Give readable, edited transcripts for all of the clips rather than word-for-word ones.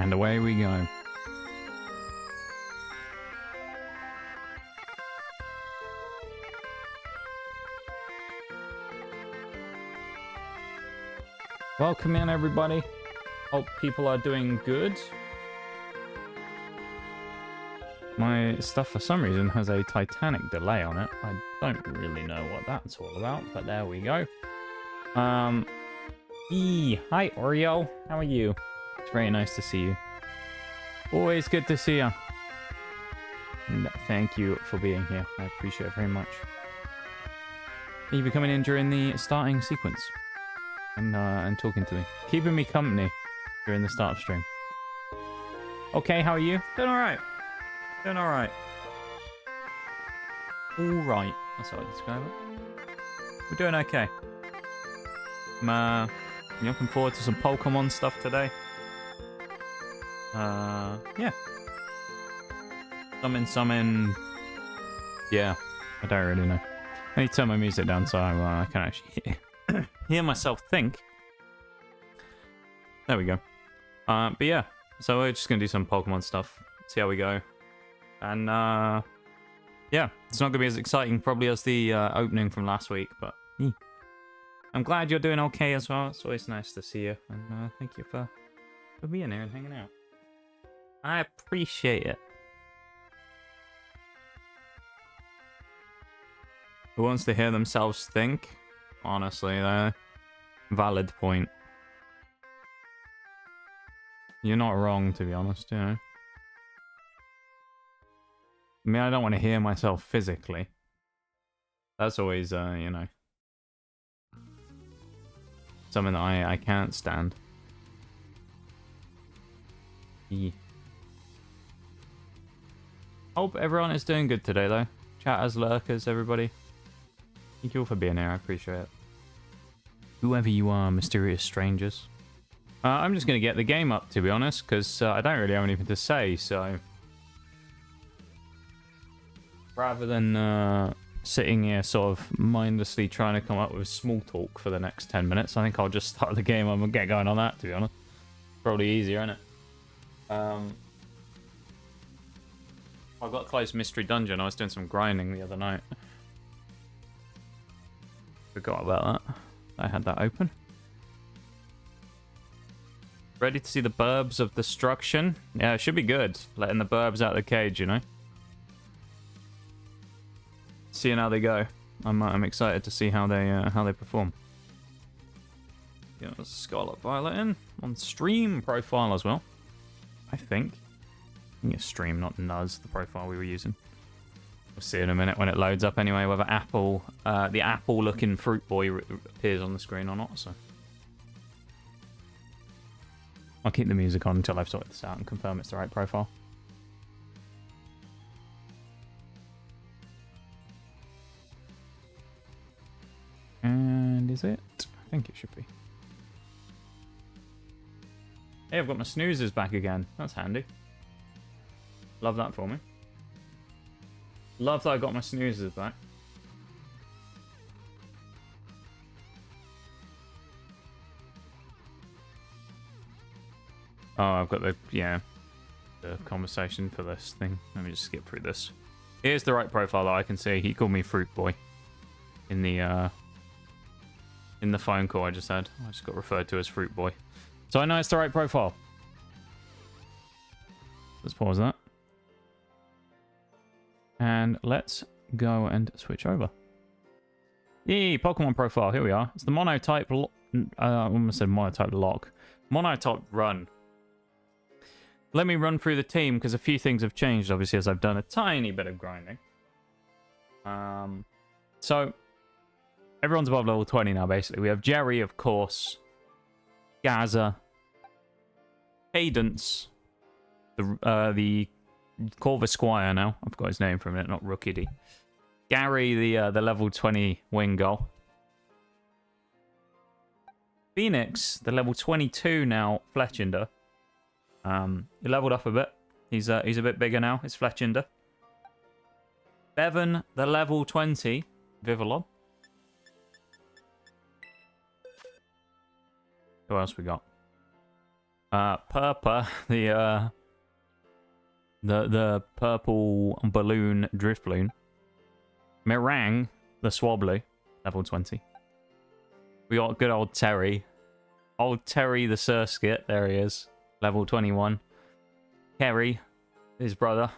And away we go. Welcome in, everybody. Hope people are doing good. My stuff, for some reason, has a titanic delay on it. I don't really know what that's all about, but there we go. Hi, Oreo. How are you? It's very nice to see you. Always good to see you. And thank you for being here. I appreciate it very much. You've been coming in during the starting sequence and talking to me, keeping me company during the start of stream. Okay, how are you? Doing all right. Doing all right. All right. That's how I describe it. We're doing okay. I'm looking forward to some Poekmon stuff today. Yeah. Summon. Yeah, I don't really know. I need to turn my music down so I can actually hear myself think. There we go. But yeah, so we're just gonna do some Pokemon stuff. See how we go. And yeah, it's not gonna be as exciting probably as the opening from last week, but I'm glad you're doing okay as well. It's always nice to see you, and thank you for being here and hanging out. I appreciate it. Who wants to hear themselves think? Honestly, though. Valid point. You're not wrong, to be honest, you know. I mean, I don't want to hear myself physically. That's always, you know, something that I can't stand. Hope everyone is doing good today, though. Chatters, lurkers, everybody. Thank you all for being here. I appreciate it. Whoever you are, mysterious strangers. I'm just going to get the game up, to be honest, because I don't really have anything to say, so... Rather than sitting here sort of mindlessly trying to come up with small talk for the next 10 minutes, I think I'll just start the game and get going on that, to be honest. Probably easier, isn't it? I got close Mystery Dungeon. I was doing some grinding the other night. Forgot about that. I had that open. Ready to see the Birbs of Destruction? Yeah, it should be good. Letting the Birbs out of the cage, you know? Seeing how they go. I'm excited to see how they perform. Yeah, Scarlet Violet in on stream profile as well. I think it's stream, not Nuz, the profile we were using. We'll see in a minute when it loads up anyway, whether the apple-looking fruit boy appears on the screen or not. So I'll keep the music on until I've sorted this out and confirm it's the right profile. And is it? I think it should be. Hey, I've got my snoozers back again. That's handy. Love that for me. Love that I got my snoozers back. Oh, I've got the conversation for this thing. Let me just skip through this. Here's the right profile that I can see. He called me Fruit Boy in the phone call I just had. I just got referred to as Fruit Boy. So I know it's the right profile. Let's pause that. And let's go and switch over. Yee, Pokemon profile. Here we are. It's the monotype. I almost said monotype lock. Monotype run. Let me run through the team because a few things have changed, obviously, as I've done a tiny bit of grinding. So everyone's above level 20 now, basically. We have Jerry, of course. Gaza. Cadence. The Corvus Squire now. I've got his name from it, not Rookiddy. Gary, the level 20 Wingull. Phoenix, the level 22 now Fletchinder. He leveled up a bit. He's a bit bigger now. It's Fletchinder. Bevan, the level 20 Vivillon. Who else we got? Purpa, the purple balloon drift balloon. Mirang, the Swablu, level 20. We got good old Terry. Old Terry the Surskit, there he is, level 21. Kerry, his brother.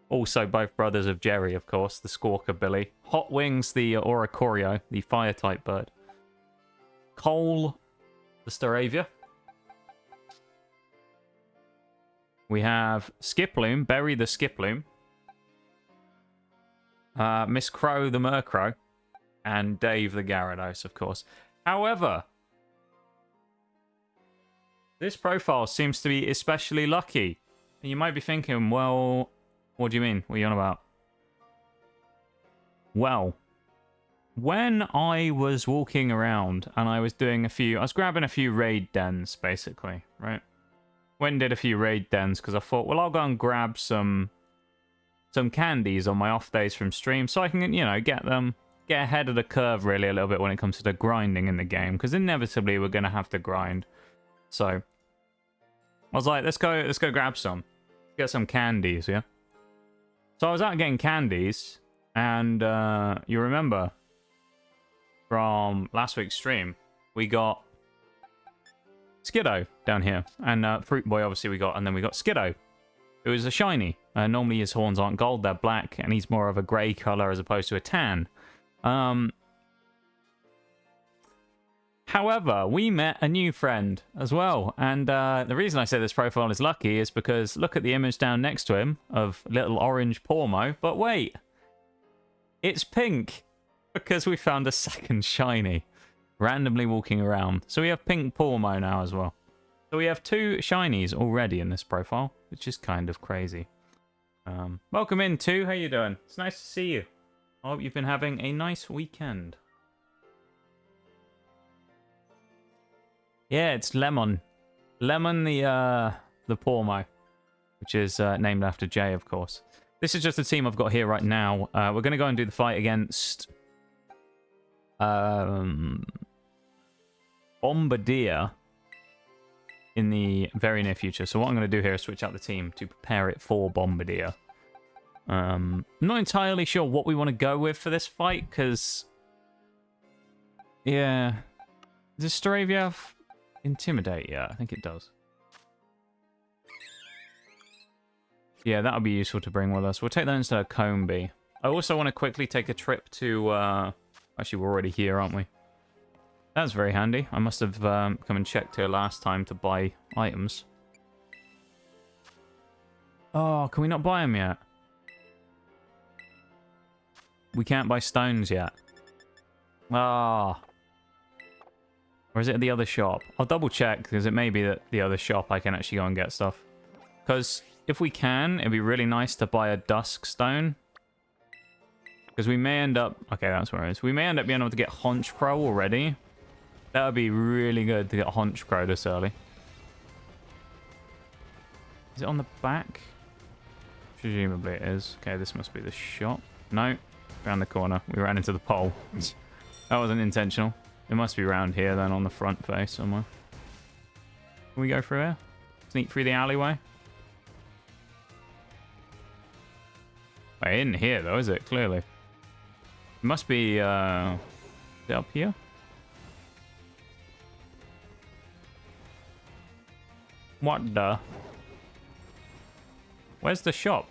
Also both brothers of Jerry, of course, the Squawker Billy. Hot Wings, the Oricorio, the fire-type bird. Cole, the Staravia. We have Skiploom, Berry the Skiploom. Miss Crow the Murkrow. And Dave the Gyarados, of course. However, this profile seems to be especially lucky. And you might be thinking, well, what do you mean? What are you on about? Well, when I was walking around and I was doing I was grabbing a few raid dens, basically, right? Went and did a few raid dens because I thought, well, I'll go and grab some candies on my off days from stream so I can, you know, get ahead of the curve really a little bit when it comes to the grinding in the game, because inevitably we're going to have to grind. So I was like, let's go grab some. Get some candies, yeah? So I was out getting candies, and you remember from last week's stream, we got Skiddo down here. And Fruit Boy, obviously, we got, and then we got Skiddo. It was a shiny. Normally his horns aren't gold, they're black, and he's more of a grey colour as opposed to a tan. However, we met a new friend as well, and the reason I say this profile is lucky is because look at the image down next to him of little orange Pormo, but wait, it's pink because we found a second shiny randomly walking around. So we have pink Pormo now as well. So we have 2 shinies already in this profile, which is kind of crazy. Welcome in, 2. How you doing? It's nice to see you. I hope you've been having a nice weekend. Yeah, it's Lemon. Lemon the Pormo, which is named after Jay, of course. This is just the team I've got here right now. We're going to go and do the fight against Bombardier in the very near future. So what I'm going to do here is switch out the team to prepare it for Bombardier. I'm not entirely sure what we want to go with for this fight, because... yeah... Does Staravia have Intimidate? Yeah, I think it does. Yeah, that would be useful to bring with us. We'll take that instead of Combee. I also want to quickly take a trip to... Actually, we're already here, aren't we? That's very handy. I must have come and checked here last time to buy items. Oh, can we not buy them yet? We can't buy stones yet. Ah. Or is it at the other shop? I'll double check, because it may be that the other shop I can actually go and get stuff. Because if we can, it'd be really nice to buy a dusk stone. Because we may end up... okay, that's where it is. We may end up being able to get Haunch Crow already. That would be really good to get Haunch Crow this early. Is it on the back? Presumably it is. Okay, this must be the shop. No. Around the corner. We ran into the pole. That wasn't intentional. It must be around here then, on the front face somewhere. Can we go through here? Sneak through the alleyway? Wait, in here though, is it? Clearly. It must be, is it up here? What the? Where's the shop?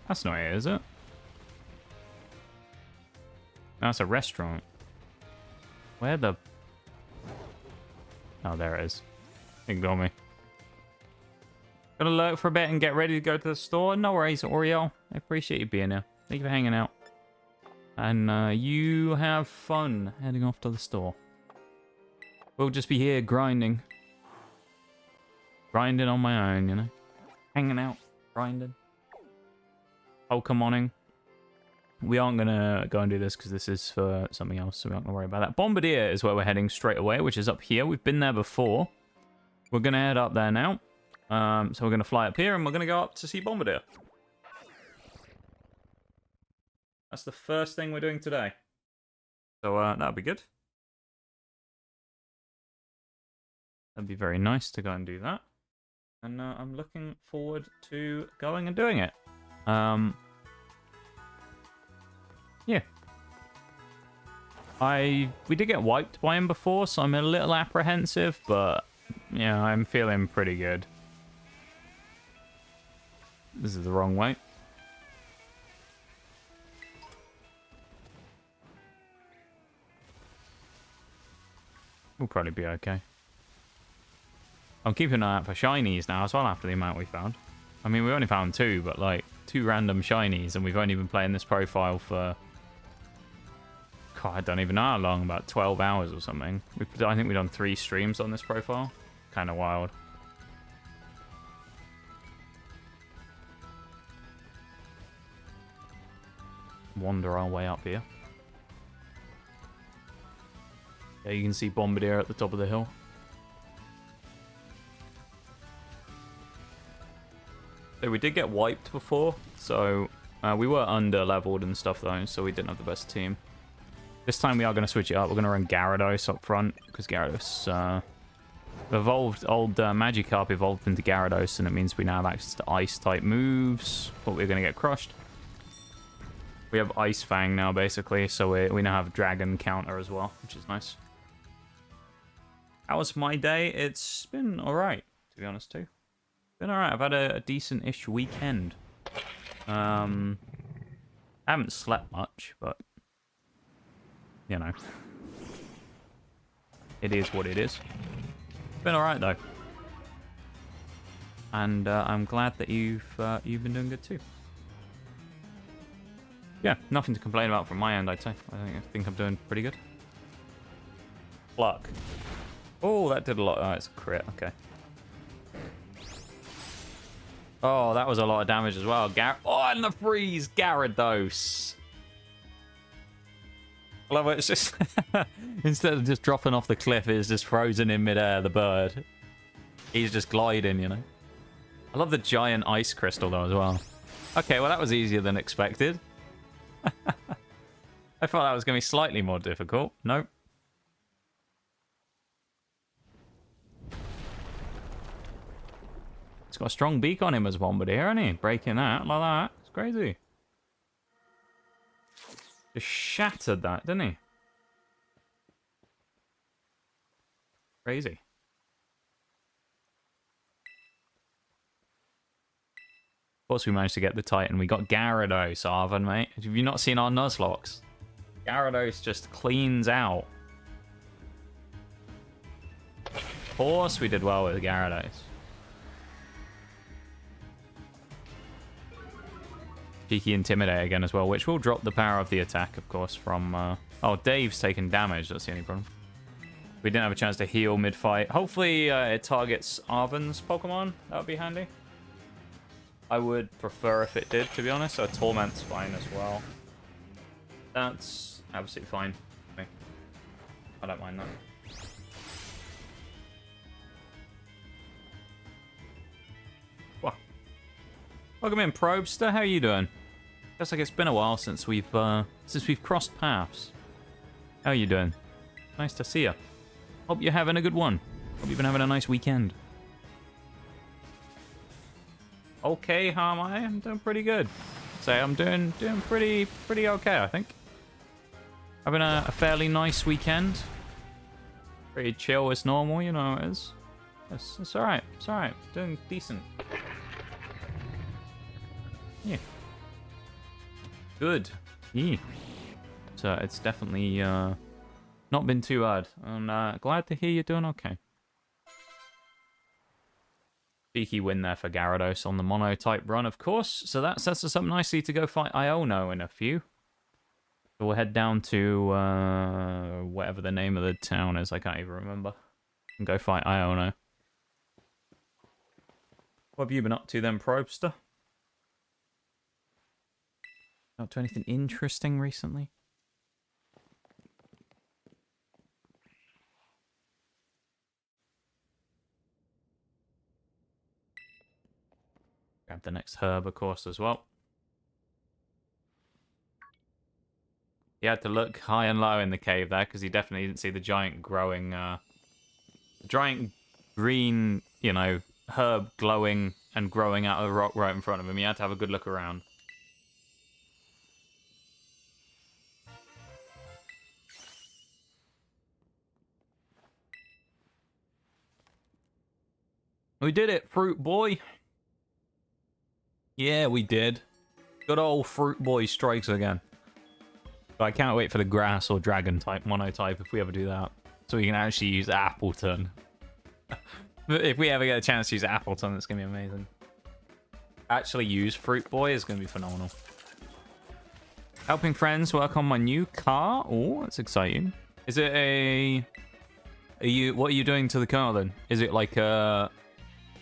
That's not it, is it? That's a restaurant. Where the... oh, there it is. Ignore me. Gonna lurk for a bit and get ready to go to the store. No worries, Oriel. I appreciate you being here. Thank you for hanging out. And you have fun heading off to the store. We'll just be here grinding. Grinding on my own, you know. Hanging out. Grinding. Pokemoning. We aren't going to go and do this because this is for something else, so we aren't going to worry about that. Bombardier is where we're heading straight away, which is up here. We've been there before. We're going to head up there now. So we're going to fly up here and we're going to go up to see Bombardier. That's the first thing we're doing today. So that'll be good. That'd be very nice to go and do that. And I'm looking forward to going and doing it. Yeah. We did get wiped by him before, so I'm a little apprehensive, but yeah, I'm feeling pretty good. This is the wrong way. We'll probably be okay. I'm keeping an eye out for shinies now as well after the amount we found. I mean, we only found 2, but like 2 random shinies, and we've only been playing this profile for... God, I don't even know how long, about 12 hours or something. I think we've done 3 streams on this profile. Kind of wild. Wander our way up here. Yeah, you can see Bombardier at the top of the hill. So we did get wiped before, so we were under-leveled and stuff though, so we didn't have the best team. This time we are going to switch it up. We're going to run Gyarados up front, because Gyarados evolved, old Magikarp evolved into Gyarados, and it means we now have access to Ice-type moves, but we're going to get crushed. We have Ice Fang now, basically, so we now have Dragon counter as well, which is nice. How was my day? It's been alright, to be honest, too. Been alright. I've had a decent-ish weekend. I haven't slept much, but... You know. It is what it is. Been alright, though. And I'm glad that you've been doing good, too. Yeah, nothing to complain about from my end, I'd say. I think I'm doing pretty good. Pluck. Oh, that did a lot. Oh, it's a crit. Okay. Oh, that was a lot of damage as well. Oh, and the freeze! Gyarados! I love it. It's just... Instead of just dropping off the cliff, it's just frozen in midair, the bird. He's just gliding, you know? I love the giant ice crystal, though, as well. Okay, well, that was easier than expected. I thought that was going to be slightly more difficult. Nope. He's got a strong beak on him as Bombardier, hasn't he? Breaking that like that. It's crazy. Just shattered that, didn't he? Crazy. Of course we managed to get the Titan. We got Gyarados, Arvin, mate. Have you not seen our Nuzlocks? Gyarados just cleans out. Of course we did well with Gyarados. Cheeky Intimidate again as well, which will drop the power of the attack, of course, from... Oh, Dave's taking damage. That's the only problem. We didn't have a chance to heal mid-fight. Hopefully it targets Arvin's Pokemon. That would be handy. I would prefer if it did, to be honest. So Torment's fine as well. That's absolutely fine. I don't mind that. Wow. Welcome in, Probster. How are you doing? Looks like it's been a while since we've crossed paths. How are you doing? Nice to see you. Hope you're having a good one. Hope you've been having a nice weekend. Okay, how am I? I'm doing pretty good. Say I'm doing pretty okay, I think. Having a fairly nice weekend. Pretty chill as normal, you know how it is. It's alright. It's alright. Doing decent. Yeah. Good. Yeah. So it's definitely not been too bad. I'm glad to hear you're doing okay. Cheeky win there for Gyarados on the monotype run, of course. So that sets us up nicely to go fight Iono in a few. So we'll head down to whatever the name of the town is. I can't even remember. And go fight Iono. What have you been up to then, Probster? Not to anything interesting recently? Grab the next herb, of course, as well. He had to look high and low in the cave there because he definitely didn't see the giant growing, giant green, you know, herb glowing and growing out of the rock right in front of him. He had to have a good look around. We did it, Fruit Boy. Yeah, we did. Good old Fruit Boy strikes again. But I can't wait for the grass or dragon type monotype if we ever do that. So we can actually use Appleton. If we ever get a chance to use Appleton, it's going to be amazing. Actually use Fruit Boy is going to be phenomenal. Helping friends work on my new car. Oh, that's exciting. Is it a... What are you doing to the car then? Is it like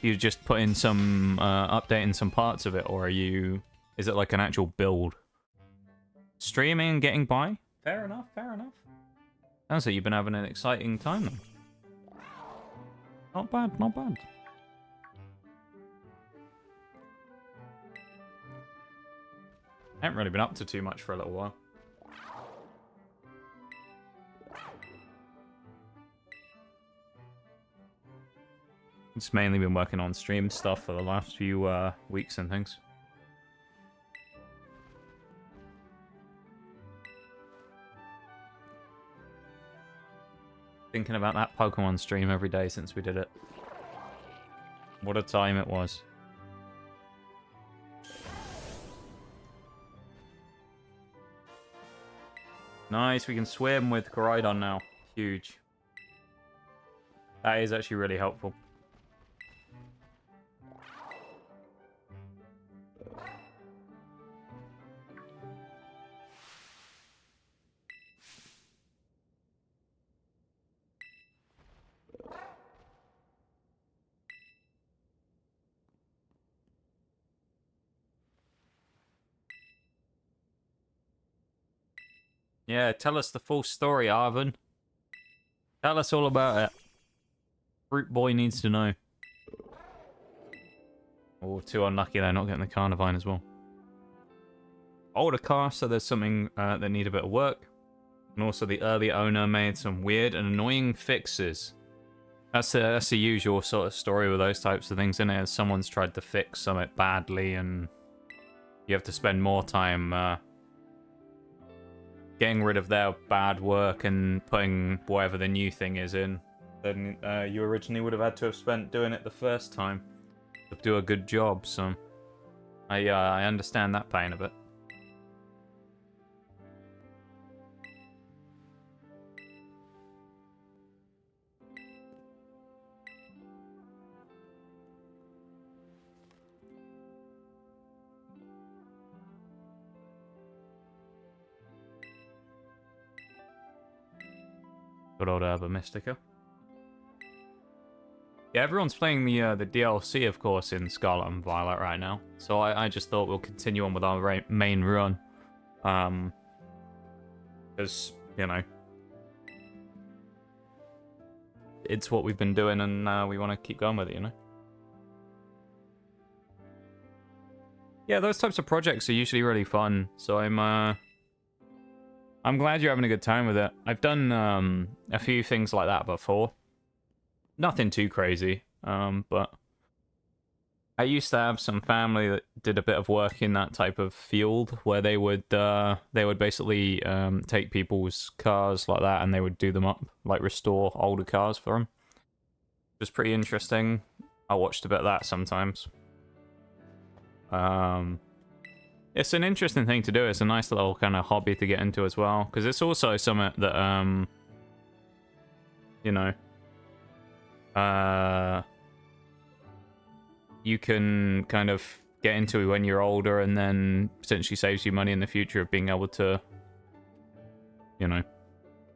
you just put in some updating some parts of it, or are you? Is it like an actual build? Streaming and getting by. Fair enough. Fair enough. Sounds like you've been having an exciting time then. Not bad. Not bad. I haven't really been up to too much for a little while. It's mainly been working on stream stuff for the last few weeks and things. Thinking about that Pokemon stream every day since we did it. What a time it was. Nice, we can swim with Koraidon now. Huge. That is actually really helpful. Yeah, tell us the full story, Arvin. Tell us all about it. Fruit Boy needs to know. Oh, too unlucky they're not getting the Carnivine as well. Older car, so there's something that need a bit of work. And also the early owner made some weird and annoying fixes. That's the usual sort of story with those types of things, isn't it? Someone's tried to fix something badly and you have to spend more time getting rid of their bad work and putting whatever the new thing is in than you originally would have had to have spent doing it the first time to do a good job. So I understand that pain a bit. Good old Herba Mystica. Yeah, everyone's playing the DLC, of course, in Scarlet and Violet right now. So I just thought we'll continue on with our main run. Because, you know, it's what we've been doing and we want to keep going with it, you know? Yeah, those types of projects are usually really fun. So I'm glad you're having a good time with it. I've done a few things like that before. Nothing too crazy, but I used to have some family that did a bit of work in that type of field where they would basically take people's cars like that and they would do them up, like restore older cars for them. It was pretty interesting. I watched a bit of that sometimes. It's an interesting thing to do. It's a nice little kind of hobby to get into as well, because it's also something that you know, you can kind of get into when you're older, and then potentially saves you money in the future of being able to, you know,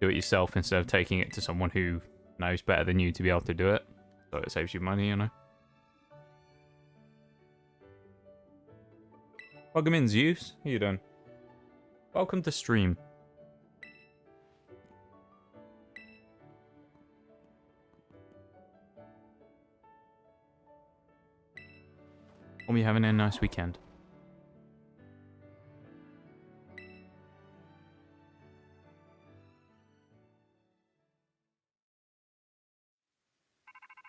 do it yourself instead of taking it to someone who knows better than you to be able to do it. So it saves you money, you know. Welcome in, Zeus. How you doing? Welcome to stream. Hope you're having a nice weekend.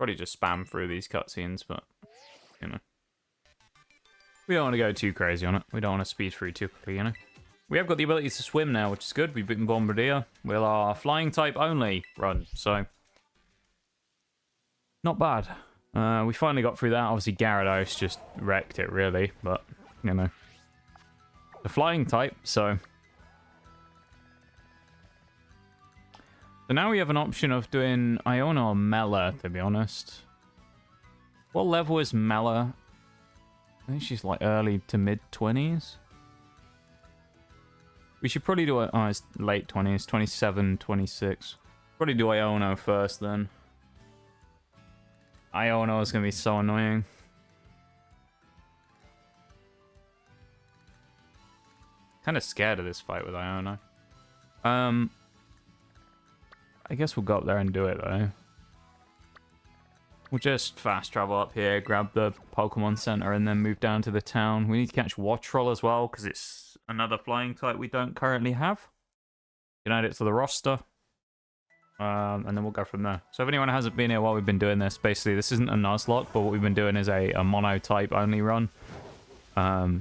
Probably just spam through these cutscenes, but, you know. We don't want to go too crazy on it. We don't want to speed through too quickly, you know. We have got the ability to swim now, which is good. We've beaten Bombardier with our flying type only run, so not bad. We finally got through that. Obviously, Gyarados just wrecked it, really, but, you know. The flying type, so... So now we have an option of doing Iono or Mela, to be honest. What level is Mela? I think she's like early to mid-20s. We should probably do it... Oh, it's late 20s. 27, 26. Probably do Iono first, then. Iono is going to be so annoying. Kind of scared of this fight with Iono. I guess we'll go up there and do it, though. We'll just fast travel up here, grab the Pokemon Center, and then move down to the town. We need to catch Wattrel as well, because it's another flying type we don't currently have. You can add it to the roster. And then we'll go from there. So if anyone hasn't been here while we've been doing this, basically this isn't a Nuzlocke, but what we've been doing is a monotype only run.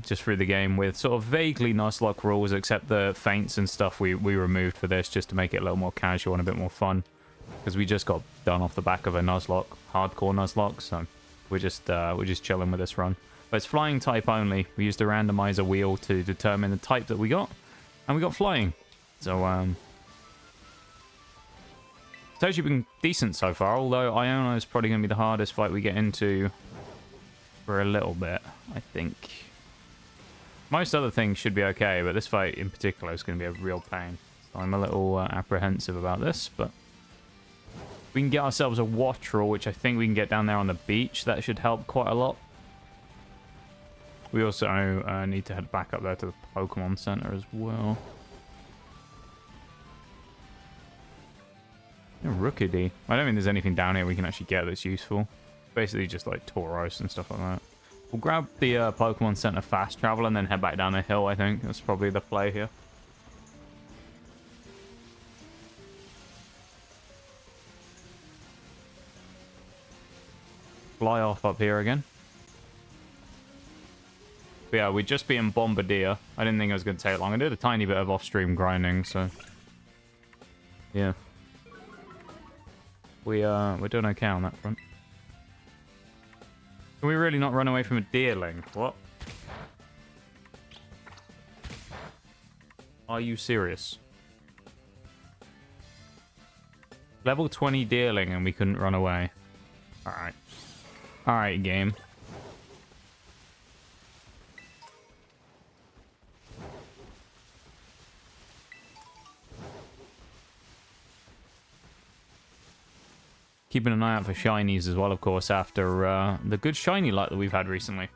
Just through the game with sort of vaguely Nuzlocke rules, except the feints and stuff we removed for this just to make it a little more casual and a bit more fun. Because we just got done off the back of a Nuzlocke, hardcore Nuzlocke, so we're just chilling with this run. But it's flying type only. We used a randomizer wheel to determine the type that we got, and we got flying. So it's actually been decent so far, although Iono is probably going to be the hardest fight we get into for a little bit, I think. Most other things should be okay, but this fight in particular is going to be a real pain. So I'm a little apprehensive about this, but we can get ourselves a Wattrel, which I think we can get down there on the beach. That should help quite a lot. We also need to head back up there to the Pokemon Center as well. Rookidee. I don't think there's anything down here we can actually get that's useful. Basically just like Tauros and stuff like that. We'll grab the Pokemon Center fast travel and then head back down the hill, I think. That's probably the play here. Fly off up here again. But yeah, we'd just be in Bombardier. I didn't think it was going to take long. I did a tiny bit of off-stream grinding, so... Yeah. We're doing okay on that front. Can we really not run away from a deerling? What? Are you serious? Level 20 deerling and we couldn't run away. Alright. Alright, game. Keeping an eye out for shinies as well, of course, after the good shiny luck that we've had recently.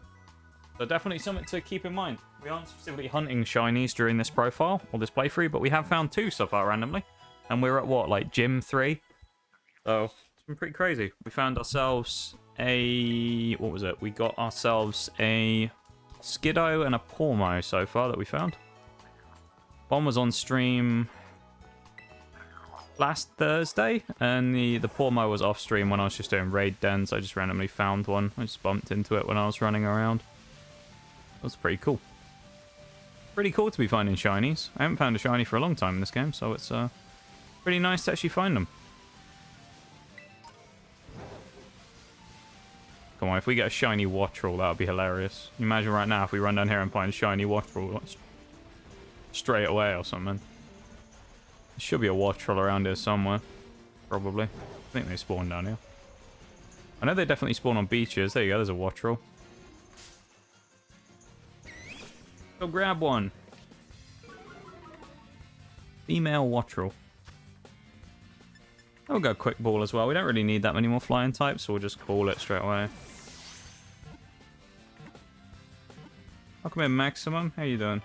So definitely something to keep in mind. We aren't specifically hunting shinies during this profile, or this playthrough, but we have found 2 so far randomly. And we're at what, like Gym 3? So, it's been pretty crazy. We found ourselves a... What was it? We got ourselves a Skiddo and a Pormo so far that we found. One was on stream last Thursday, and the Pormo was off stream when I was just doing raid dens. I just randomly found one. I just bumped into it when I was running around. That was pretty cool. Pretty cool to be finding shinies. I haven't found a shiny for a long time in this game, so it's pretty nice to actually find them. Come on, if we get a shiny Wattrel, that would be hilarious. You imagine right now if we run down here and find a shiny Wattrel like, straight away or something. There should be a Wattrel around here somewhere. Probably. I think they spawn down here. I know they definitely spawn on beaches. There you go, there's a Wattrel. Go grab one. Female Wattrel. We'll go quick ball as well. We don't really need that many more flying types, so we'll just ball it straight away. Welcome in, Maximum. How you doing?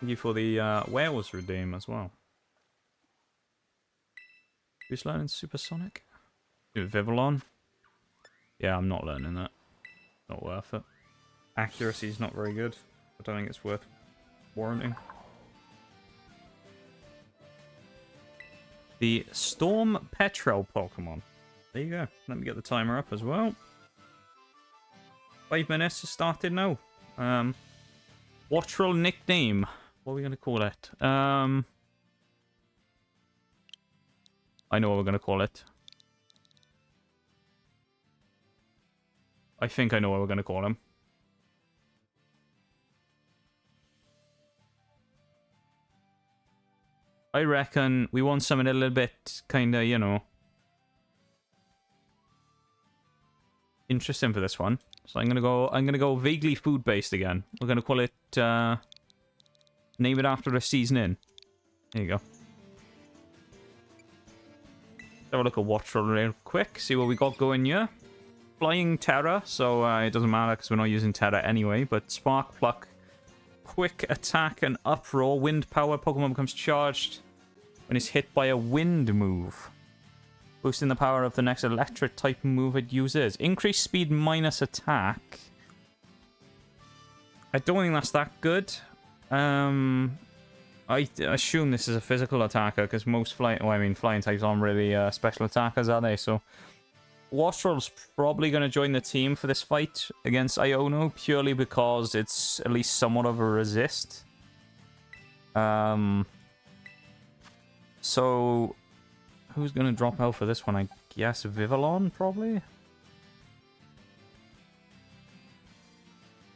Thank you for the Werewolves redeem as well. Who's learning Supersonic? Vivillon? Yeah, I'm not learning that. Not worth it. Accuracy's not very good. I don't think it's worth warranting. The Storm Petrel Pokemon. There you go. Let me get the timer up as well. 5 minutes started now. Wattrel nickname. What are we going to call it? I know what we're going to call it. I think I know what we're going to call him. I reckon we want something a little bit kind of, you know, interesting for this one. So I'm gonna go vaguely food based again. We're gonna call it name it after a seasoning. There you go. Have a look at Wattrel real quick, see what we got going here. Flying Terra, so it doesn't matter because we're not using Terra anyway, but Spark Pluck, Quick Attack and Uproar, Wind Power. Pokemon becomes charged when it's hit by a Wind move, boosting the power of the next Electric type move it uses. Increased speed minus attack. I don't think that's that good. I assume this is a physical attacker because most flying types aren't really special attackers, are they? So Wattrel's probably going to join the team for this fight against Iono purely because it's at least somewhat of a resist. So who's going to drop out for this one? I guess Vivillon, probably?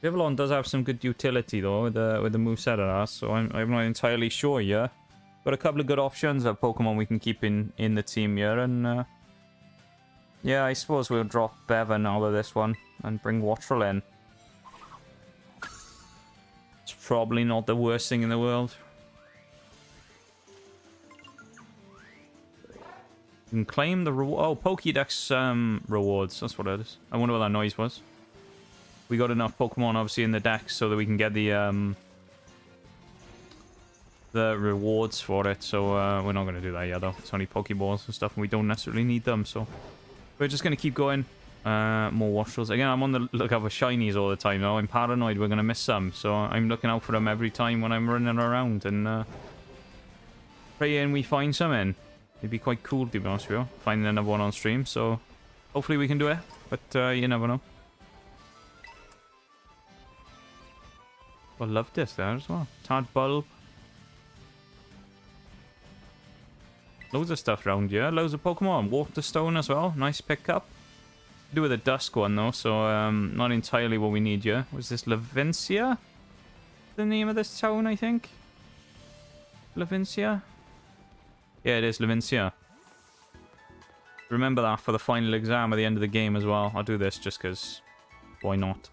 Vivillon does have some good utility, though, with the moveset it has, so I'm not entirely sure here. Got a couple of good options of Pokemon we can keep in the team here, and yeah, I suppose we'll drop Bevan out of this one and bring Wattrel in. It's probably not the worst thing in the world. You can claim the reward. Oh, Pokédex rewards. That's what it is. I wonder what that noise was. We got enough Pokemon, obviously, in the dex so that we can get the rewards for it. So we're not going to do that yet, though. It's only Pokeballs and stuff, and we don't necessarily need them. So we're just going to keep going. More Wattrels. Again, I'm on the lookout for shinies all the time now. I'm paranoid we're going to miss some. So I'm looking out for them every time when I'm running around. And praying we find some in. It'd be quite cool, to be honest with you, finding another one on stream. So hopefully we can do it. But you never know. I love this there as well. Tad Bulb. Loads of stuff around here. Loads of Pokemon. Waterstone as well. Nice pickup. Do with a Dusk one though, so not entirely what we need here. Was this Levincia? The name of this town, I think? Levincia? Yeah, it is Levincia. Remember that for the final exam at the end of the game as well. I'll do this just because why not?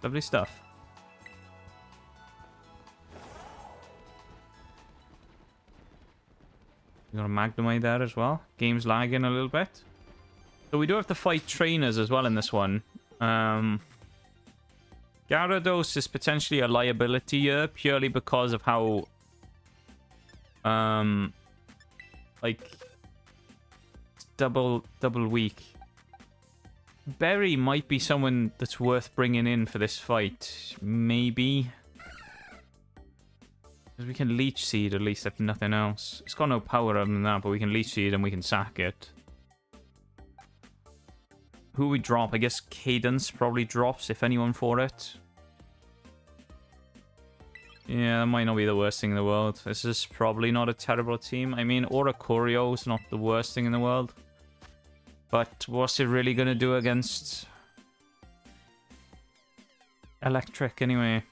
Lovely stuff. You got a Magnemite there as well. Game's lagging a little bit. So we do have to fight trainers as well in this one. Gyarados is potentially a liability here purely because of how like double weak. Berry might be someone that's worth bringing in for this fight. Maybe. Because we can Leech Seed at least, if nothing else. It's got no power other than that, but we can Leech Seed and we can sack it. Who we drop? I guess Cadence probably drops, if anyone, for it. Yeah, that might not be the worst thing in the world. This is probably not a terrible team. I mean, Oricorio is not the worst thing in the world. But what's it really going to do against Electric anyway?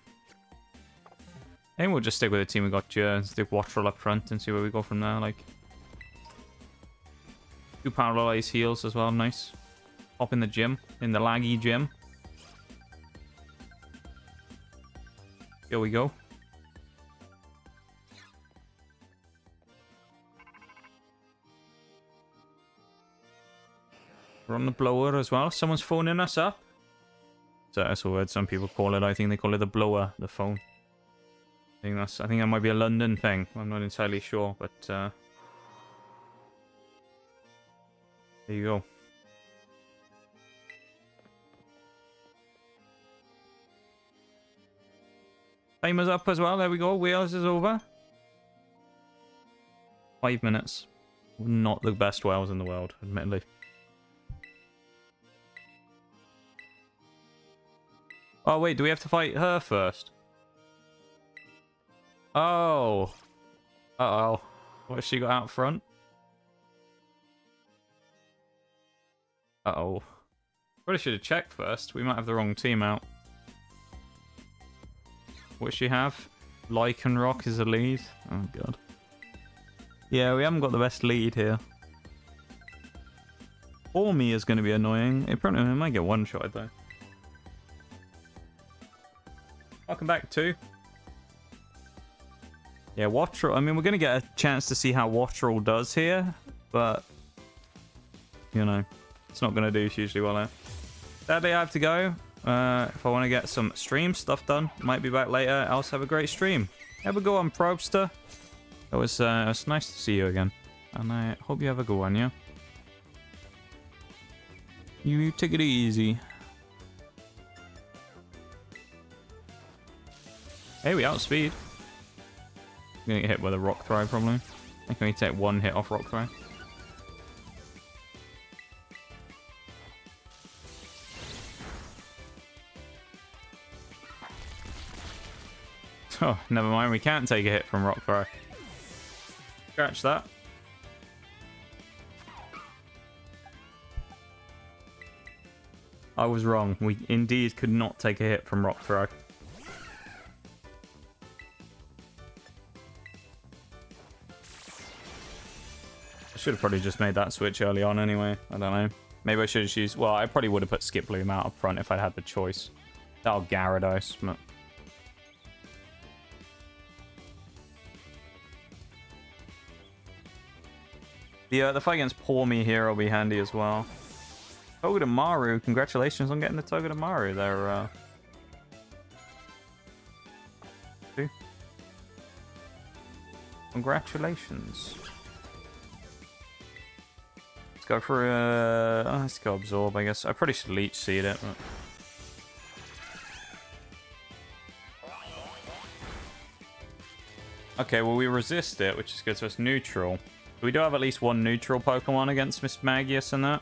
I think we'll just stick with the team we got here and stick Wattrel up front and see where we go from there. Like 2 paralyzed heals as well, nice. Hop in the gym, in the laggy gym. Here we go. We're on the blower as well. Someone's phoning us up. So that's a word some people call it. I think they call it the blower, the phone. I think that might be a London thing. I'm not entirely sure, but There you go. Timer's up as well. There we go. Wheels is over. 5 minutes. Not the best whales in the world, admittedly. Oh, wait. Do we have to fight her first? Oh. Uh-oh. What has she got out front? Uh-oh. Probably should have checked first. We might have the wrong team out. What does she have? Lycanroc is a lead. Oh, God. Yeah, we haven't got the best lead here. Ormi is going to be annoying. It might get one-shot, though. Welcome back, too. Yeah, Wattrel. I mean, we're going to get a chance to see how Wattrel does here. But, you know, it's not going to do hugely well here. Sadly, I have to go. If I want to get some stream stuff done, might be back later. Else, have a great stream. Have a go on, Probster. It was nice to see you again. And I hope you have a good one, yeah? You take it easy. Hey, we outspeed. I'm gonna get hit with a rock throw, probably. I think I need to take one hit off rock throw. Oh, never mind. We can't take a hit from rock throw. Scratch that. I was wrong. We indeed could not take a hit from rock throw. I should have probably just made that switch early on anyway. I don't know. Maybe I should have used... Well, I probably would have put Skip Bloom out up front if I'd had the choice. That'll Gyarados, but... The fight against Pormy here will be handy as well. Togedemaru, congratulations on getting the Togedemaru there. Congratulations. Let's go for let's go Absorb, I guess. I probably should Leech Seed it. But... Okay, well we resist it, which is good, so it's neutral. We do have at least one neutral Pokemon against Mismagius and that.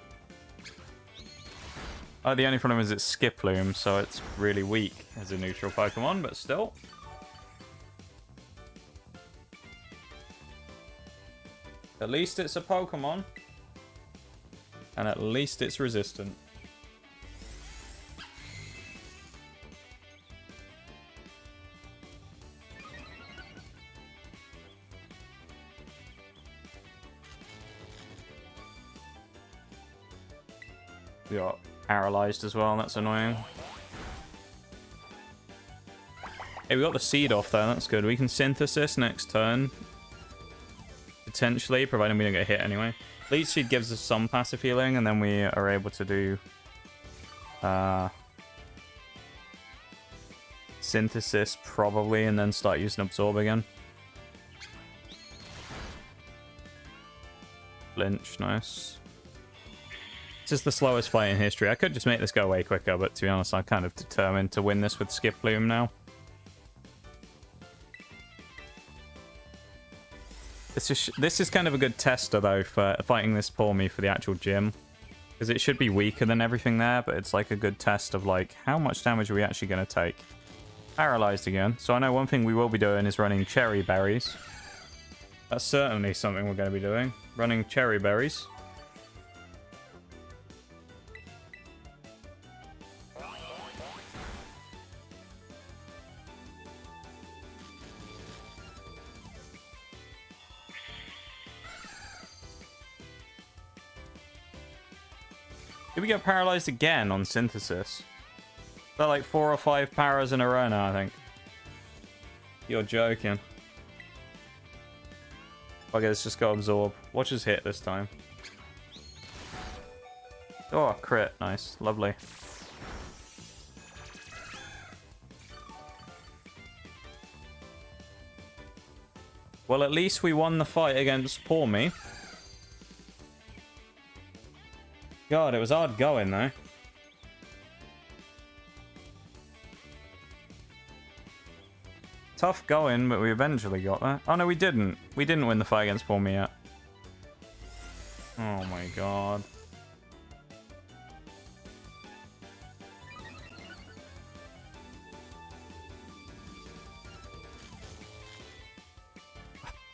Oh, the only problem is it's Skiploom, so it's really weak as a neutral Pokemon, but still. At least it's a Pokemon. And at least it's resistant. We got paralyzed as well, that's annoying. Hey, we got the seed off there, that's good. We can Synthesis next turn. Potentially, providing we don't get hit anyway. Leech Seed gives us some passive healing, and then we are able to do... Synthesis, probably, and then start using Absorb again. Flinch, nice. This is the slowest fight in history. I could just make this go away quicker, but to be honest, I'm kind of determined to win this with Skiploom now. This is kind of a good tester, though, for fighting this Pormy for the actual gym. Because it should be weaker than everything there, but it's like a good test of, like, how much damage are we actually going to take? Paralyzed again. So I know one thing we will be doing is running Cherry Berries. That's certainly something we're going to be doing. Running Cherry Berries. Did we get paralyzed again on Synthesis? Is that like 4 or 5 paras in a row now, I think? You're joking. Okay, let's just go Absorb. Watch us hit this time. Oh, crit. Nice. Lovely. Well, at least we won the fight against Pormy. God, it was hard going, though. Tough going, but we eventually got there. Oh, no, we didn't. We didn't win the fight against Poekmon yet. Oh, my God.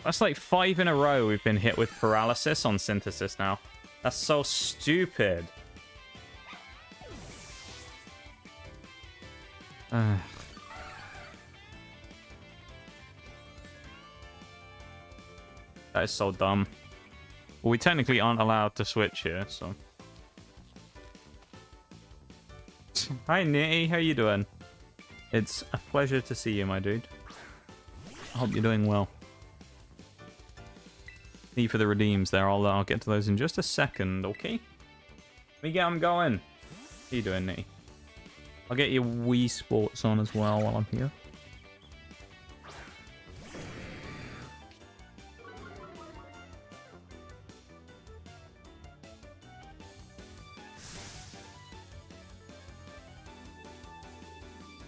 That's like 5 in a row we've been hit with paralysis on Synthesis now. That's so stupid. That is so dumb. Well, we technically aren't allowed to switch here, so... Hi, Nitty. How you doing? It's a pleasure to see you, my dude. I hope you're doing well. Need for the redeems there. I'll get to those in just a second, okay? Let me get them going. How you doing, Nitty? I'll get your Wii Sports on as well while I'm here.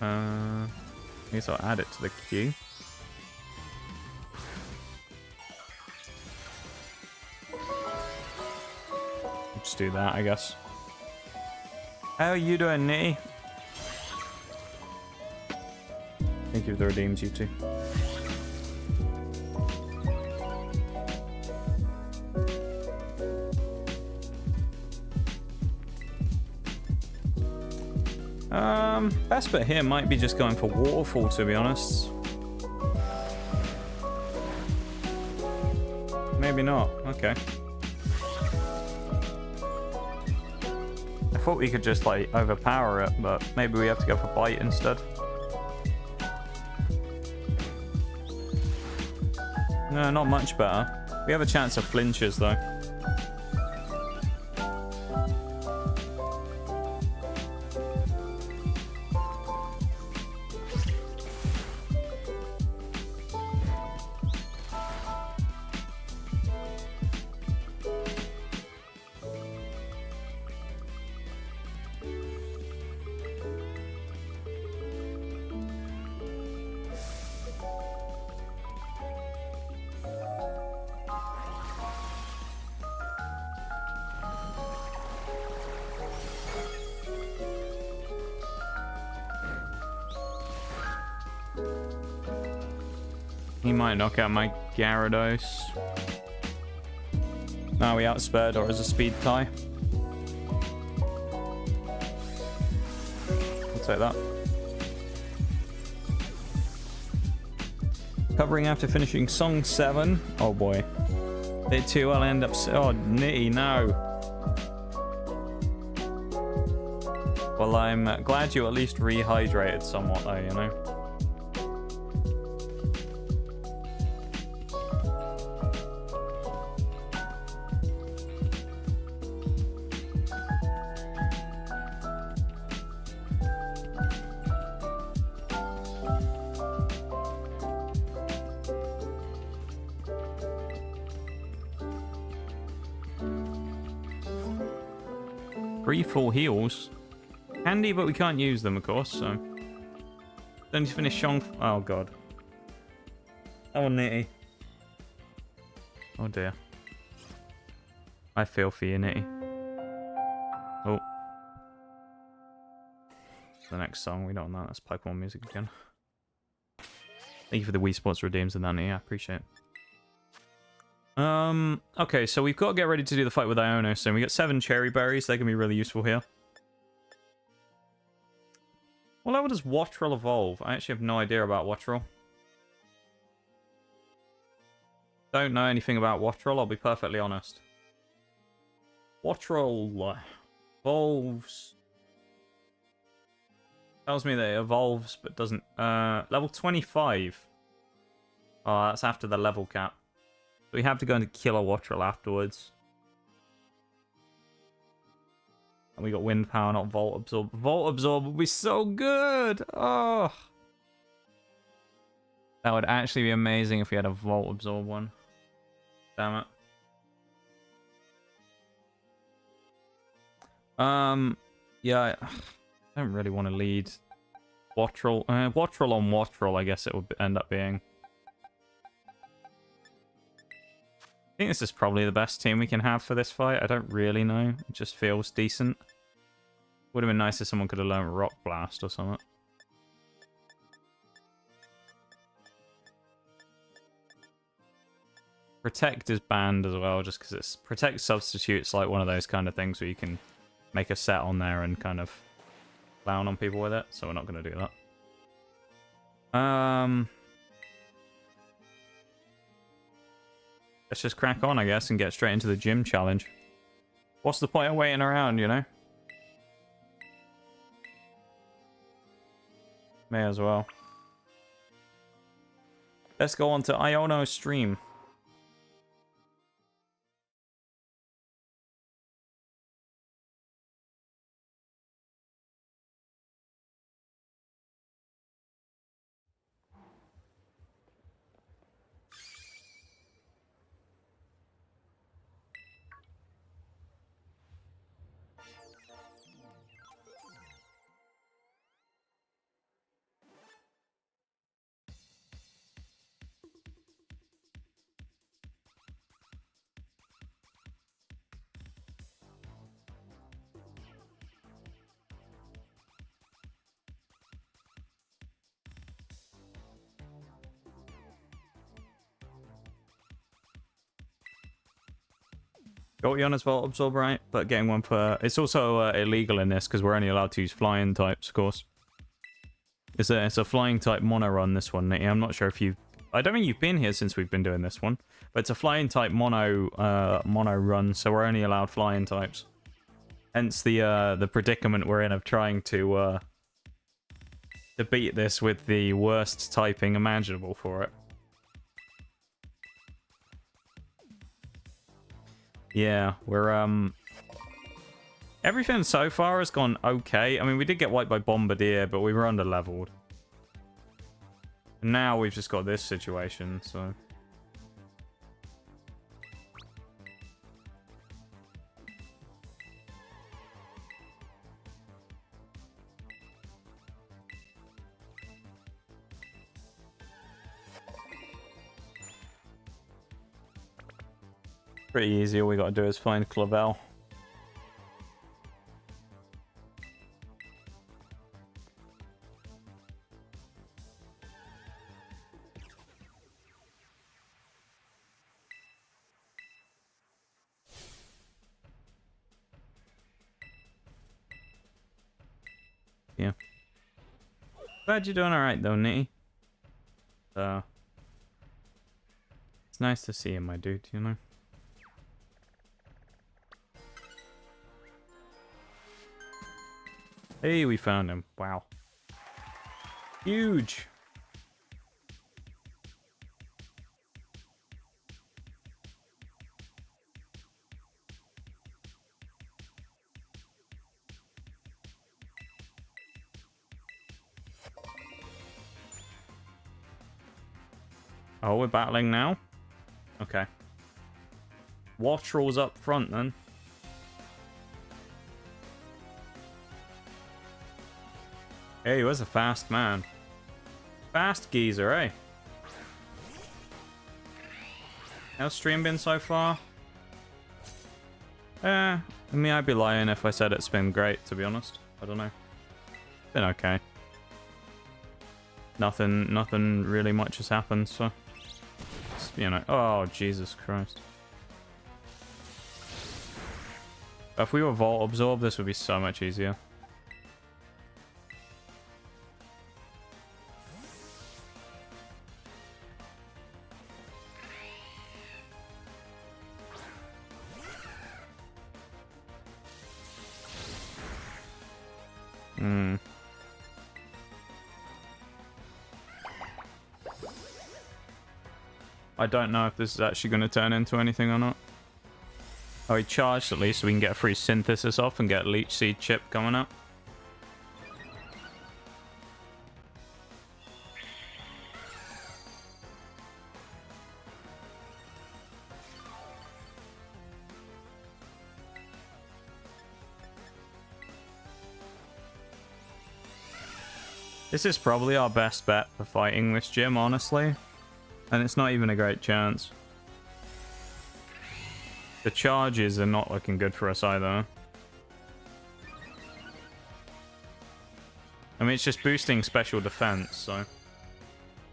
I guess I'll add it to the queue. Just do that, I guess. How are you doing, Nitty? Thank you for the redeems, you two. Best bet here might be just going for Waterfall, to be honest. Maybe not. Okay. I thought we could just, like, overpower it, but maybe we have to go for Bite instead. No, not much better. We have a chance of flinches, though. He might knock out my Gyarados. No, we outspurred or as a speed tie. I'll take that. Covering after finishing Song 7. Oh boy. Day 2, I'll end up... Oh, Nitty, no. Well, I'm glad you at least rehydrated somewhat though, you know? Full heals. Handy, but we can't use them, of course, so... Don't need to finish Shong... Oh, God. Oh, Nitty. Oh, dear. I feel for you, Nitty. Oh. The next song, we don't know. That's Poekmon music again. Thank you for the Wii Sports redeems and that, Nitty. I appreciate it. Okay, so we've got to get ready to do the fight with Iono soon. We got 7 cherry berries. They can be really useful here. What level does Wattrel evolve? I actually have no idea about Wattrel. Don't know anything about Wattrel, I'll be perfectly honest. Wattrel evolves... Tells me that it evolves, but doesn't... level 25. Oh, that's after the level cap. We have to go into Killer Wattrel afterwards. And we got Wind Power, not Volt Absorb. Volt Absorb would be so good! Oh! That would actually be amazing if we had a Volt Absorb one. Damn it. Yeah, I don't really want to lead Wattrel. Wattrel on Wattrel, I guess it would end up being. I think this is probably the best team we can have for this fight. I don't really know. It just feels decent. Would have been nice if someone could have learned Rock Blast or something. Protect is banned as well, just because it's Protect substitutes like one of those kind of things where you can make a set on there and kind of clown on people with it. So we're not going to do that. Let's just crack on, I guess, and get straight into the gym challenge. What's the point of waiting around, you know? May as well. Let's go on to Iono stream. Got Iono's Volt Absorb right, but getting one per... It's also illegal in this because we're only allowed to use flying types, of course. It's a flying type mono run, this one. I'm not sure if you... I don't think you've been here since we've been doing this one. But it's a flying type mono run, so we're only allowed flying types. Hence the predicament we're in of trying to beat this with the worst typing imaginable for it. Yeah, we're everything so far has gone okay. I mean, we did get wiped by Bombardier, but we were under-leveled. Now we've just got this situation, so... Pretty easy, all we gotta do is find Clavel. Yeah. Glad you're doing alright though, Nitty. It's nice to see you, my dude, you know? Hey, we found him. Wow. Huge! Oh, we're battling now? Okay. Wattrel's up front, then. Hey, he was a fast man. Fast geezer, eh? How's stream been so far? I mean, I'd be lying if I said it's been great, to be honest. I don't know. Been okay. Nothing really much has happened, so... You know, oh, Jesus Christ. If we were Volt Absorb, this would be so much easier. I don't know if this is actually going to turn into anything or not. Oh, he charged at least so we can get a free synthesis off and get Leech Seed chip coming up. This is probably our best bet for fighting this gym, honestly. And it's not even a great chance. The charges are not looking good for us either. I mean, it's just boosting special defense, so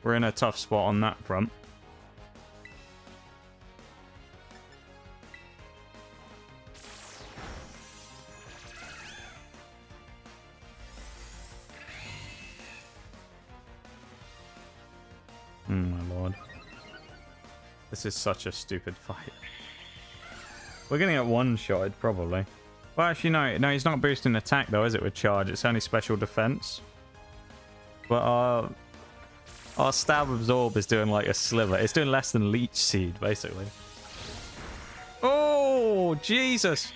we're in a tough spot on that front. Oh my lord. This is such a stupid fight. We're gonna get one-shotted, probably. Well, actually, no, he's not boosting attack, though, is it, with charge? It's only special defense. But our stab absorb is doing, like, a sliver. It's doing less than leech seed, basically. Oh, Jesus!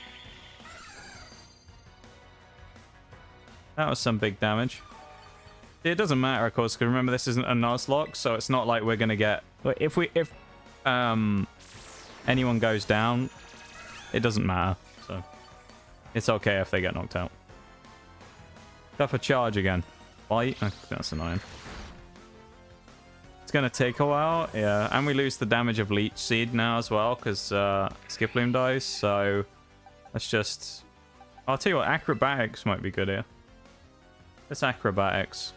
That was some big damage. It doesn't matter, of course, because remember, this isn't a nuzlocke, so it's not like we're gonna get... If anyone goes down, it doesn't matter, so... It's okay if they get knocked out. Go for charge again. Bite? Oh, that's annoying. It's going to take a while. Yeah, and we lose the damage of Leech Seed now as well, because Skiploom dies, so... Let's just... I'll tell you what, Acrobatics might be good here. Let's Acrobatics.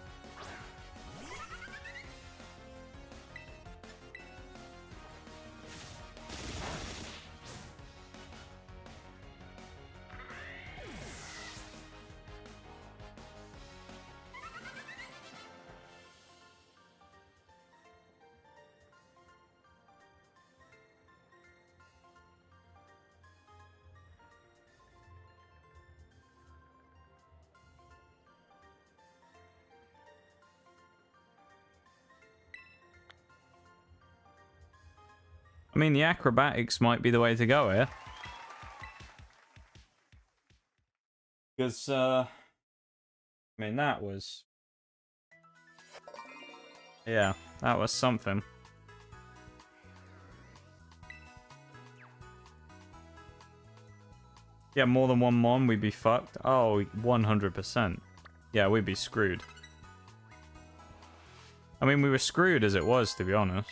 I mean, the acrobatics might be the way to go here. Because, I mean, that was... Yeah, that was something. Yeah, more than one mon, we'd be fucked. Oh, 100%. Yeah, we'd be screwed. I mean, we were screwed as it was, to be honest.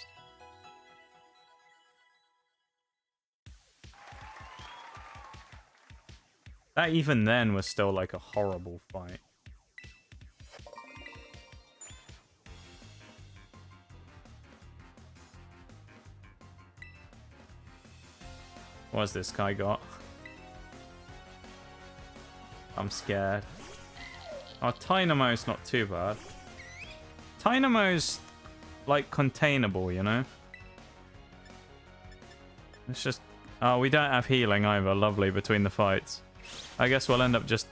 That even then was still like a horrible fight. What's this guy got? I'm scared. Oh, Dynamo's not too bad. Dynamo's like containable, you know? It's just... Oh, we don't have healing either. Lovely, between the fights. I guess we'll end up just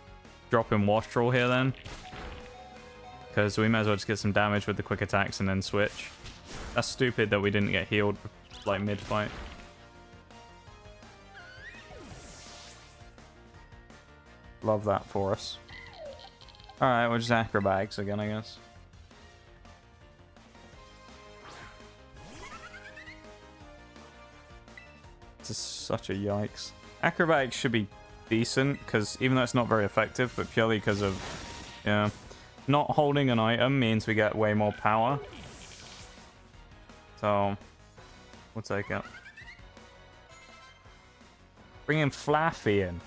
dropping Wastrel here then. Because we may as well just get some damage with the quick attacks and then switch. That's stupid that we didn't get healed like mid-fight. Love that for us. Alright, we'll just acrobatics again, I guess. This is such a yikes. Acrobatics should be decent, because even though it's not very effective, but purely because of, yeah, not holding an item means we get way more power. So, we'll take it. Bring in Flaffy in.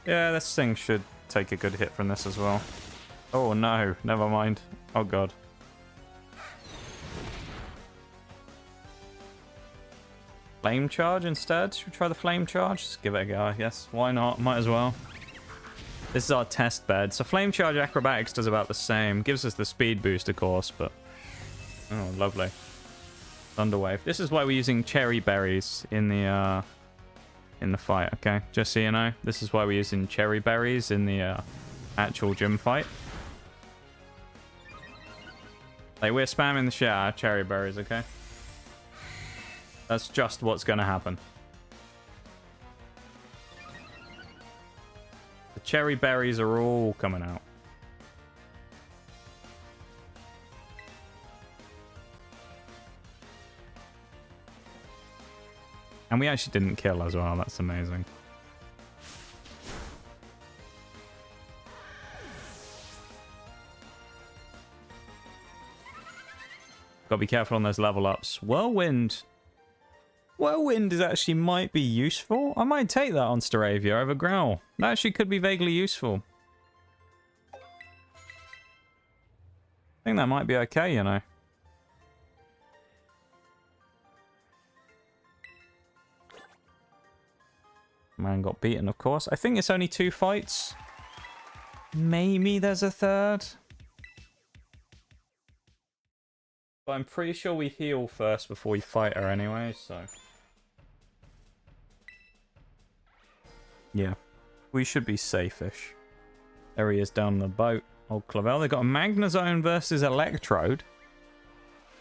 Yeah, this thing should take a good hit from this as well. Oh no, never mind. Oh god. Flame charge instead? Should we try the flame charge? Just give it a go, I guess. Why not? Might as well. This is our test bed. So flame charge acrobatics does about the same. Gives us the speed boost, of course, but... Oh, lovely. Thunderwave. This is why we're using cherry berries in the fight, okay? Just so you know. This is why we're using cherry berries in the actual gym fight. Like, we're spamming the shit out of cherry berries, okay? That's just what's going to happen. The cherry berries are all coming out. And we actually didn't kill as well. That's amazing. Gotta be careful on those level ups. Whirlwind. Whirlwind is actually might be useful. I might take that on Staravia over Growl. That actually could be vaguely useful. I think that might be okay, you know. Man got beaten, of course. I think it's only 2 fights. Maybe there's a third. But I'm pretty sure we heal first before we fight her anyway, so... yeah. We should be safe-ish. There he is down the boat. Old Clavel. They got a Magnezone versus Electrode.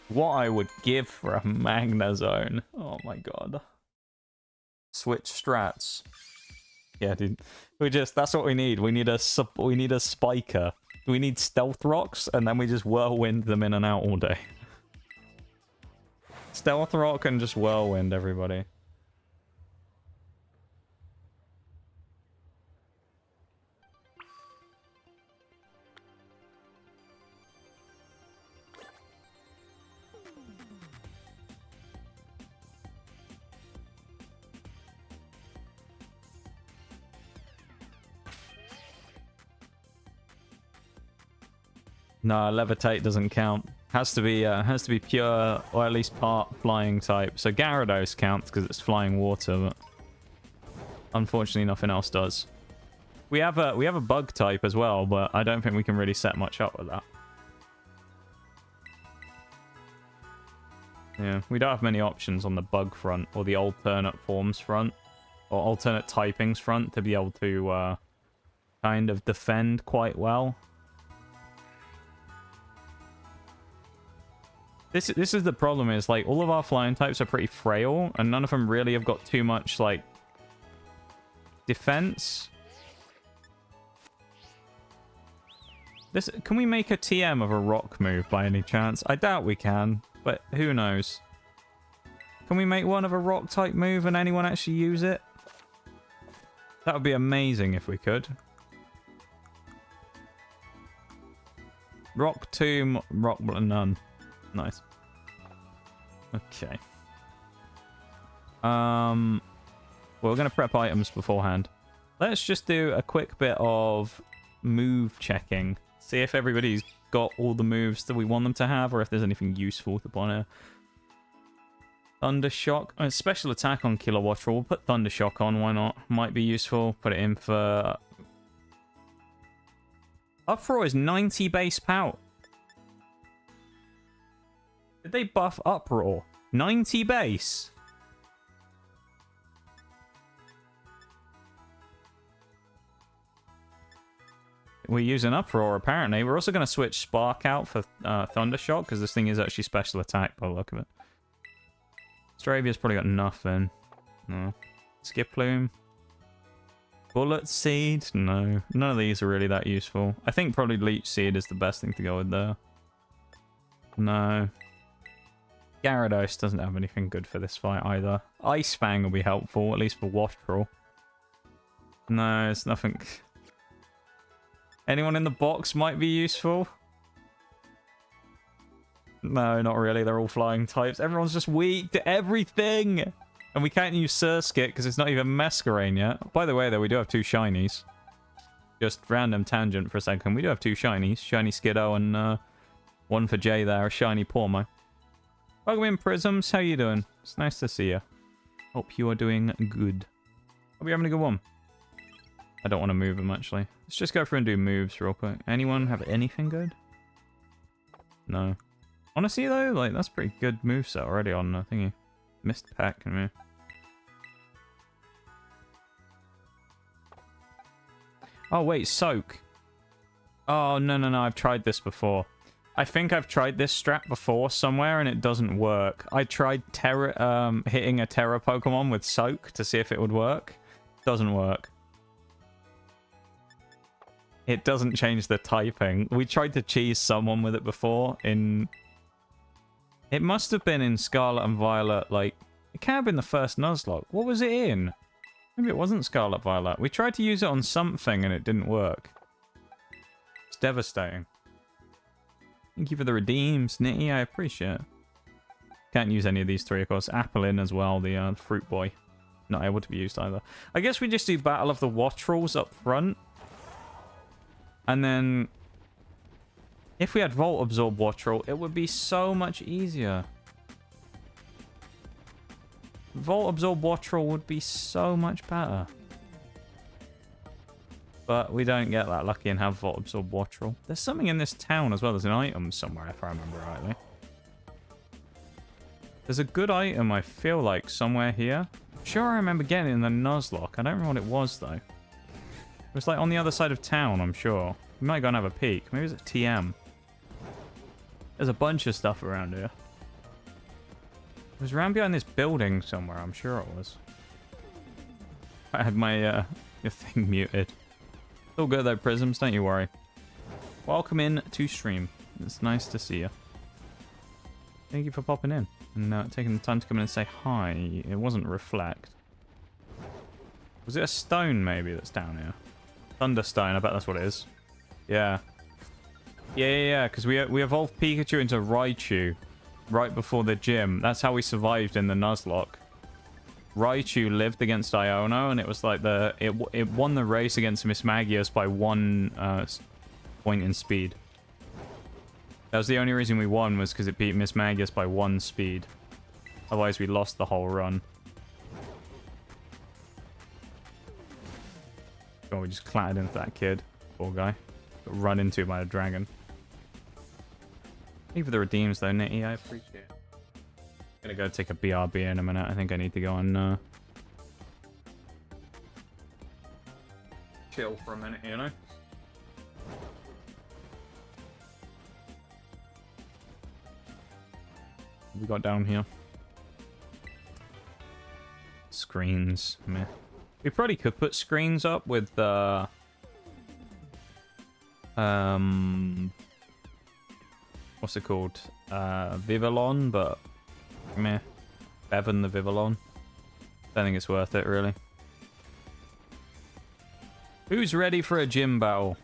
What I would give for a Magnezone. Oh my god. Switch strats. Yeah, dude. That's what we need. We need a spiker. We need stealth rocks, and then we just whirlwind them in and out all day. Stealth rock and just whirlwind everybody. No, levitate doesn't count. Has to be pure, or at least part flying type. So Gyarados counts because it's flying water, but unfortunately nothing else does. We have a bug type as well, but I don't think we can really set much up with that. Yeah, we don't have many options on the bug front or the alternate forms front or alternate typings front to be able to kind of defend quite well. This is the problem, is like all of our flying types are pretty frail and none of them really have got too much like defense. Can we make a TM of a rock move by any chance? I doubt we can, but who knows? Can we make one of a rock type move and anyone actually use it? That would be amazing if we could. Rock Tomb, Rock None. Nice. Okay. Well, we're going to prep items beforehand. Let's just do a quick bit of move checking. See if everybody's got all the moves that we want them to have, or if there's anything useful to put on here. Thundershock. Special attack on Kilowattrel. We'll put Thundershock on, why not? Might be useful. Put it in for... Uproar is 90 base power. Did they buff Uproar? 90 base? We're using Uproar, apparently. We're also going to switch Spark out for Thundershock, because this thing is actually special attack by the look of it. Stravia's probably got nothing. No. Skip Plume. Bullet Seed? No. None of these are really that useful. I think probably Leech Seed is the best thing to go with there. No. Gyarados doesn't have anything good for this fight either. Ice Fang will be helpful, at least for Wastrel. No, it's nothing. Anyone in the box might be useful. No, not really. They're all flying types. Everyone's just weak to everything. And we can't use Surskit because it's not even Masquerain yet. By the way, though, we do have 2 shinies. Just random tangent for a second. We do have 2 shinies. Shiny Skiddo and one for Jay there. A shiny Pormo. Welcome in, Prisms. How you doing? It's nice to see you. Hope you are doing good. Hope you're having a good one. I don't want to move them, actually. Let's just go through and do moves real quick. Anyone have anything good? No. Honestly, though, like, that's pretty good moveset already on the thingy. Missed Pack and me. Oh, wait, Soak. Oh, no. I've tried this before. I think I've tried this strat before somewhere and it doesn't work. I tried hitting a Terra Pokemon with Soak to see if it would work. Doesn't work. It doesn't change the typing. We tried to cheese someone with it before in... It must have been in Scarlet and Violet, like... It can't have been the first Nuzlocke. What was it in? Maybe it wasn't Scarlet Violet. We tried to use it on something and it didn't work. It's devastating. Thank you for the redeems, Nitty. I appreciate it. Can't use any of these three, of course. Applin as well, the fruit boy. Not able to be used either. I guess we just do Battle of the Watrels up front. And then... if we had Volt Absorb Watrel, it would be so much easier. Volt Absorb Watrel would be so much better. But we don't get that lucky and have Volt Absorb Watrel. There's something in this town as well. There's an item somewhere, if I remember rightly. There's a good item, I feel like, somewhere here. I'm sure I remember getting it in the nuzlocke. I don't remember what it was, though. It was, like, on the other side of town, I'm sure. We might go and have a peek. Maybe it's a TM. There's a bunch of stuff around here. It was around behind this building somewhere, I'm sure it was. I had my your thing muted. It's all good though, Prisms, don't you worry. Welcome in to stream. It's nice to see you. Thank you for popping in and taking the time to come in and say hi. It wasn't Reflect. Was it a stone maybe that's down here? Thunderstone, I bet that's what it is. Yeah. Yeah, because we evolved Pikachu into Raichu right before the gym. That's how we survived in the Nuzlocke. Raichu lived against Iono, and it was like it won the race against Mismagius by 1 point in speed. That was the only reason we won, was because it beat Mismagius by 1 speed. Otherwise, we lost the whole run. Oh, we just clattered into that kid. Poor guy. Got run into by a dragon. Thank you for the redeems, though, Nitty. I appreciate it. I'm gonna go take a BRB in a minute. I think I need to go and chill for a minute, you know? What we got down here? Screens. Meh. We probably could put screens up with what's it called? Vivillon, but meh. Bevan the Vivillon. Don't think it's worth it, really. Who's ready for a gym battle?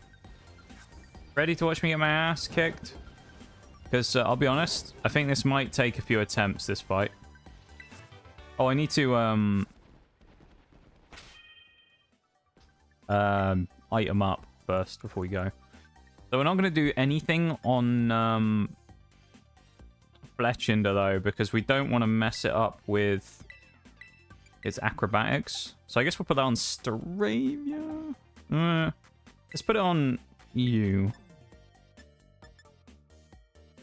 Ready to watch me get my ass kicked? Because I'll be honest, I think this might take a few attempts, this fight. Oh, I need to item up first before we go. So we're not going to do anything on Fletchinder, though, because we don't want to mess it up with its acrobatics. So I guess we'll put that on Staravia. Let's put it on you.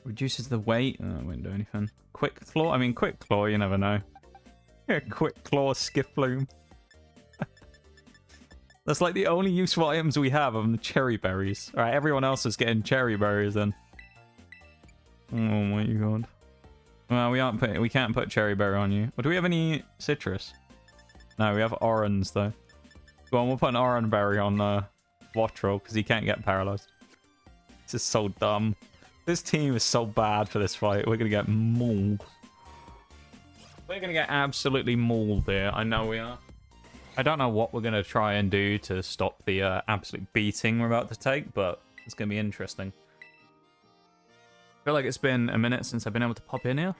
Reduces the weight. Oh, it won't do anything. Quick Claw? I mean, Quick Claw, you never know. Yeah, Quick Claw, Skiffloom. That's like the only useful items we have of the cherry berries. Alright, everyone else is getting cherry berries then. Oh my god. Well, we can't put cherry berry on you. But do we have any citrus? No, we have orange though. Go on, we'll put an orange berry on Watrel because he can't get paralyzed. This is so dumb. This team is so bad for this fight. We're gonna get mauled. We're gonna get absolutely mauled here. I know we are. I don't know what we're going to try and do to stop the absolute beating we're about to take, but it's going to be interesting. I feel like it's been a minute since I've been able to pop in here.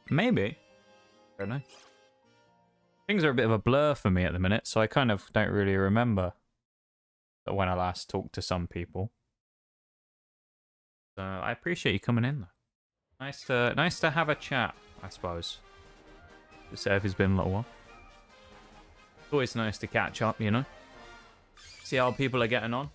Maybe. I don't know. Things are a bit of a blur for me at the minute, so I kind of don't really remember when I last talked to some people. So I appreciate you coming in, though. Nice to have a chat, I suppose. Just say if it's been a little while. It's always nice to catch up, you know? See how people are getting on.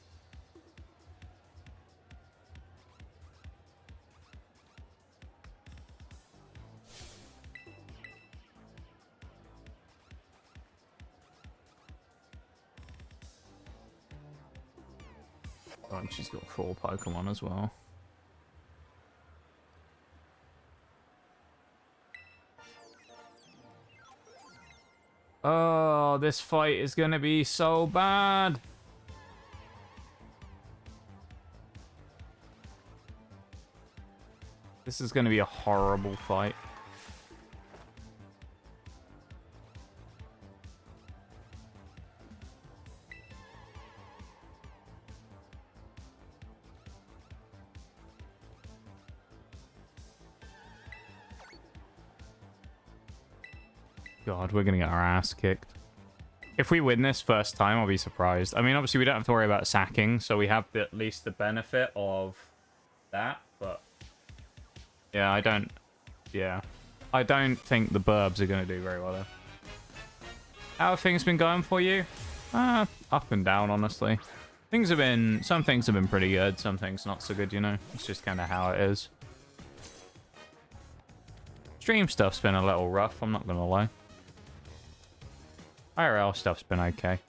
Oh, and she's got 4 Poekmon as well. Oh, this fight is gonna be so bad. This is gonna be a horrible fight. God, we're going to get our ass kicked. If we win this first time, I'll be surprised. I mean, obviously, we don't have to worry about sacking, so we have at least the benefit of that, but... Yeah, I don't... Yeah. I don't think the Birbs are going to do very well, though. How have things been going for you? Up and down, honestly. Some things have been pretty good, some things not so good, you know? It's just kind of how it is. Stream stuff's been a little rough, I'm not going to lie. IRL stuff's been okay.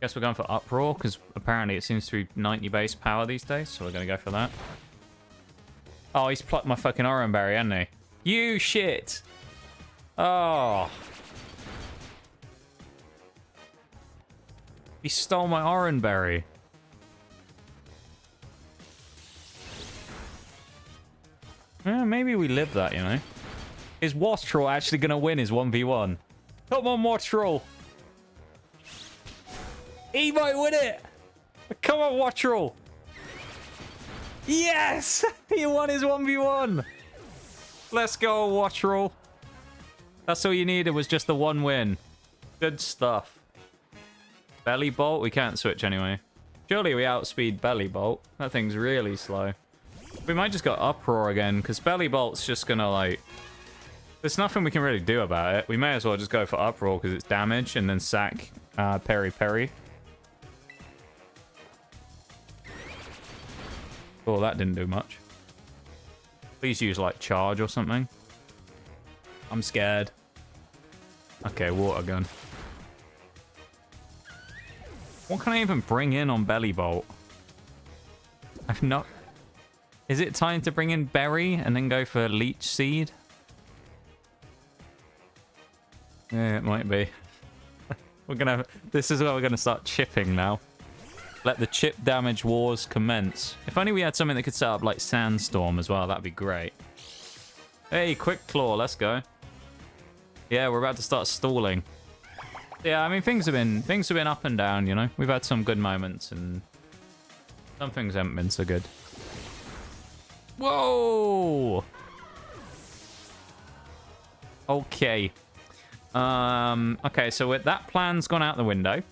Guess we're going for Uproar, because apparently it seems to be 90 base power these days, so we're going to go for that. Oh, he's plucked my fucking Oran Berry, hasn't he? You shit! Oh. He stole my Oran Berry. Yeah, maybe we live that, you know? Is Wastrel actually going to win his 1v1? Come on, Wastrel! He might win it! Come on, Wastrel! Yes! He won his 1v1! Let's go, Wastrel. That's all you needed, was just the one win. Good stuff. Belly Bolt? We can't switch anyway. Surely we outspeed Belly Bolt. That thing's really slow. We might just go Uproar again, because Belly Bolt's just gonna, like... There's nothing we can really do about it. We may as well just go for Uproar, because it's damage, and then sack Peri Peri. Oh, that didn't do much. Please use, like, charge or something. I'm scared. Okay, water gun. What can I even bring in on Belly Bolt? I've not... Is it time to bring in Berry and then go for Leech Seed? Yeah, it might be. We're gonna... This is where we're gonna start chipping now. Let the chip damage wars commence. If only we had something that could set up like Sandstorm as well, that'd be great. Hey, Quick Claw, let's go. Yeah, we're about to start stalling. Yeah, I mean things have been up and down, you know. We've had some good moments and some things haven't been so good. Whoa! Okay. Okay, so with that plan's gone out the window.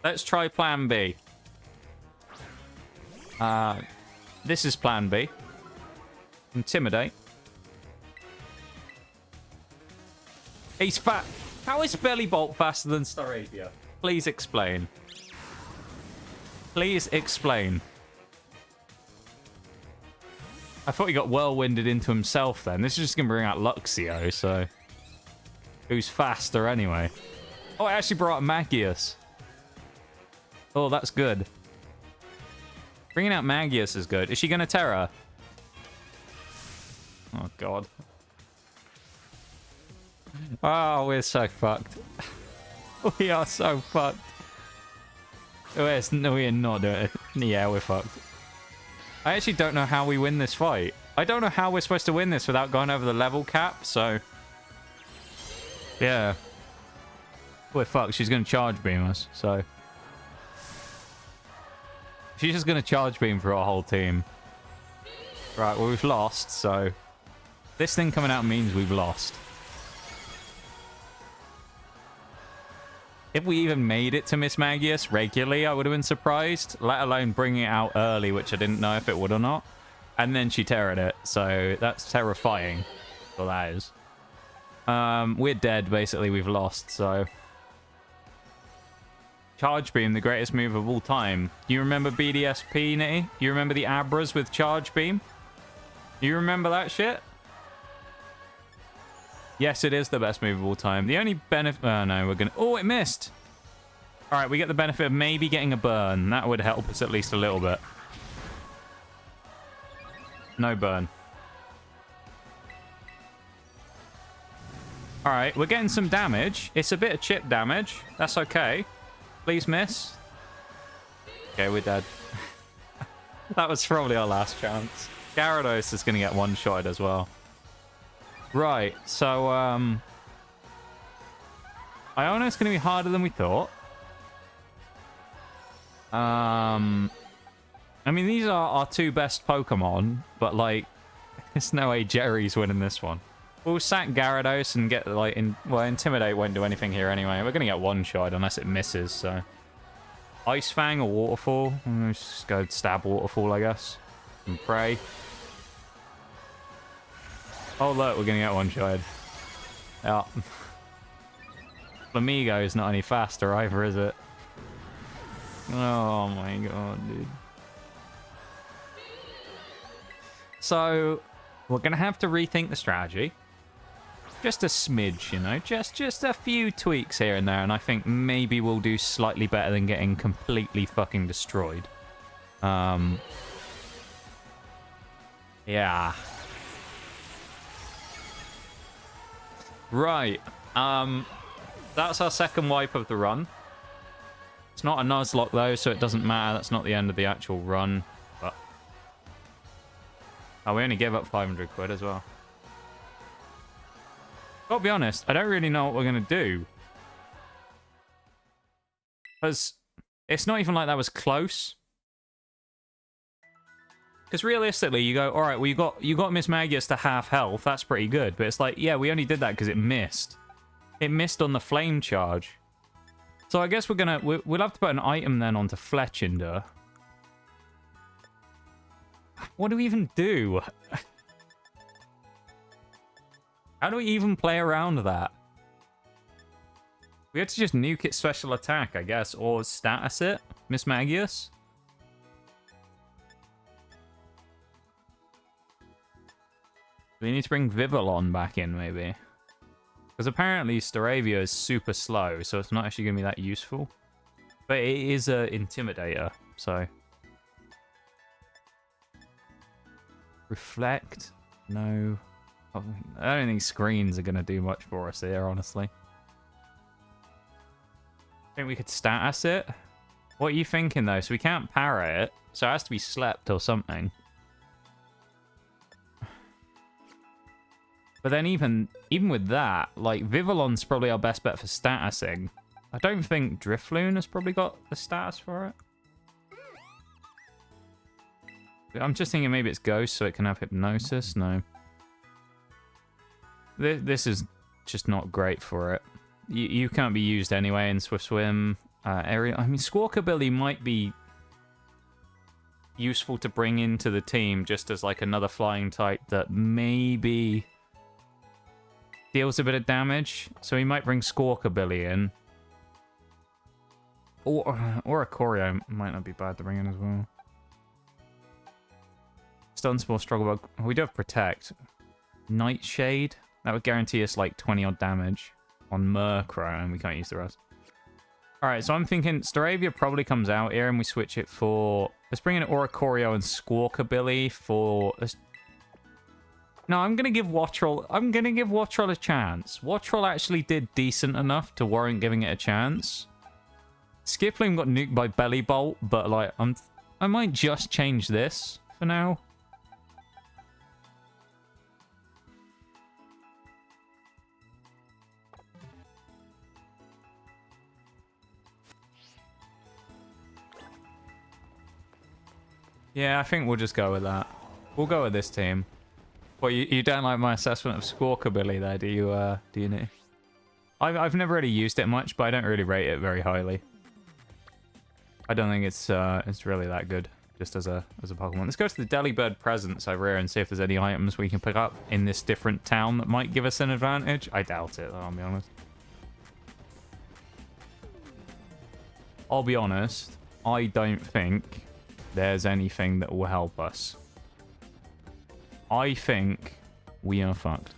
Let's try plan B. This is plan B. Intimidate. He's fat. How is Belly Bolt faster than Staravia? Please explain. Please explain. I thought he got whirlwinded into himself then. This is just going to bring out Luxio, so... Who's faster anyway? Oh, it actually brought out Magius. Oh, that's good. Bringing out Magius is good. Is she going to Terra? Oh, God. Oh, we're so fucked. We are so fucked. No, we're not doing it. Yeah, we're fucked. I actually don't know how we win this fight. I don't know how we're supposed to win this without going over the level cap, so... Yeah. We're fucked. She's going to charge beam us, so... She's just going to charge beam for our whole team. Right, well, we've lost, so... This thing coming out means we've lost. If we even made it to Mismagius regularly, I would have been surprised. Let alone bringing it out early, which I didn't know if it would or not. And then she terrored it, so that's terrifying. Well, that is. We're dead, basically. We've lost, so... Charge Beam, the greatest move of all time. Do you remember BDSP, Nitty? You remember the Abras with Charge Beam? You remember that shit? Yes, it is the best move of all time. The only benefit... Oh, no, we're going to... Oh, it missed! Alright, we get the benefit of maybe getting a burn. That would help us at least a little bit. No burn. Alright, we're getting some damage. It's a bit of chip damage. That's okay. Please miss. Okay, we're dead. That was probably our last chance. Gyarados is going to get one-shotted as well. Right, so, Iono's going to be harder than we thought. I mean, these are our two best Pokemon, but, like, There's no way Jerry's winning this one. We'll sack Gyarados and get, like, well, Intimidate won't do anything here anyway. We're going to get one-shot unless it misses, so... Ice Fang or Waterfall? Let's just go stab Waterfall, I guess. And pray. Oh, look, we're going to get one-shot. Yeah. Flamigo is not any faster either, is it? Oh my god, dude. So, we're going to have to rethink the strategy. Just a smidge, you know, just a few tweaks here and there, and I think maybe we'll do slightly better than getting completely fucking destroyed. Yeah. Right. That's our second wipe of the run. It's not a nuzlocke though, so it doesn't matter. That's not the end of the actual run. But oh, we only gave up 500 quid as well. I'll be honest, I don't really know what we're going to do. Because it's not even like that was close. Because realistically, you go, all right, well, you got Mismagius to half health. That's pretty good. But it's like, yeah, we only did that because it missed. It missed on the flame charge. So I guess we'll have to put an item then onto Fletchinder. What do we even do? How do we even play around that? We had to just nuke its special attack, I guess, or status it, Mismagius. We need to bring Vivillon back in, maybe. Because apparently Staravia is super slow, so it's not actually going to be that useful. But it is an Intimidator, so... Reflect? No... I don't think screens are going to do much for us here, honestly. I think we could status it. What are you thinking, though? So we can't parry it, so it has to be slept or something. But then even with that, like, Vivillon's probably our best bet for statusing. I don't think Drifloon has probably got the status for it. I'm just thinking maybe it's Ghost, so it can have Hypnosis. No. This is just not great for it. You can't be used anyway in Swift Swim. Area. I mean, Squawkabilly might be useful to bring into the team just as like another flying type that maybe deals a bit of damage. So we might bring Squawkabilly in. Or a Corio might not be bad to bring in as well. Stun Spore, Struggle Bug. We do have Protect. Nightshade. That would guarantee us like 20 odd damage on Murkrow, and we can't use the rest. Alright, so I'm thinking Staravia probably comes out here and we switch it for... Let's bring in Oricorio and Squawkabilly for... No, I'm going to give Wattrel... I'm going to give Wattrel a chance. Wattrel actually did decent enough to warrant giving it a chance. Skiploom got nuked by Belly Bolt, but like, I might just change this for now. Yeah, I think we'll just go with that. We'll go with this team. Well, you don't like my assessment of Squawkabilly there, do you, Nick? I've never really used it much, but I don't really rate it very highly. I don't think it's really that good, just as a Pokemon. Let's go to the Delibird presence over here and see if there's any items we can pick up in this different town that might give us an advantage. I doubt it, though, I'll be honest. I'll be honest, I don't think there's anything that will help us. I think we are fucked.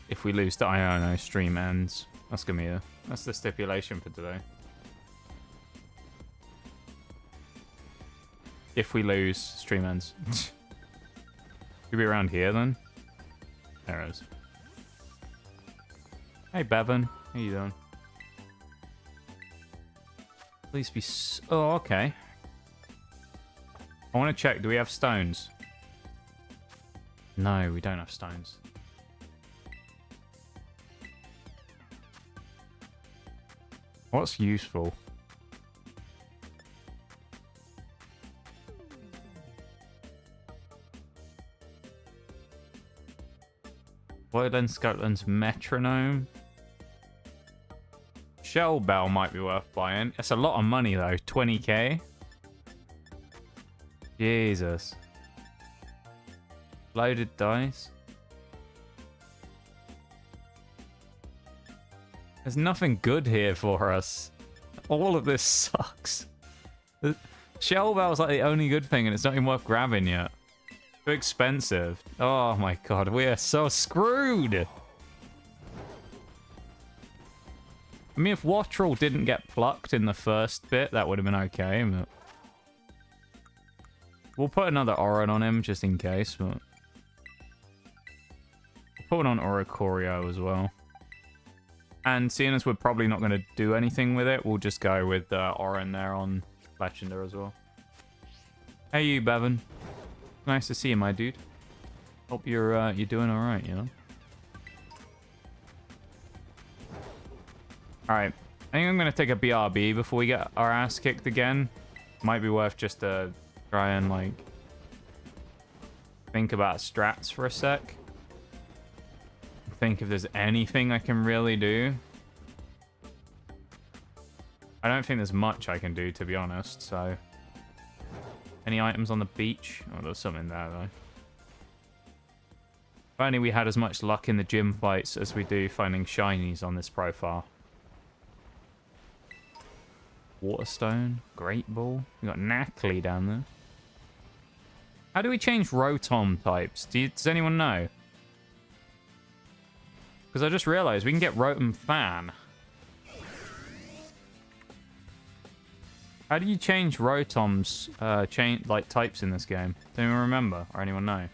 If we lose to Iono, stream ends. That's gonna be that's the stipulation for today. If we lose, stream ends. Should be around here then. There it is. Hey Bevan, how you doing? Please be... Oh, okay. I want to check. Do we have stones? No, we don't have stones. What's useful? Woodland Scotland's metronome. Shell bell might be worth buying. It's a lot of money though. 20k. Jesus. Loaded dice. There's nothing good here for us. All of this sucks. The shell bell's like the only good thing and it's not even worth grabbing yet. Too expensive. Oh my god, we are so screwed. I mean, if Wattrel didn't get plucked in the first bit, that would have been okay. But we'll put another Oran on him just in case. But we'll put one on Oricorio as well. And seeing as we're probably not going to do anything with it, we'll just go with Oran there on Fletchender as well. Hey you, Bevan. Nice to see you, my dude. Hope you're doing all right, you know. All right, I think I'm gonna take a BRB before we get our ass kicked again. Might be worth just to try and like think about strats for a sec. Think if there's anything I can really do. I don't think there's much I can do, to be honest. So. Any items on the beach? Oh, there's something there, though. If only we had as much luck in the gym fights as we do finding shinies on this profile. Waterstone. Great Ball. We got Knackley down there. How do we change Rotom types? Does anyone know? Because I just realized we can get Rotom Fan. How do you change Rotom's types in this game? Don't even remember, or anyone know?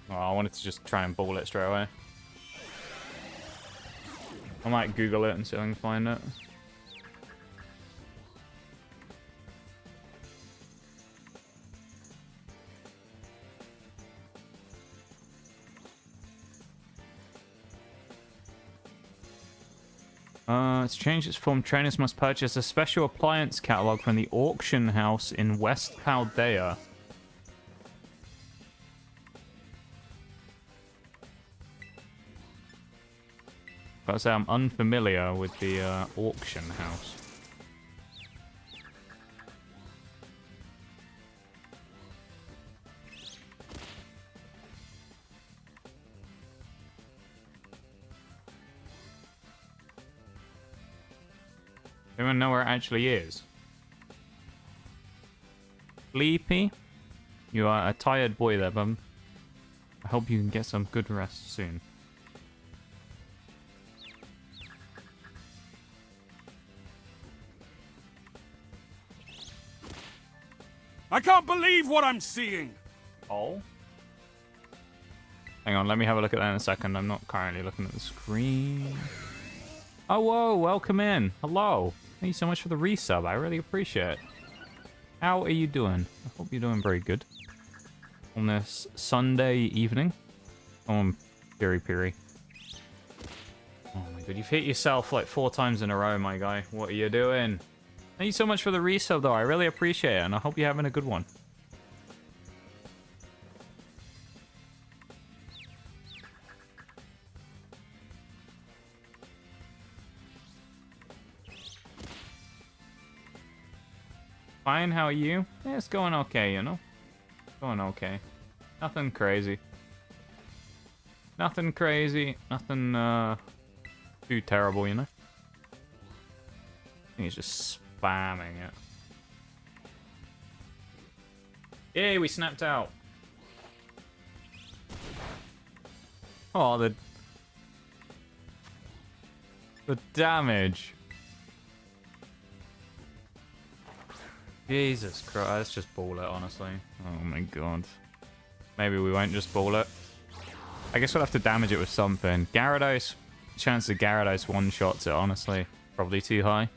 Oh, I wanted to just try and ball it straight away. I might Google it and see if I can find it. To change its form, trainers must purchase a special appliance catalog from the auction house in West Paldea. Gotta say, I'm unfamiliar with the auction house. Anyone know where it actually is? Sleepy? You are a tired boy there, bum. I hope you can get some good rest soon. I can't believe what I'm seeing! Oh? Hang on, let me have a look at that in a second. I'm not currently looking at the screen. Oh, whoa, welcome in. Hello. Thank you so much for the resub. I really appreciate it. How are you doing? I hope you're doing very good. On this Sunday evening. Oh, I'm Piri. Oh my god, you've hit yourself like 4 times in a row, my guy. What are you doing? Thank you so much for the resub, though. I really appreciate it, and I hope you're having a good one. Fine, how are you? Yeah, it's going okay, you know? Going okay. Nothing crazy. Nothing crazy. Nothing, too terrible, you know? I think he's just spamming it. Yay, we snapped out. Oh, the damage. Jesus Christ, let's just ball it, honestly. Oh my god. Maybe we won't just ball it. I guess we'll have to damage it with something. Gyarados, chance of Gyarados one-shots it, honestly. Probably too high.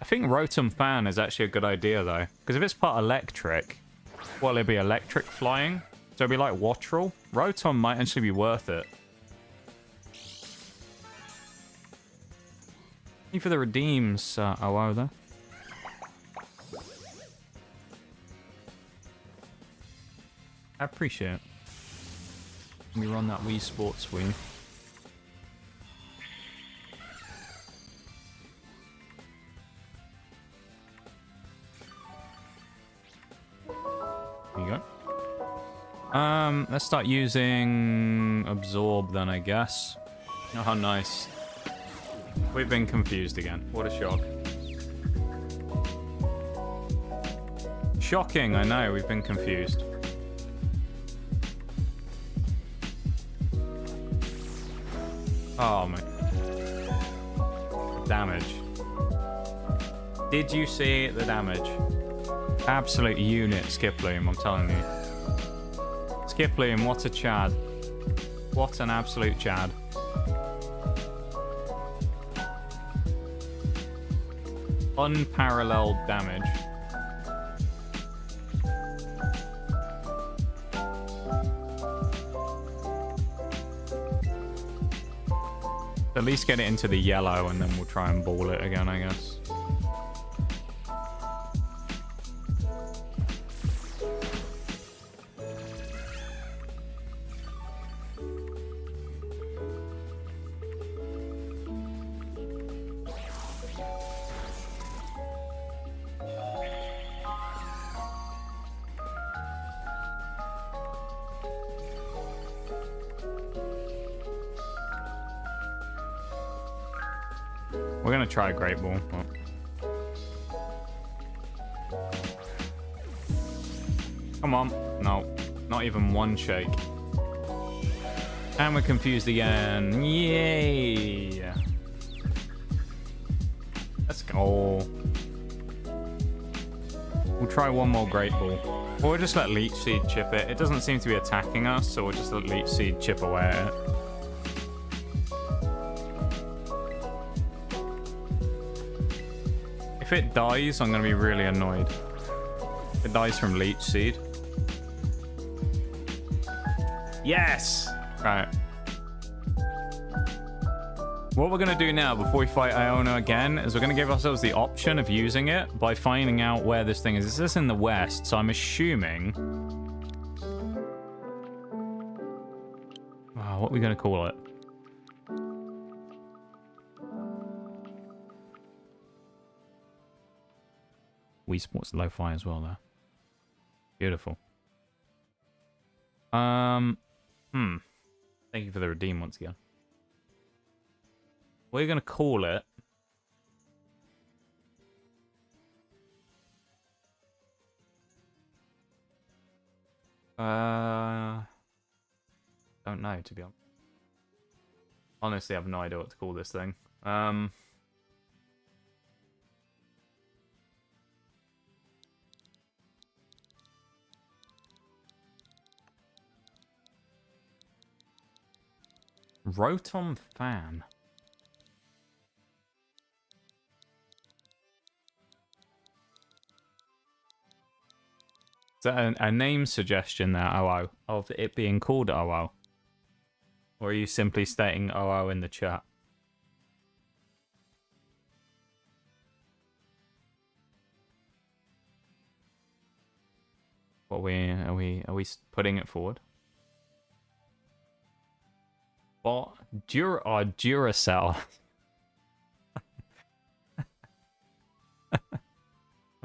I think Rotom Fan is actually a good idea, though. Because if it's part electric, well, it'd be electric flying. So it'd be like Wattrel. Rotom might actually be worth it. Thank you for the redeems, oh, there. I appreciate it. Let me run that Wii Sports Wii. There you go. Let's start using Absorb then, I guess. Oh, how nice. We've been confused again. What a shock. Shocking, I know, we've been confused. Oh, my. Damage. Did you see the damage? Absolute unit, Skiploom, I'm telling you. Skiploom, what a Chad. What an absolute Chad. Unparalleled damage. At least get it into the yellow and then we'll try and ball it again, I guess. We're gonna try a Great Ball. Oh. Come on. No. Not even one shake. And we're confused again. Yay! Let's go. We'll try one more Great Ball. Or we'll just let Leech Seed chip it. It doesn't seem to be attacking us, so we'll just let Leech Seed chip away at it. If it dies, I'm going to be really annoyed. If it dies from Leech Seed. Yes! Right. What we're going to do now, before we fight Iono again, is we're going to give ourselves the option of using it by finding out where this thing is. This is in the west, so I'm assuming... Oh, what are we going to call it? Wii Sports Lo-Fi as well, there. Beautiful. Thank you for the redeem once again. We're gonna call it. Don't know, to be honest. Honestly, I have no idea what to call this thing. Rotom Fan. Is that a name suggestion there, OO, of it being called OO? Or are you simply stating OO in the chat? What are we putting it forward? What? Duracell.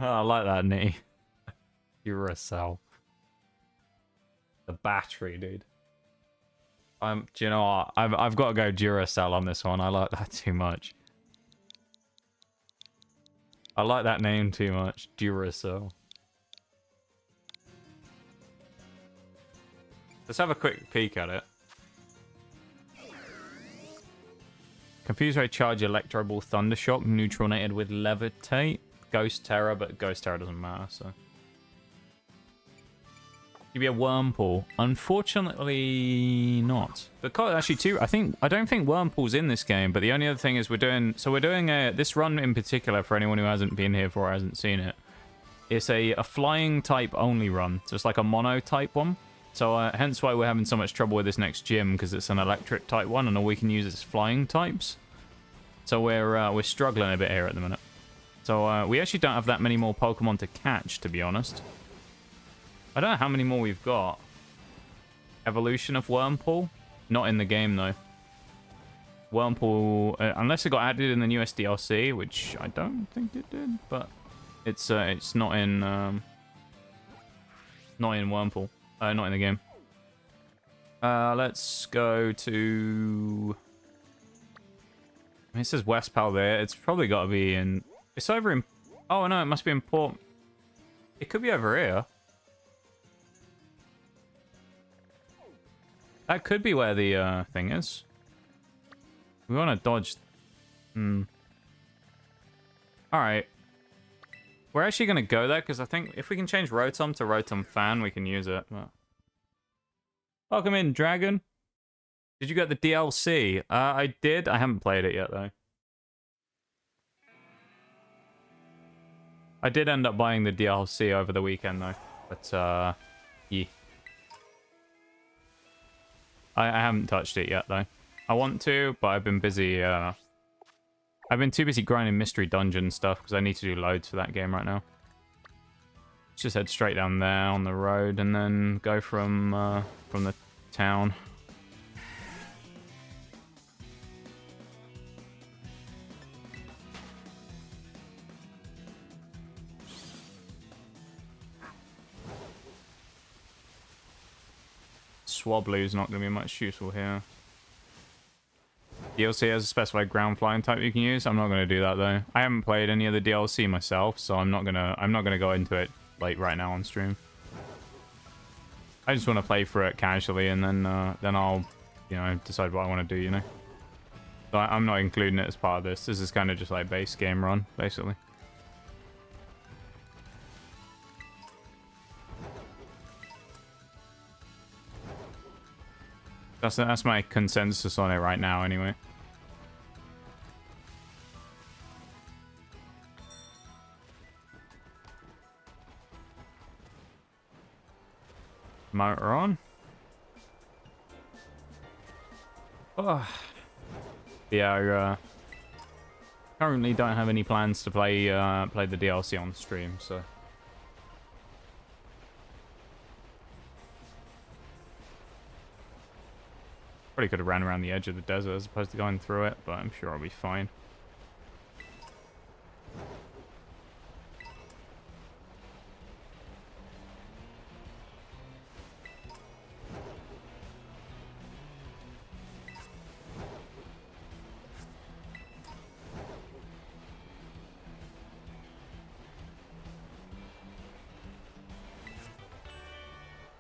Oh, I like that knee. Duracell. The battery, dude. Do you know what? I've got to go Duracell on this one. I like that too much. I like that name too much. Duracell. Let's have a quick peek at it. Confused Ray Charge, Electro Ball, Thundershock, neutralinated with Levitate, Ghost Terror, but Ghost Terror doesn't matter, so. Give you a Wurmple. Unfortunately, not. But actually, I don't think Wurmple's in this game. But the only other thing is we're doing this run in particular for anyone who hasn't been here before or hasn't seen it. It's a flying type only run, so it's like a monotype one. So hence why we're having so much trouble with this next gym, because it's an electric type one, and all we can use is flying types. So we're struggling a bit here at the minute. So we actually don't have that many more Pokemon to catch, to be honest. I don't know how many more we've got. Evolution of Wurmple? Not in the game, though. Wurmple, unless it got added in the newest DLC, which I don't think it did, but it's not in Wurmple. Not in the game. Let's go to... It says West Paldea. It's probably got to be in... It's over in... Oh, no, it must be in Port... It could be over here. That could be where the thing is. We want to dodge... Alright. We're actually going to go there, because I think if we can change Rotom to Rotom Fan, we can use it. But... Welcome in, Dragon. Did you get the DLC? I did. I haven't played it yet, though. I did end up buying the DLC over the weekend, though. But, yeah. I haven't touched it yet, though. I want to, but I've been busy, I've been too busy grinding mystery dungeon stuff, because I need to do loads for that game right now. Let's just head straight down there on the road, and then go from the town. Swablu's not going to be much useful here. DLC has a specified ground flying type you can use. I'm not going to do that though. I haven't played any of the DLC myself, so I'm not gonna go into it like right now on stream. I just want to play through it casually, and then I'll, you know, decide what I want to do. You know, so I'm not including it as part of this. This is kind of just like base game run, basically. That's my consensus on it right now, anyway. Motor on. Oh. Yeah, I currently don't have any plans to play the DLC on stream, so. Probably could have ran around the edge of the desert as opposed to going through it, but I'm sure I'll be fine.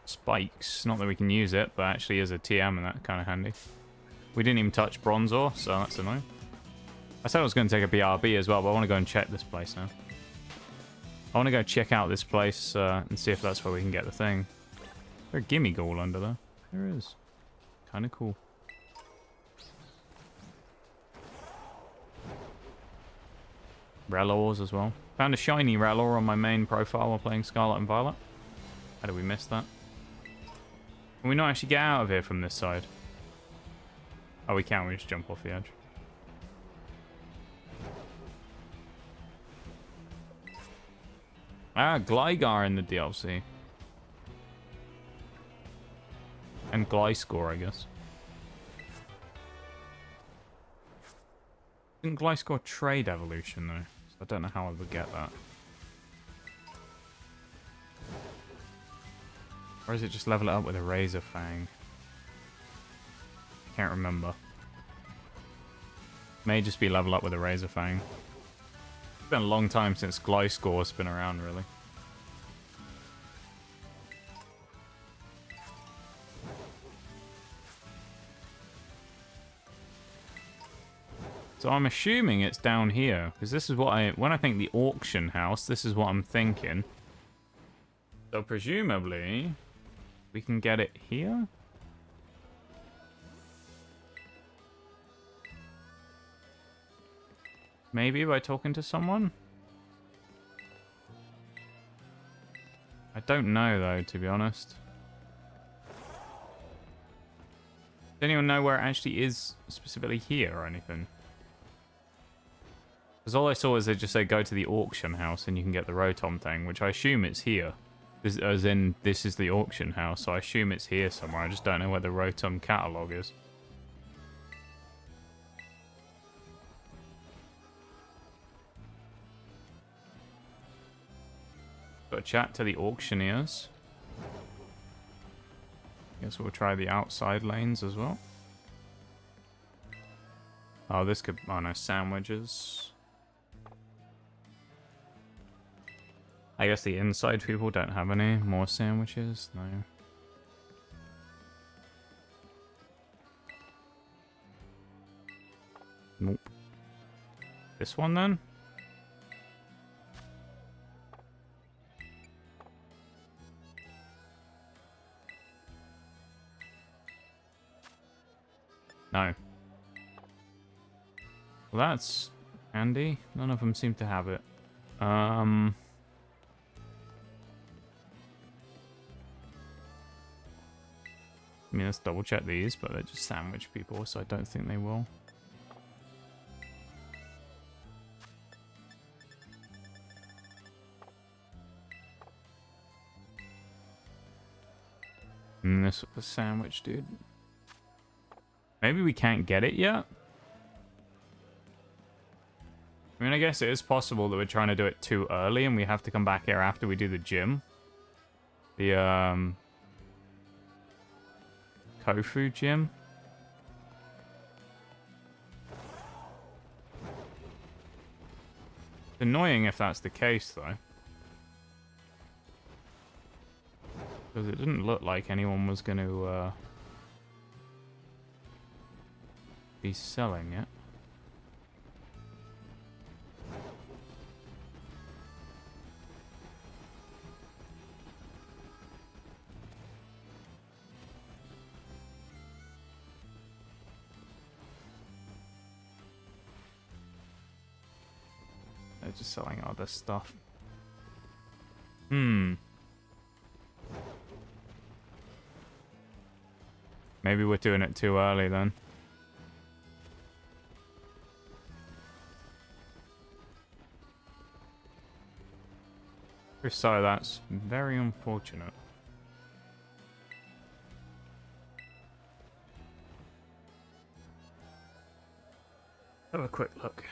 Spikes. Not that we can use it, but actually is a TM, and that's kind of handy. We didn't even touch Bronzor, so that's annoying. I said I was going to take a BRB as well, but I want to go and check this place now. I want to go check out this place and see if that's where we can get the thing. Is there a gimme goal under there? There is. Kind of cool. Relors as well. Found a shiny Relor on my main profile while playing Scarlet and Violet. How did we miss that? Can we not actually get out of here from this side? Oh, we can. We just jump off the edge. Ah, Gligar in the DLC. And Gliscor, I guess. Didn't Gliscor trade evolution, though? So I don't know how I would get that. Or is it just level it up with a Razor Fang? Can't remember. May just be level up with a Razor Fang. It's been a long time since Gliscor's been around, really. So I'm assuming it's down here, because this is what when I think the auction house, this is what I'm thinking. So presumably... We can get it here? Maybe by talking to someone? I don't know, though, to be honest. Does anyone know where it actually is specifically here or anything? Because all I saw is they just say go to the auction house and you can get the Rotom thing, which I assume it's here. As in, this is the auction house, so I assume it's here somewhere. I just don't know where the Rotom catalog is. Got a chat to the auctioneers. Guess we'll try the outside lanes as well. Oh, this could... Oh, no, sandwiches. I guess the inside people don't have any more sandwiches. No. Nope. This one, then? No. Well, that's handy. None of them seem to have it. I mean, let's double check these, but they're just sandwich people, so I don't think they will. And this was a sandwich, dude. Maybe we can't get it yet? I mean, I guess it is possible that we're trying to do it too early and we have to come back here after we do the gym. The, Kofu gym. It's annoying if that's the case, though. Because it didn't look like anyone was going to, be selling it. They're just selling other stuff. Maybe we're doing it too early then. If so, that's very unfortunate. Have a quick look.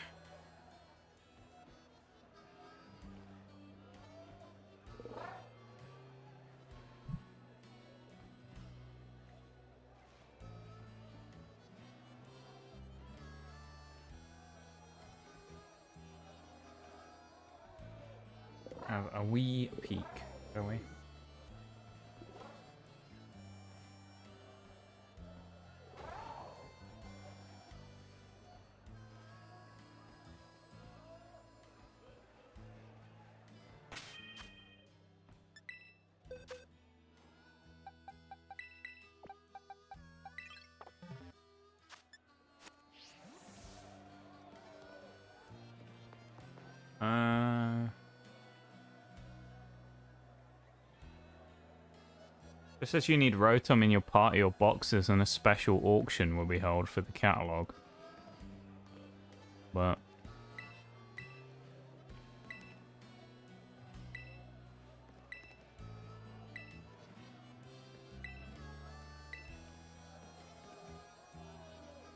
Have a wee peek, shall we? It says you need Rotom in your party or boxes and a special auction will be held for the catalogue. But...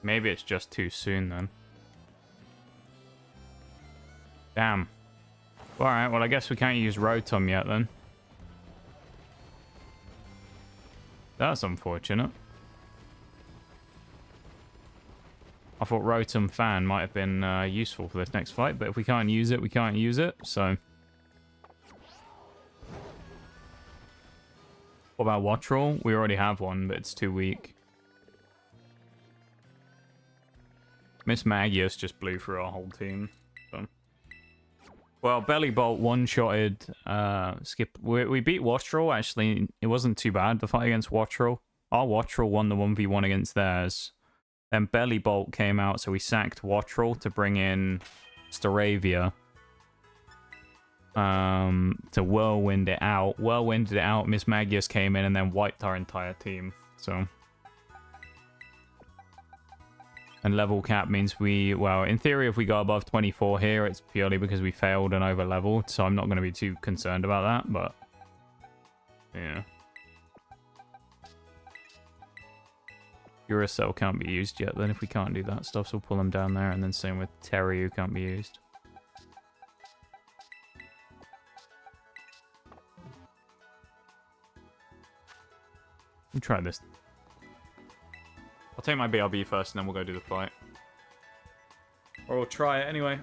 maybe it's just too soon then. Damn. Alright, well I guess we can't use Rotom yet then. That's unfortunate. I thought Rotom Fan might have been useful for this next fight, but if we can't use it, we can't use it, so... What about Wattrel? We already have one, but it's too weak. Mismagius just blew through our whole team, so... Well, Belly Bolt one-shotted Skip. We beat Watrel, actually. It wasn't too bad, the fight against Watrel. Our Watrel won the 1v1 against theirs. Then Belly Bolt came out, so we sacked Watrel to bring in Staravia. To whirlwind it out. Whirlwinded it out, Mismagius came in and then wiped our entire team. So... And level cap means we, well, in theory, if we go above 24 here, it's purely because we failed and over-leveled, so I'm not going to be too concerned about that, but... Yeah. Duracell can't be used yet, then if we can't do that stuff, so we'll pull them down there, and then same with Terry, who can't be used. Let me try this. I'll take my BRB first, and then we'll go do the fight. Or we'll try it anyway.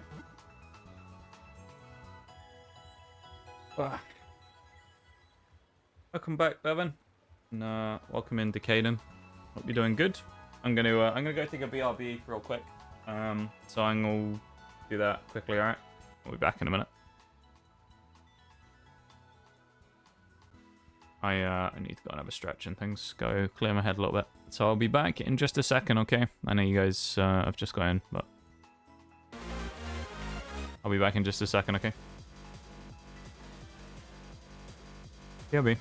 Welcome back, Bevan. And, welcome in, Decaden. Hope you're doing good. I'm gonna go take a BRB real quick. So I'm gonna do that quickly. All right, we'll be back in a minute. I need to go and have a stretch and things. Go clear my head a little bit. So I'll be back in just a second, okay? I know you guys have just got in, but... I'll be back in just a second, okay? BRB.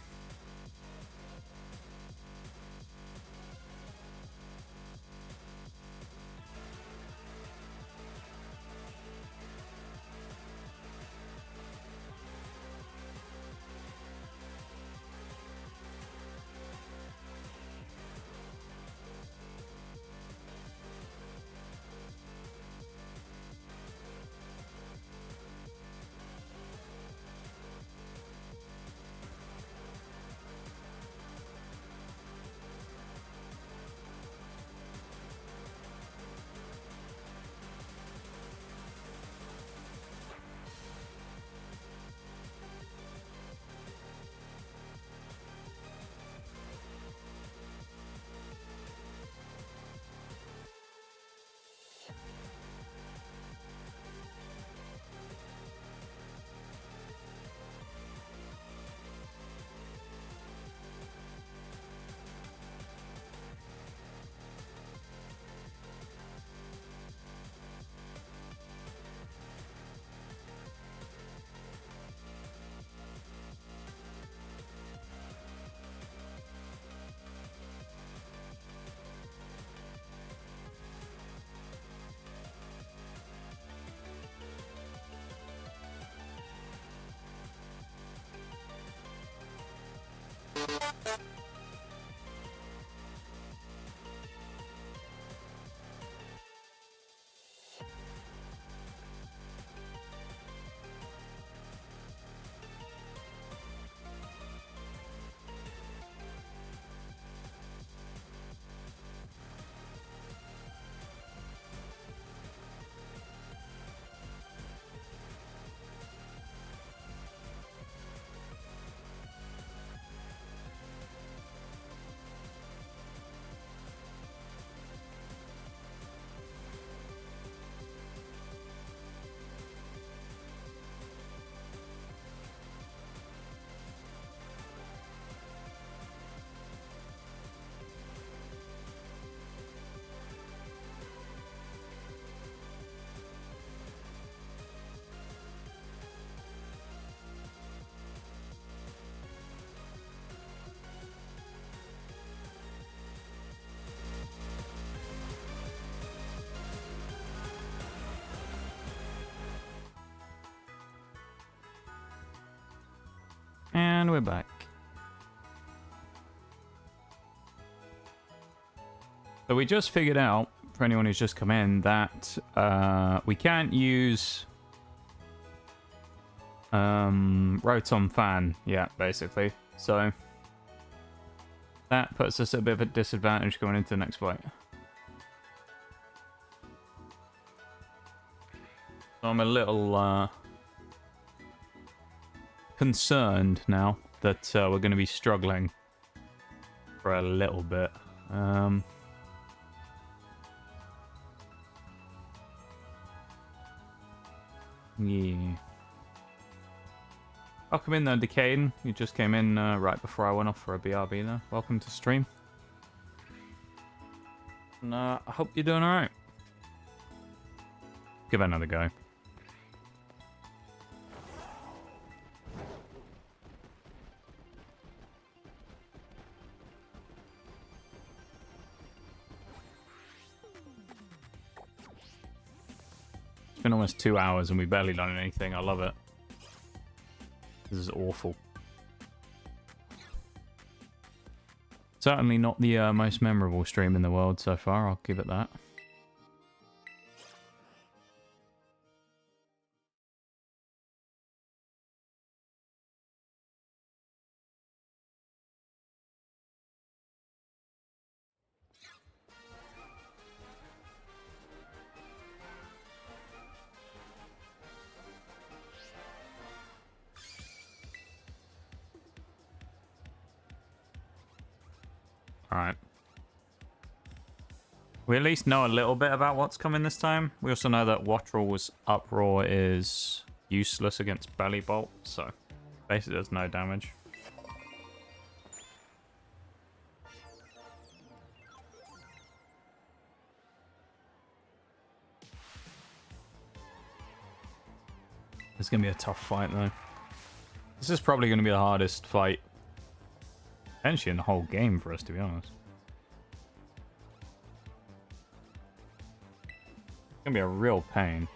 And we're back. So we just figured out, for anyone who's just come in, that we can't use Rotom Fan yet, basically. So that puts us at a bit of a disadvantage going into the next fight. So I'm a little concerned now that we're going to be struggling for a little bit. Yeah. Welcome in there, Decayed. You just came in right before I went off for a BRB there. Welcome to stream. And I hope you're doing alright. Give it another go. It's been almost 2 hours and we barely done anything. I love it. This is awful. Certainly not the most memorable stream in the world so far, I'll give it that. Alright. We at least know a little bit about what's coming this time. We also know that Wattrel's Uproar is useless against Belly Bolt, so basically does no damage. It's going to be a tough fight, though. This is probably going to be the hardest fight potentially in the whole game for us, to be honest. It's gonna be a real pain.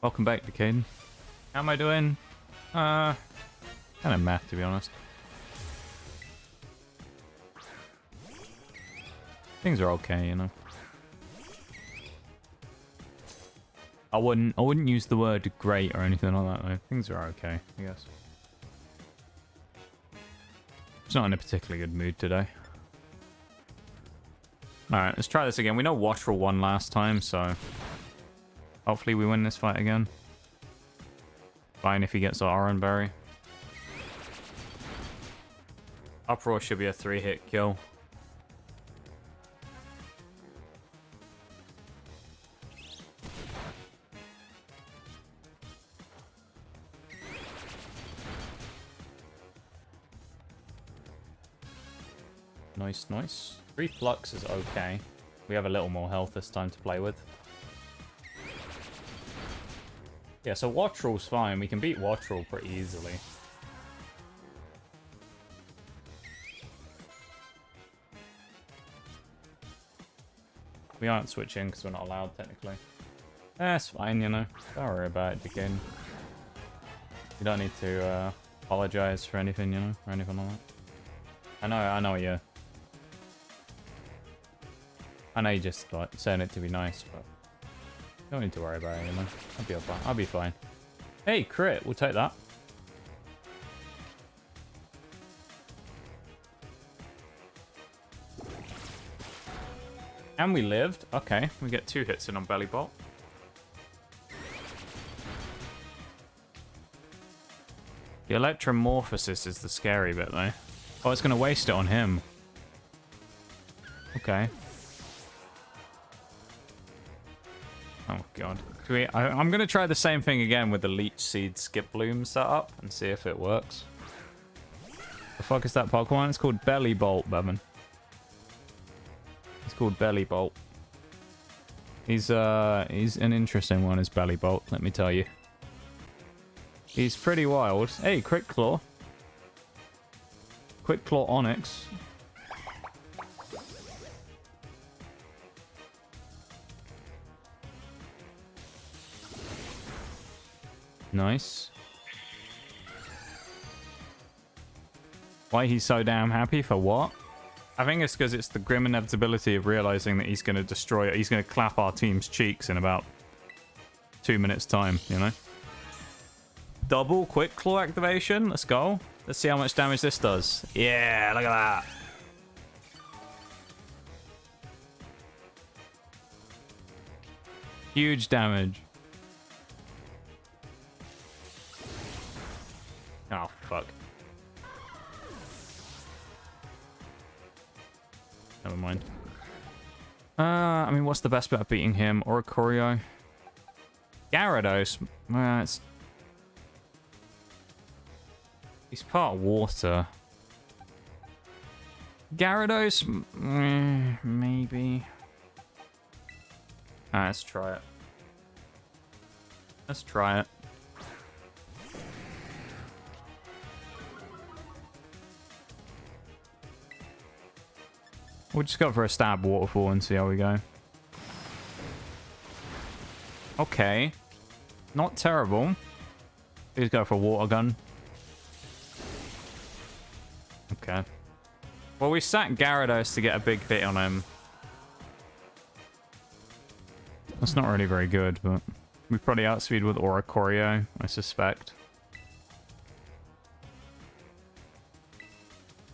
Welcome back, Decayed. How am I doing? Kind of meh, to be honest. Things are okay, you know. I wouldn't use the word great or anything like that though. Things are okay, I guess. It's not in a particularly good mood today. Alright, let's try this again. We know Wattrel won last time, so hopefully we win this fight again. Fine if he gets our Oran Berry. Uproar should be a 3-hit kill. Nice, nice. 3 Flux is okay. We have a little more health this time to play with. Yeah, so Wattrel's fine. We can beat Wattrel pretty easily. We aren't switching because we're not allowed, technically. That's fine, you know. Don't worry about it again. You don't need to apologize for anything, you know, or anything like that. I know you're just like saying it to be nice, but don't need to worry about it, you know. I'll be fine. Hey, crit, we'll take that. And we lived. Okay, we get 2 hits in on Belly Bolt. The Electromorphosis is the scary bit, though. Oh, it's going to waste it on him. Okay. Oh, God. I'm going to try the same thing again with the Leech Seed Skip Bloom setup and see if it works. The fuck is that Pokemon? It's called Belly Bolt, Bevan. It's called Belly Bolt. He's an interesting one, is Belly Bolt, let me tell you. He's pretty wild. Hey, Quick Claw. Quick Claw Onyx. Nice. Why he's so damn happy for what? I think it's because it's the grim inevitability of realizing that he's going to destroy it. He's going to clap our team's cheeks in about 2 minutes time, you know? Double Quick Claw activation. Let's go. Let's see how much damage this does. Yeah, look at that. Huge damage. Oh, fuck. Never mind. I mean, what's the best bet of beating him? Oricorio? Gyarados? It's... He's part water. Gyarados? Maybe. Let's try it. Let's try it. We'll just go for a stab waterfall and see how we go. Okay. Not terrible. Please go for a water gun. Okay. Well, we sacked Gyarados to get a big hit on him. That's not really very good, but we probably outspeed with Oricorio, I suspect.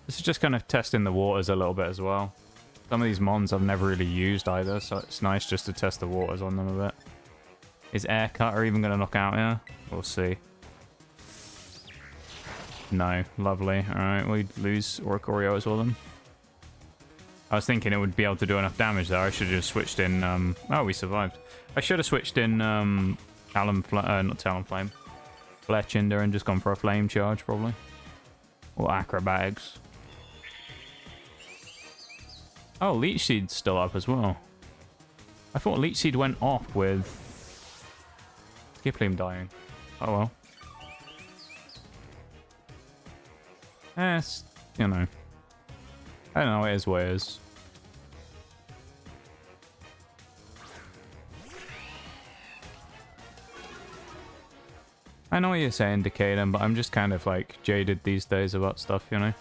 This is just kind of testing the waters a little bit as well. Some of these mons I've never really used either, so it's nice just to test the waters on them a bit. Is Air Cutter even going to knock out here? We'll see. No. Lovely. Alright, we lose Oricorio as well then. I was thinking it would be able to do enough damage there. I should have just switched in... Oh, we survived. I should have switched in not Talonflame. Fletchinder and just gone for a Flame Charge, probably. Or Acrobatics. Oh, Leech Seed's still up as well. I thought Leech Seed went off with Skiploom dying. Oh well. It's, you know. I don't know, it is what it is. I know what you're saying, Decaden, but I'm just kind of like jaded these days about stuff, you know?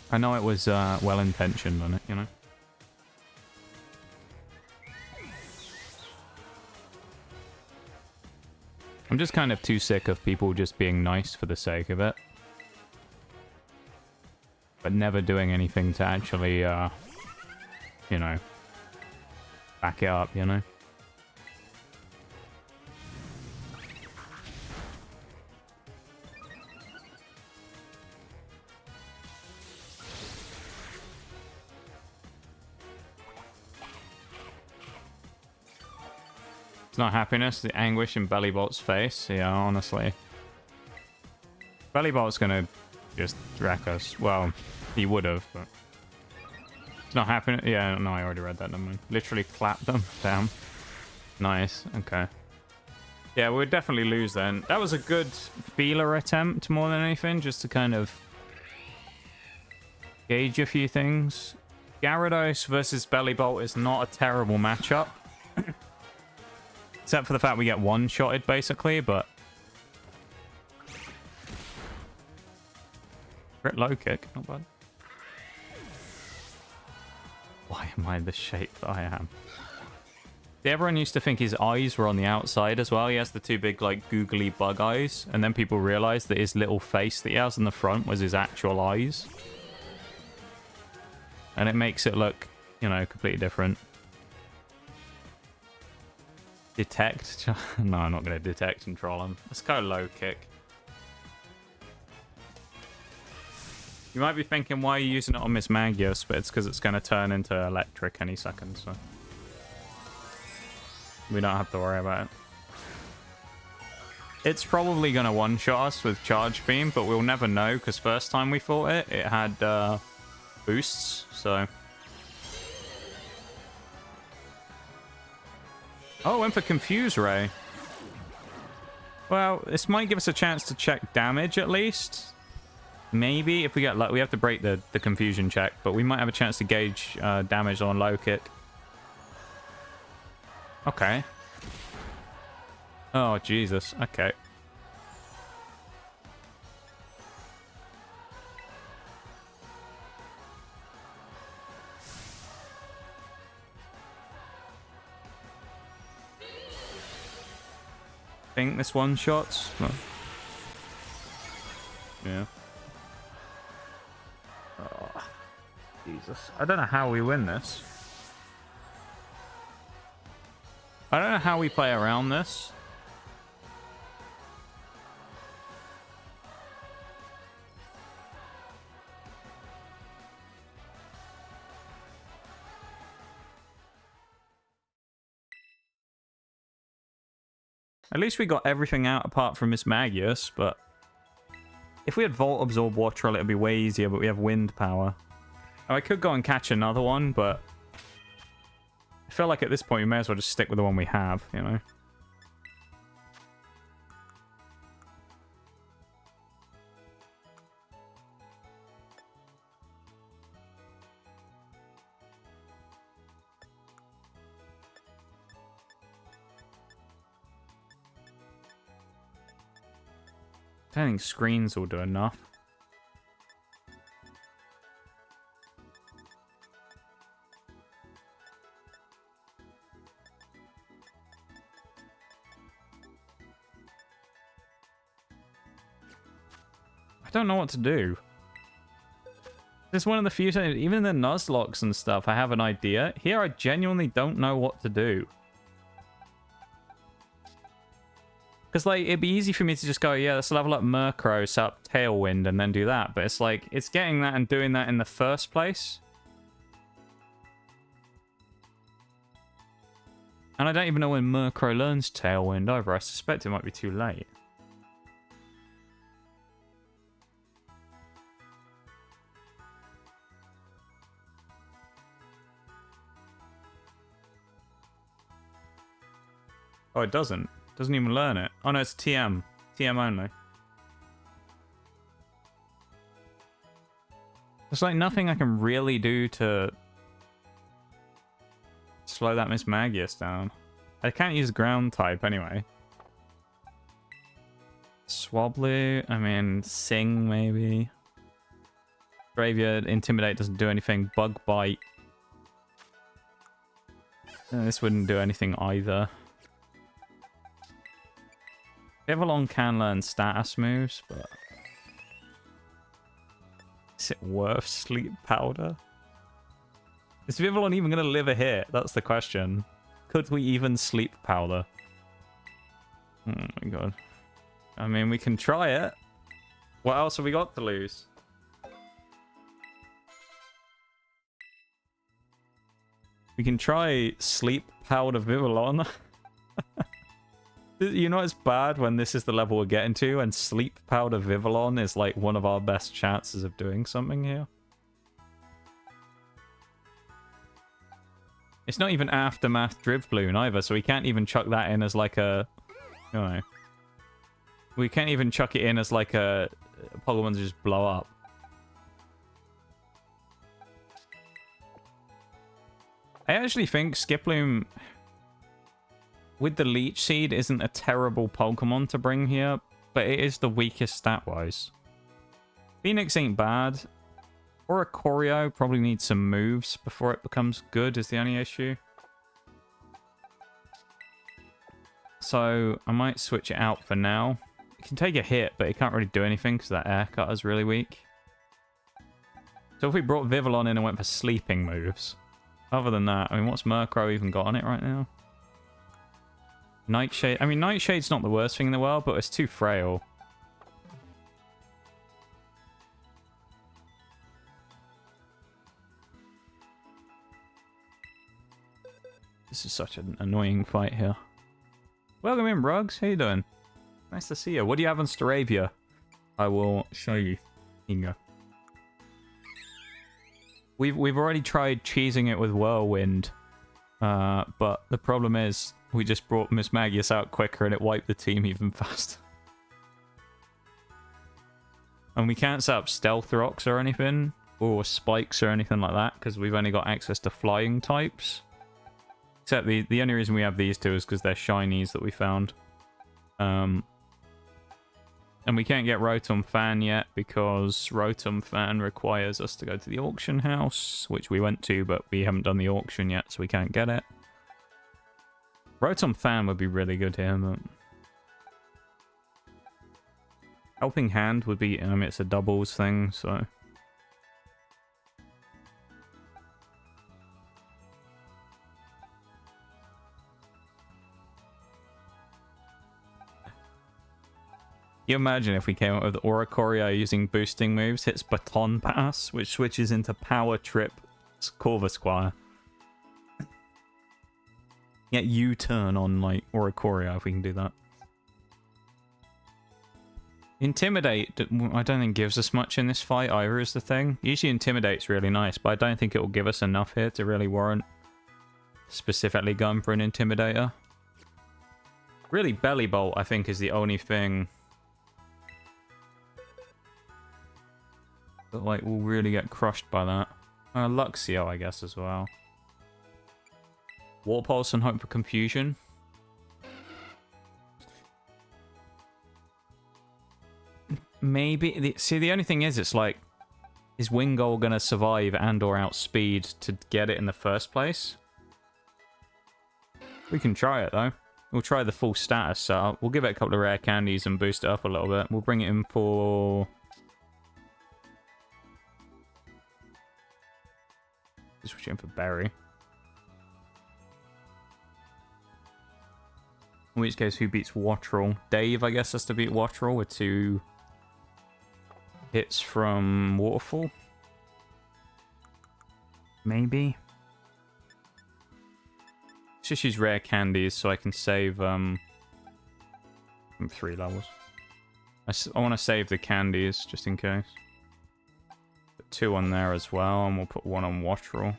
I know it was well-intentioned on it, you know? I'm just kind of too sick of people just being nice for the sake of it. But never doing anything to actually, you know, back it up, you know? It's not happiness, the anguish in Bellybolt's face. Yeah, honestly. Bellybolt's gonna just wreck us. Well, he would have, but... It's not happiness. Yeah, no, I already read that. Never mind. Literally clapped them down. Nice, okay. Yeah, we'd definitely lose then. That was a good feeler attempt more than anything, just to kind of gauge a few things. Gyarados versus Bellybolt is not a terrible matchup. Except for the fact we get one-shotted, basically, but... Crit low kick, not bad. Why am I the shape that I am? See, everyone used to think his eyes were on the outside as well. He has the two big, like, googly bug eyes. And then people realized that his little face that he has in the front was his actual eyes. And it makes it look, you know, completely different. Detect? No, I'm not going to detect and troll him. Let's go low kick. You might be thinking, why are you using it on Mismagius? But it's because it's going to turn into electric any second, so... We don't have to worry about it. It's probably going to one-shot us with Charge Beam, but we'll never know, because first time we fought it, it had boosts, so... Oh, went for Confuse Ray. Well, this might give us a chance to check damage, at least. Maybe, if we get luck. We have to break the confusion check, but we might have a chance to gauge damage on low kick. Okay. Oh, Jesus. Okay. Think this one-shots? No. Yeah. Oh, Jesus. I don't know how we win this. I don't know how we play around this. At least we got everything out apart from Mismagius, but if we had Volt Absorb Water, it would be way easier, but we have Wind Power. Oh, I could go and catch another one, but I feel like at this point we may as well just stick with the one we have, you know? I don't think screens will do enough. I don't know what to do. This is one of the few times, even in the nuzlocks and stuff, I have an idea. Here, I genuinely don't know what to do. Because, like, it'd be easy for me to just go, yeah, let's level up Murkrow, set up Tailwind, and then do that. But it's like, it's getting that and doing that in the first place. And I don't even know when Murkrow learns Tailwind either. I suspect it might be too late. Oh, it doesn't. Doesn't even learn it. Oh no, it's TM. TM only. There's like nothing I can really do to slow that Mismagius down. I can't use ground type anyway. Swablu, I mean, Sing maybe. Graveyard, Intimidate doesn't do anything. Bug Bite. This wouldn't do anything either. Vivillon can learn status moves, but is it worth Sleep Powder? Is Vivillon even going to live a hit? That's the question. Could we even Sleep Powder? Oh my god. I mean, we can try it. What else have we got to lose? We can try Sleep Powder Vivillon. You know it's bad when this is the level we're getting to, and Sleep Powder Vivillon is like one of our best chances of doing something here. It's not even Aftermath Drifloon either, so we can't even chuck that in as like a... You know, we can't even chuck it in as like a Pokemon to just blow up. I actually think Skiploom, with the Leech Seed, isn't a terrible Pokemon to bring here, but it is the weakest stat-wise. Phoenix ain't bad. Or a Choreo probably needs some moves before it becomes good is the only issue. So I might switch it out for now. It can take a hit, but it can't really do anything because that Air Cutter is really weak. So if we brought Vivillon in and went for sleeping moves. Other than that, I mean, what's Murkrow even got on it right now? Nightshade. I mean, Nightshade's not the worst thing in the world, but it's too frail. This is such an annoying fight here. Welcome in, Rugs. How you doing? Nice to see you. What do you have on Staravia? I will show you. Here you go. We've already tried cheesing it with Whirlwind, but the problem is we just brought Mismagius out quicker and it wiped the team even faster. And we can't set up Stealth Rocks or anything, or Spikes or anything like that, because we've only got access to flying types. Except the only reason we have these two is because they're shinies that we found. And we can't get Rotom Fan yet because Rotom Fan requires us to go to the auction house, which we went to, but we haven't done the auction yet, so we can't get it. Rotom Fan would be really good here, but... Helping Hand would be, it's a doubles thing, so... You imagine if we came up with Oricorio using boosting moves, hits Baton Pass, which switches into Power Trip Corvusquire. Yeah, U-turn on, like, Oricorio, if we can do that. Intimidate, I don't think gives us much in this fight either, is the thing. Usually Intimidate's really nice, but I don't think it will give us enough here to really warrant specifically going for an Intimidator. Really, Belly Bolt, I think, is the only thing that, like, will really get crushed by that. Luxio, I guess, as well. Warp Pulse and Hope for Confusion. Maybe. See, the only thing is, it's like, is Wingull going to survive and or outspeed to get it in the first place? We can try it, though. We'll try the full status setup. We'll give it a couple of rare candies and boost it up a little bit. We'll bring it in for... Switch in for Berry. In which case, who beats Wattrel? Dave, I guess, has to beat Wattrel with 2 hits from Waterfall. Maybe. Let's just use rare candies so I can save from 3 levels. I want to save the candies just in case. Put 2 on there as well, and we'll put 1 on Wattrel.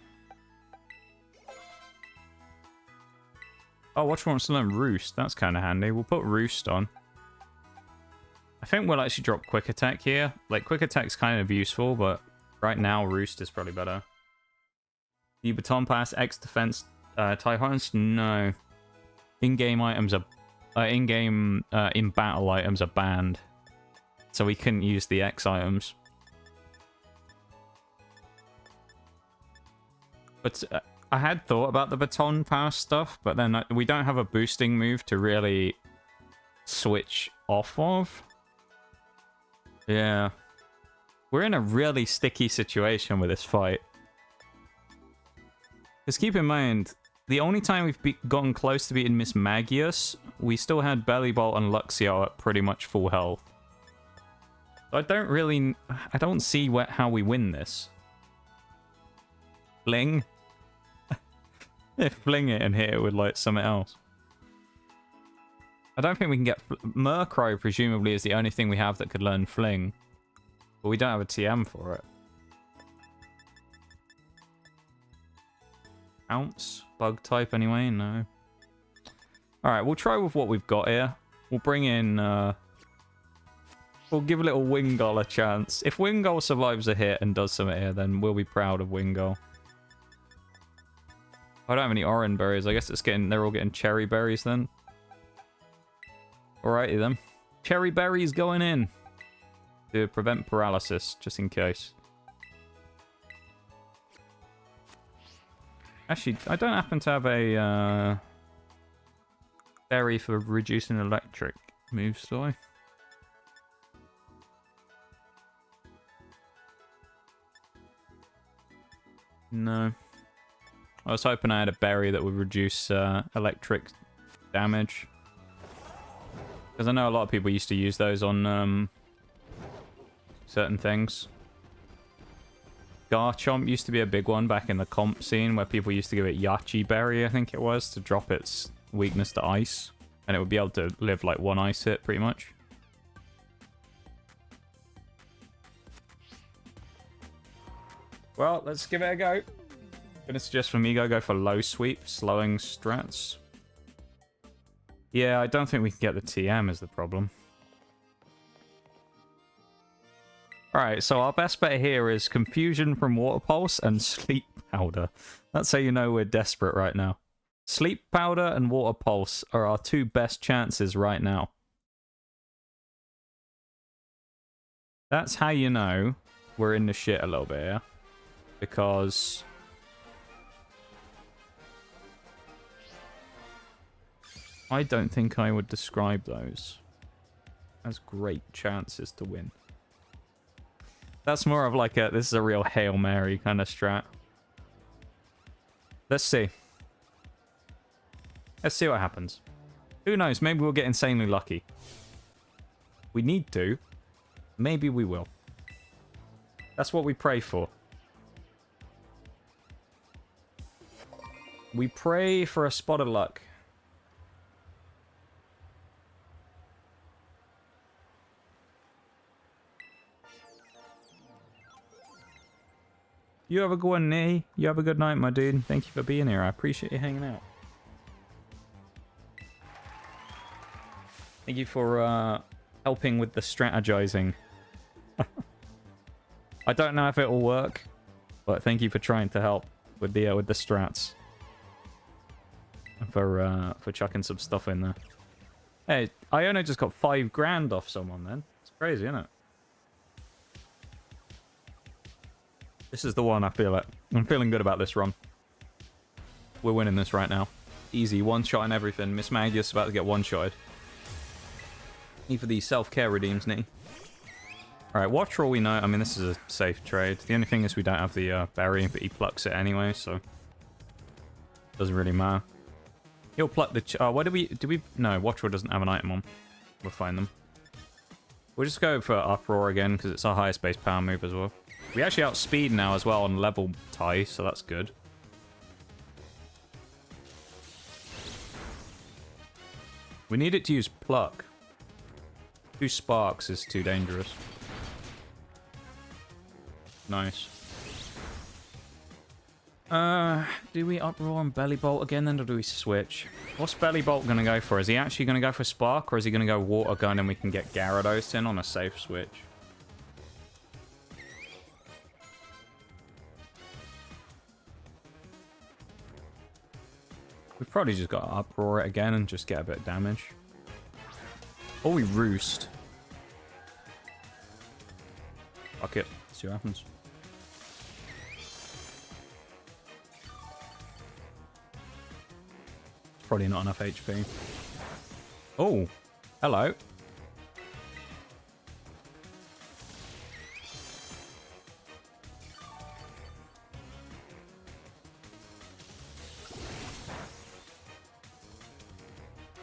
Oh, Wattrel wants to learn Roost. That's kind of handy. We'll put Roost on. I think we'll actually drop Quick Attack here. Like, Quick Attack's kind of useful, but right now Roost is probably better. New Baton Pass, X Defense, TIE Harness? No. In-game items are... in-game, in-battle items are banned. So we couldn't use the X items. But I had thought about the Baton Pass stuff, but then we don't have a boosting move to really switch off of. Yeah. We're in a really sticky situation with this fight. Because keep in mind, the only time we've gotten close to beating Mismagius, we still had Belly Bolt and Luxio at pretty much full health. So I don't see how we win this. Fling? Fling it and hit it with, like, something else. I don't think we can get... Murkrow, presumably, is the only thing we have that could learn Fling. But we don't have a TM for it. Ounce? Bug type, anyway? No. Alright, we'll try with what we've got here. We'll bring in... We'll give a little Wingull a chance. If Wingull survives a hit and does something here, then we'll be proud of Wingull. I don't have any orange berries. I guess they're all getting cherry berries then. Alrighty then. Cherry berries going in. To prevent paralysis, just in case. Actually, I don't happen to have a berry for reducing electric moves, do I? No. I was hoping I had a berry that would reduce electric damage. Because I know a lot of people used to use those on certain things. Garchomp used to be a big one back in the comp scene where people used to give it Yachi Berry, I think it was, to drop its weakness to ice. And it would be able to live like 1 ice hit, pretty much. Well, let's give it a go. Gonna suggest for me go for low sweep, slowing strats. Yeah, I don't think we can get the TM is the problem. Alright, so our best bet here is Confusion from Water Pulse and Sleep Powder. That's how you know we're desperate right now. Sleep Powder and Water Pulse are our 2 best chances right now. That's how you know we're in the shit a little bit here. Because... I don't think I would describe those. Has great chances to win. That's more of like a, this is a real Hail Mary kind of strat. Let's see. Let's see what happens. Who knows? Maybe we'll get insanely lucky. We need to. Maybe we will. That's what we pray for. We pray for a spot of luck. You have a good one, Nee. You have a good night, my dude. Thank you for being here. I appreciate you hanging out. Thank you for helping with the strategizing. I don't know if it will work, but thank you for trying to help with the strats. For chucking some stuff in there. Hey, Iono just got 5 grand off someone then. It's crazy, isn't it? This is the one, I feel it. I'm feeling good about this run. We're winning this right now. Easy, one shot and everything. Mismagius about to get one-shotted. Need for these self-care redeems, Nee. Alright, watch all we know. I mean, this is a safe trade. The only thing is we don't have the berry, but he plucks it anyway, so... Doesn't really matter. He'll pluck the... why do we... No, Watchroar doesn't have an item on. We'll find them. We'll just go for Uproar again, because it's our highest base power move as well. We actually outspeed now as well on level tie, so that's good. We need it to use Pluck. 2 Sparks is too dangerous. Nice. Do we Uproar and Belly Bolt again then, or do we switch? What's Belly Bolt going to go for? Is he actually going to go for Spark, or is he going to go Water Gun and we can get Gyarados in on a safe switch? We've probably just got to Uproar it again and just get a bit of damage. Or we Roost. Fuck it. See what happens. It's probably not enough HP. Oh, hello.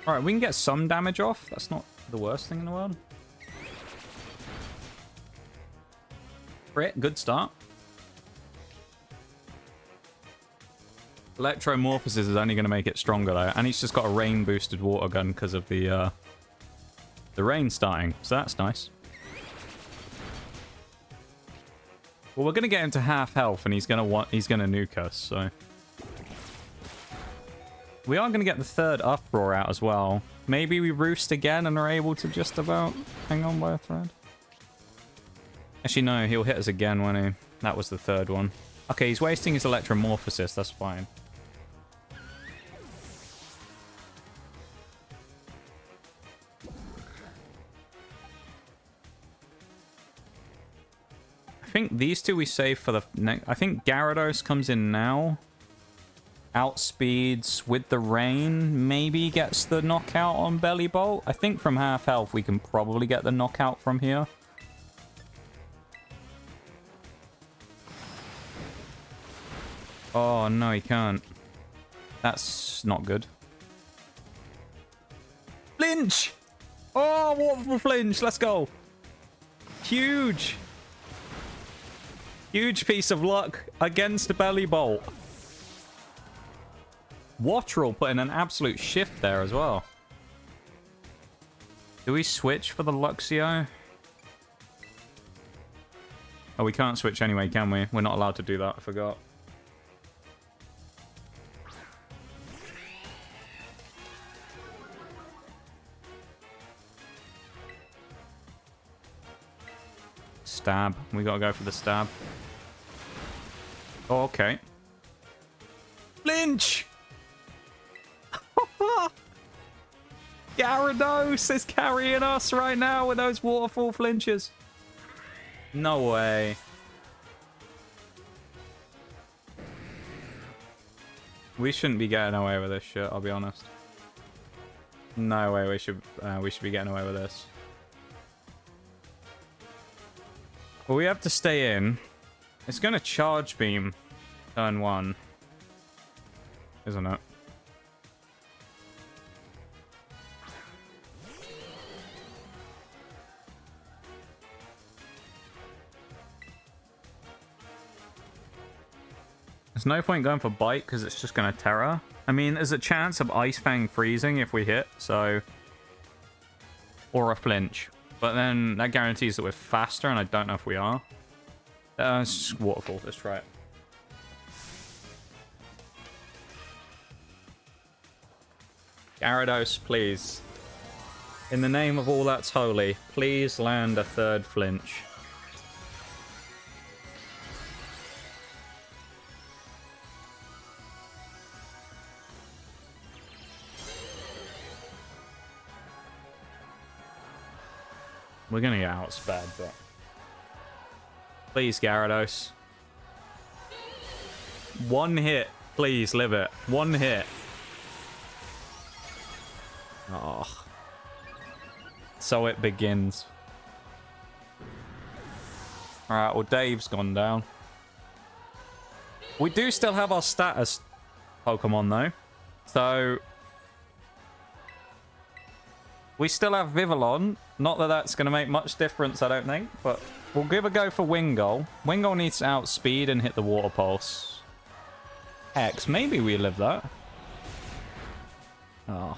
Alright, we can get some damage off. That's not the worst thing in the world. Crit, good start. Electromorphosis is only going to make it stronger though. And he's just got a rain boosted water gun because of the rain starting. So that's nice. Well, we're going to get him to half health and he's going to nuke us, so... We are going to get the 3rd Uproar out as well. Maybe we Roost again and are able to just about hang on by a thread. Actually, no, he'll hit us again, won't he? That was the 3rd one. Okay, he's wasting his Electromorphosis. That's fine. I think these two we save for the next... I think Gyarados comes in now. Outspeeds with the rain, maybe gets the knockout on Belly Bolt. I think from half health we can probably get the knockout from here. Oh, no, he can't. That's not good. Flinch! Oh, waterfall flinch, let's go. Huge. Huge piece of luck against Belly Bolt. Watchroar put in an absolute shift there as well. Do we switch for the Luxio? Oh, we can't switch anyway, can we? We're not allowed to do that, I forgot. Stab. We gotta go for the stab. Oh, okay. Flinch! Gyarados is carrying us right now with those waterfall flinches. No way. We shouldn't be getting away with this shit, I'll be honest. No way we should be getting away with this. Well, we have to stay in. It's going to charge beam turn 1. Isn't it? There's no point going for bite because it's just going to terror. I mean, there's a chance of Ice Fang freezing if we hit, so... Or a flinch. But then that guarantees that we're faster, and I don't know if we are. It's just waterfall. Let's try it. Gyarados, please. In the name of all that's holy, please land a 3rd flinch. We're gonna get outsped, but... Please, Gyarados. 1 hit. Please, live it. 1 hit. Oh. So it begins. Alright, well, Dave's gone down. We do still have our status Pokemon, though. So... We still have Vivillon. Not that that's going to make much difference, I don't think. But we'll give a go for Wingull. Wingull needs to outspeed and hit the Water Pulse. X. Maybe we live that. Oh.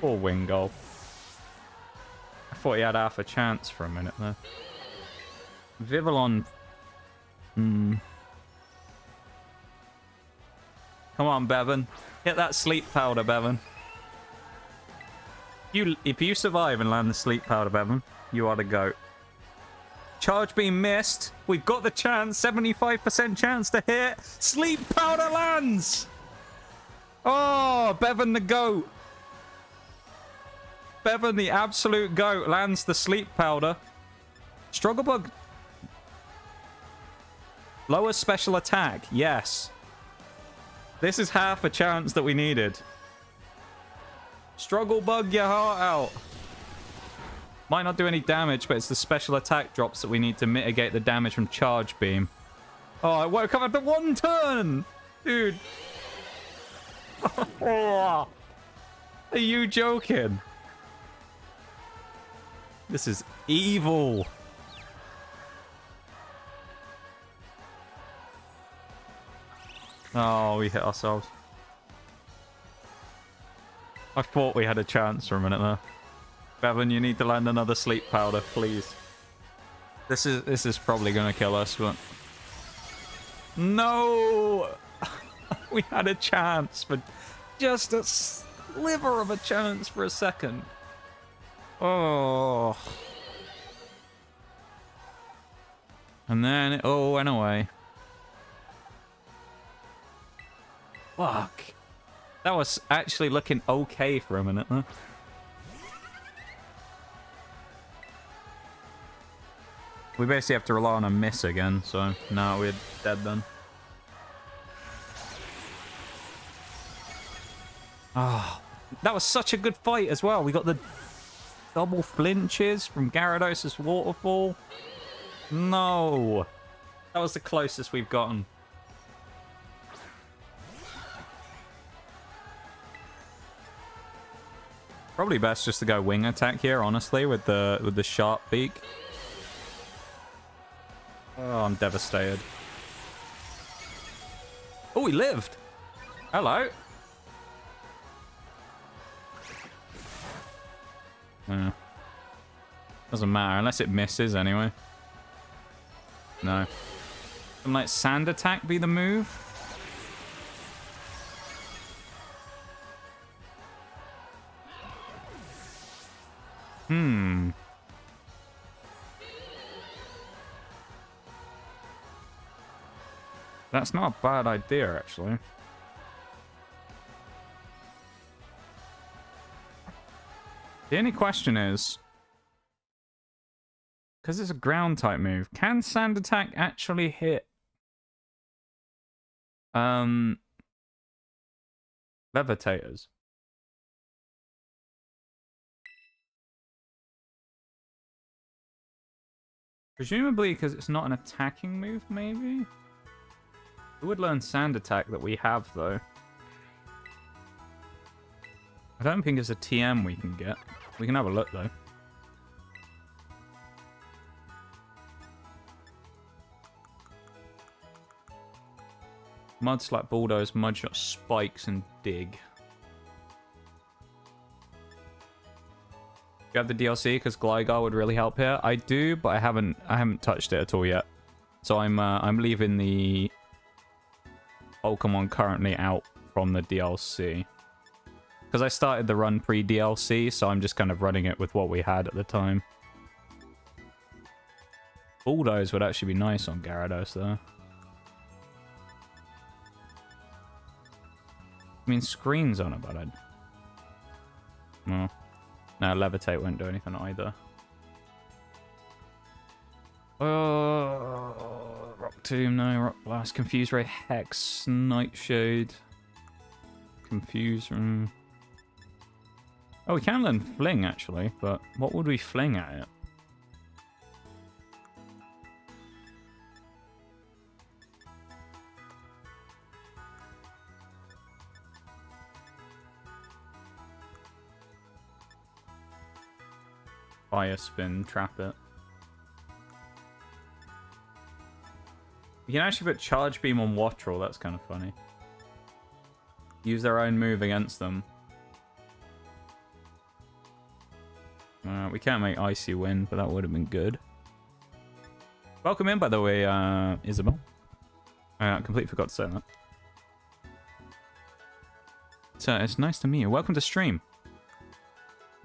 Poor Wingull. I thought he had half a chance for a minute there. Vivillon. Come on, Bevan. Hit that sleep powder, Bevan. If you survive and land the sleep powder, Bevan, you are the GOAT. Charge beam missed. We've got the chance. 75% chance to hit. Sleep powder lands. Oh, Bevan the GOAT. Bevan the absolute GOAT lands the sleep powder. Struggle bug. Lower special attack. Yes. This is half a chance that we needed. Struggle bug your heart out. Might not do any damage, but it's the special attack drops that we need to mitigate the damage from charge beam. Oh, it woke up after 1 turn! Dude. Are you joking? This is evil. Oh, we hit ourselves. I thought we had a chance for a minute there. Bevan, you need to land another sleep powder, please. This is probably gonna kill us, but... No! We had a chance, but just a sliver of a chance for a second. Oh. And then it all went away. Fuck. That was actually looking okay for a minute, though. We basically have to rely on a miss again, so now we're dead then. Ah, oh, that was such a good fight as well. We got the double flinches from Gyarados' waterfall. No. That was the closest we've gotten. Probably best just to go wing attack here, honestly, with the sharp beak. Oh, I'm devastated. Oh, he lived. Hello. Yeah. Doesn't matter unless it misses anyway. No. Something like sand attack be the move. That's not a bad idea, actually. The only question is, because it's a ground type move, can sand attack actually hit levitators? Presumably because it's not an attacking move, maybe? We would learn Sand Attack that we have, though. I don't think it's a TM we can get. We can have a look, though. Mudslap, Bulldoze, Mudshot, Spikes, and Dig. You have the DLC because Gligar would really help here. I do, but I haven't touched it at all yet. So I'm leaving the Poekmon currently out from the DLC. Because I started the run pre-DLC, so I'm just kind of running it with what we had at the time. Bulldoze would actually be nice on Gyarados, though. I mean, Screen's on about it. No. No, Levitate won't do anything either. Rock Tomb, no. Rock Blast, Confuse Ray, Hex, Nightshade. Confuse. Oh, we can learn Fling, actually, but what would we fling at it? Fire Spin, trap it. You can actually put Charge Beam on Wattrel, that's kind of funny. Use their own move against them. We can't make Icy Wind, but that would have been good. Welcome in, by the way, Isabel. I completely forgot to say that. It's nice to meet you. Welcome to stream.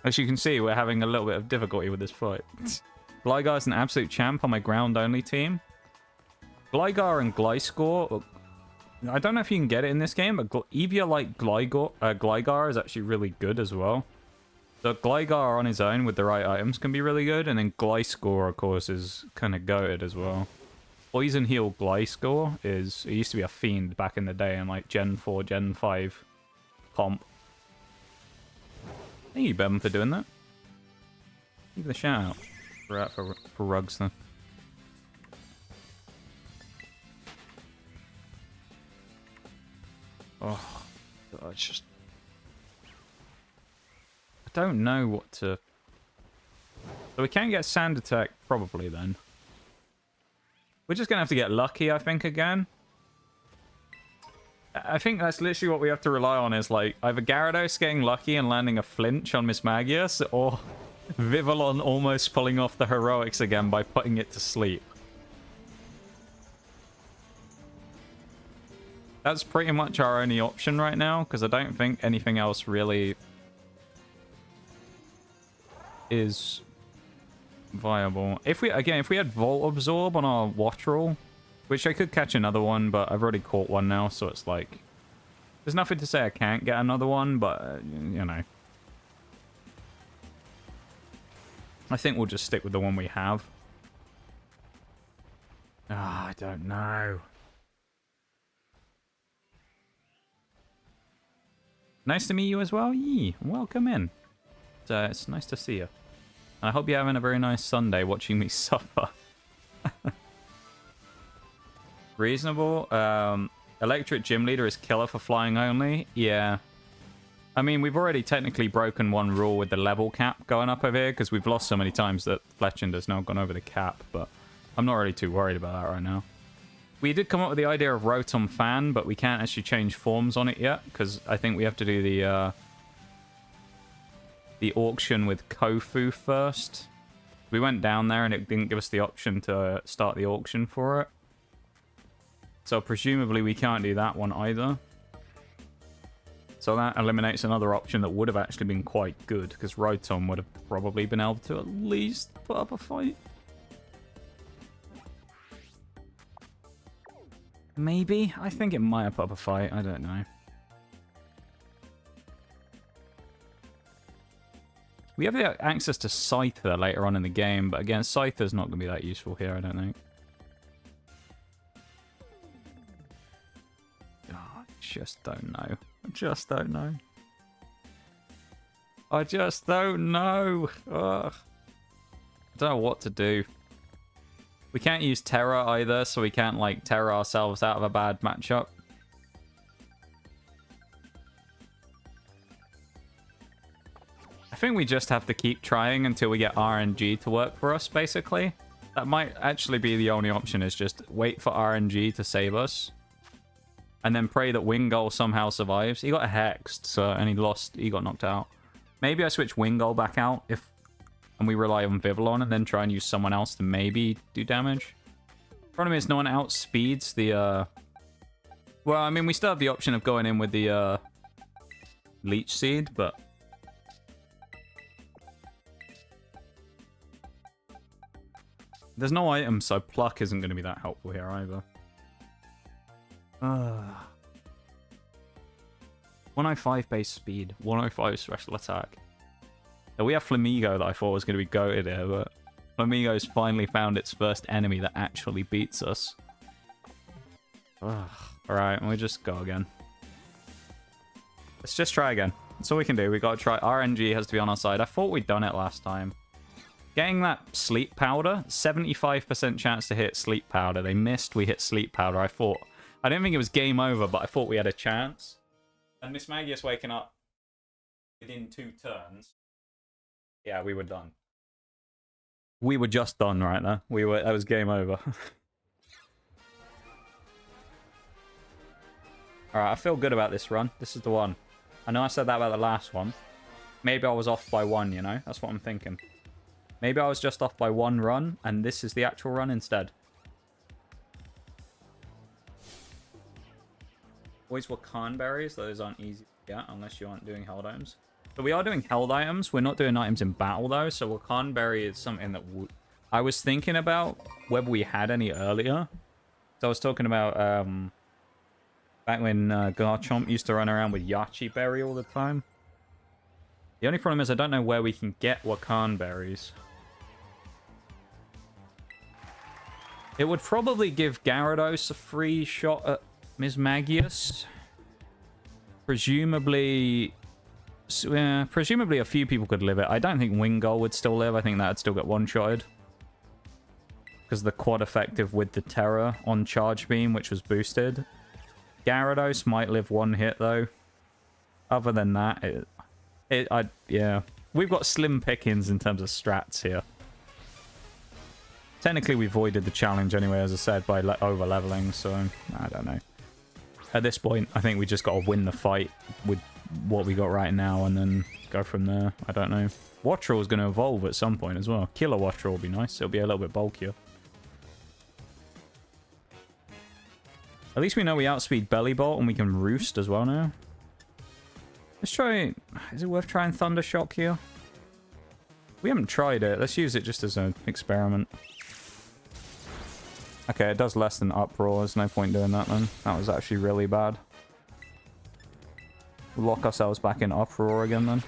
As you can see, we're having a little bit of difficulty with this fight. Gligar is an absolute champ on my ground-only team. Gligar and Gliscor... I don't know if you can get it in this game, but Eevee like Gligar is actually really good as well. So Gligar on his own with the right items can be really good, and then Gliscor, of course, is kind of goated as well. Poison Heal Gliscor is... It used to be a fiend back in the day in like Gen 4, Gen 5 comp. Thank you, Bem, for doing that. Give the shout out for Rugs, then. Oh, God, it's just... I don't know what to... So we can get Sand Attack, probably, then. We're just going to have to get lucky, I think, again. I think that's literally what we have to rely on is, like, either Gyarados getting lucky and landing a flinch on Mismagius, or Vivillon almost pulling off the heroics again by putting it to sleep. That's pretty much our only option right now, because I don't think anything else really is viable. If we had Volt Absorb on our Wattrel, which I could catch another one, but I've already caught one now, so it's like... There's nothing to say I can't get another one, but, you know. I think we'll just stick with the one we have. Ah, I don't know. Nice to meet you as well. Yee, welcome in. It's nice to see you. And I hope you're having a very nice Sunday watching me suffer. Reasonable. Electric Gym Leader is killer for flying only. Yeah. I mean, we've already technically broken one rule with the level cap going up over here because we've lost so many times that Fletchender's now gone over the cap, but I'm not really too worried about that right now. We did come up with the idea of Rotom Fan, but we can't actually change forms on it yet because I think we have to do the auction with Kofu first. We went down there and it didn't give us the option to start the auction for it. So presumably we can't do that one either. So that eliminates another option that would have actually been quite good, because Rotom would have probably been able to at least put up a fight. Maybe? I think it might have put up a fight. I don't know. We have access to Scyther later on in the game, but again, Scyther's not going to be that useful here, I don't think. Just don't know. I just don't know. I just don't know. Ugh. I don't know what to do. We can't use Terror either, so we can't, like, terror ourselves out of a bad matchup. I think we just have to keep trying until we get RNG to work for us, basically. That might actually be the only option, is just wait for RNG to save us. And then pray that Wingull somehow survives. He got hexed, so, and he got knocked out. Maybe I switch Wingull back out and we rely on Vivillon and then try and use someone else to maybe do damage. Problem is, no one outspeeds the, well, I mean, we still have the option of going in with the, Leech Seed, but... There's no item, so Pluck isn't going to be that helpful here either. 105 base speed, 105 special attack. So we have Flamigo that I thought was going to be goated here, but Flamigo's finally found its first enemy that actually beats us. Alright, we'll just go again. Let's just try again. That's all we can do. We got to try. RNG has to be on our side. I thought we'd done it last time. Getting that Sleep Powder, 75% chance to hit Sleep Powder. They missed, we hit Sleep Powder. I didn't think it was game over, but I thought we had a chance. And Mismagius waking up within 2 turns. Yeah, we were done. We were just done right there. That was game over. Alright, I feel good about this run. This is the one. I know I said that about the last one. Maybe I was off by 1, you know? That's what I'm thinking. Maybe I was just off by 1 run, and this is the actual run instead. Always Wakan berries. Those aren't easy to get unless you aren't doing held items. So we are doing held items. We're not doing items in battle, though. So Wakan berry is something that I was thinking about whether we had any earlier. So I was talking about back when Garchomp used to run around with Yachi berry all the time. The only problem is I don't know where we can get Wakan berries. It would probably give Gyarados a free shot at Mismagius. Presumably a few people could live it. I don't think Wingull would still live. I think that'd still get one-shotted. Because the quad effective with the Terror on Charge Beam, which was boosted. Gyarados might live 1 hit, though. Other than that, yeah. We've got slim pickings in terms of strats here. Technically, we voided the challenge anyway, as I said, by over-leveling, so I don't know. At this point, I think we just got to win the fight with what we got right now and then go from there. I don't know. Wattrel is going to evolve at some point as well. Killer Wattrel will be nice. It'll be a little bit bulkier. At least we know we outspeed Belly Bolt and we can Roost as well now. Let's try... Is it worth trying Thunder Shock here? We haven't tried it. Let's use it just as an experiment. Okay, it does less than Uproar. There's no point doing that then. That was actually really bad. We'll lock ourselves back in Uproar again then.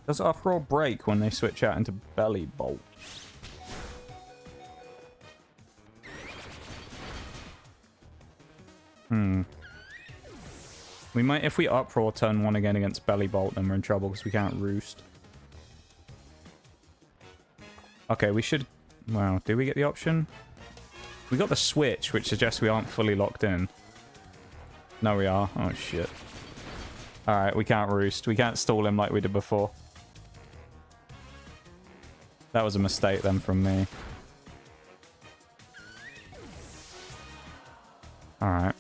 Does Uproar break when they switch out into Belly Bolt? We might, if we Uproar turn 1 again against Belly Bolt, then we're in trouble because we can't Roost. Okay, we should... Wow, did we get the option? We got the switch, which suggests we aren't fully locked in. No, we are. Oh, shit. Alright, we can't Roost. We can't stall him like we did before. That was a mistake then from me. Alright.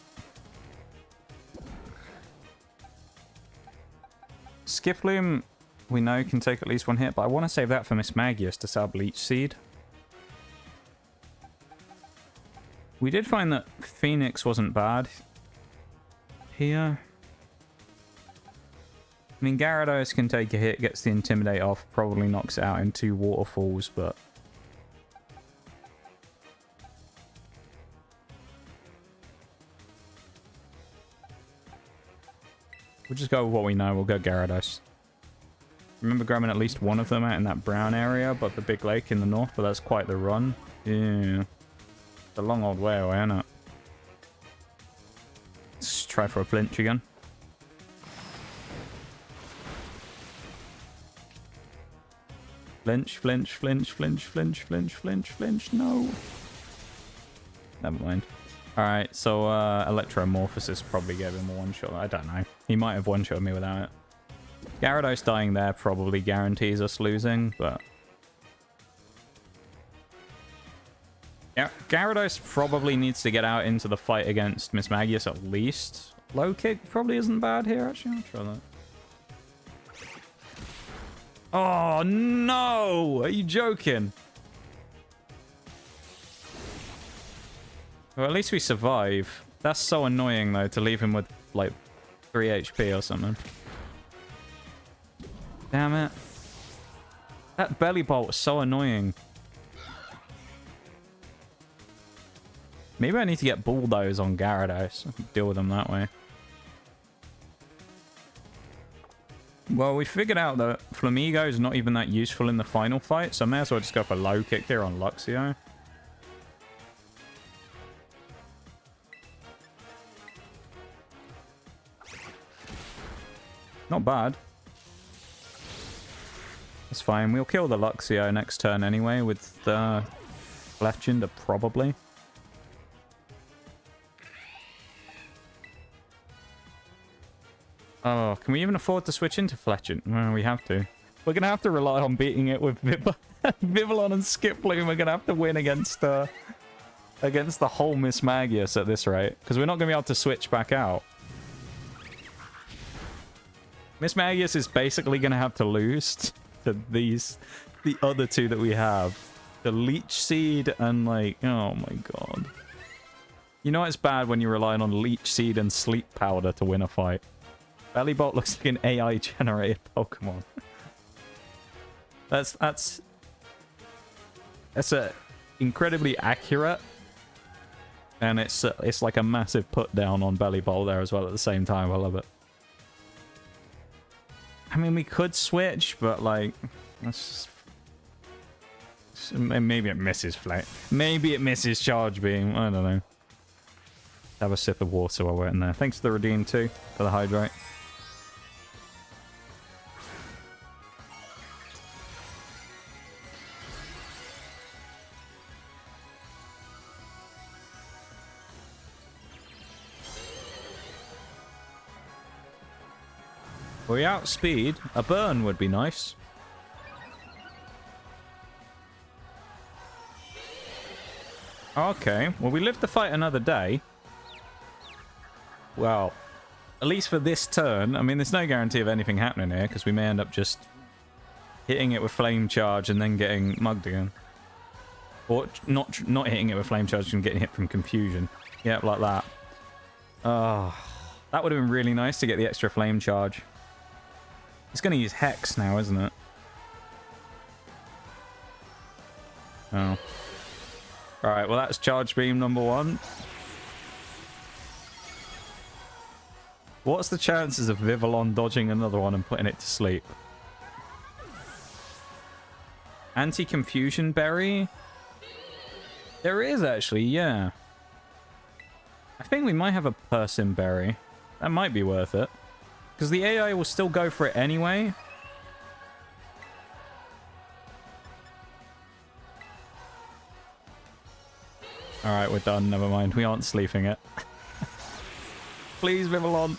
Skiploom, we know, can take at least 1 hit, but I want to save that for Mismagius to sell Bleach Seed. We did find that Phoenix wasn't bad here. I mean, Gyarados can take a hit, gets the Intimidate off, probably knocks it out in 2 waterfalls, but... We'll just go with what we know. We'll go Gyarados. Remember grabbing at least one of them out in that brown area, but the big lake in the north, but that's quite the run. Yeah. It's a long old way away, isn't it? Let's try for a flinch again. Flinch, flinch, flinch, flinch, flinch, flinch, flinch, flinch. No. Never mind. Alright, so Electromorphosis probably gave him a one-shot. I don't know. He might have one-shot me without it. Gyarados dying there probably guarantees us losing, but... yeah, Gyarados probably needs to get out into the fight against Mismagius at least. Low kick probably isn't bad here, actually. I'll try that. Oh, no! Are you joking? Well, at least we survive. That's so annoying, though, to leave him with, like, 3 HP or something. Damn it. That belly bolt was so annoying. Maybe I need to get Bulldoze on Gyarados. I can deal with them that way. Well, we figured out that Flamigo is not even that useful in the final fight, so I may as well just go for low kick here on Luxio. Not bad. That's fine. We'll kill the Luxio next turn anyway with Legend, probably. Oh, can we even afford to switch into Fletchant? Well, we have to. We're going to have to rely on beating it with Vivillon and Skiploom. We're going to have to win against the whole Mismagius at this rate. Because we're not going to be able to switch back out. Mismagius is basically going to have to lose to the other two that we have. The Leech Seed and like, oh my god. You know it's bad when you're relying on Leech Seed and Sleep Powder to win a fight. Bellybolt looks like an AI generated Pokemon. that's a incredibly accurate, and it's like a massive put down on Bellybolt there as well at the same time. I love it. I mean, we could switch, but like, that's just... maybe it misses Flame. Maybe it misses Charge Beam. I don't know. Have a sip of water while we're in there. Thanks for the Redeem too, for the Hydrate. We outspeed. A burn would be nice. Okay, well, we live to fight another day. Well, at least for this turn. I mean, there's no guarantee of anything happening here, because we may end up just hitting it with Flame Charge and then getting mugged again. Or not hitting it with Flame Charge and getting hit from Confusion. Yep, like that. Oh, that would have been really nice to get the extra Flame Charge. It's going to use Hex now, isn't it? Oh. Alright, well that's Charge Beam number 1. What's the chances of Vivillon dodging another one and putting it to sleep? Anti-Confusion Berry? There is actually, yeah. I think we might have a Persim Berry. That might be worth it. Because the AI will still go for it anyway. Alright, we're done. Never mind. We aren't sleeping it. Please, Vivillon.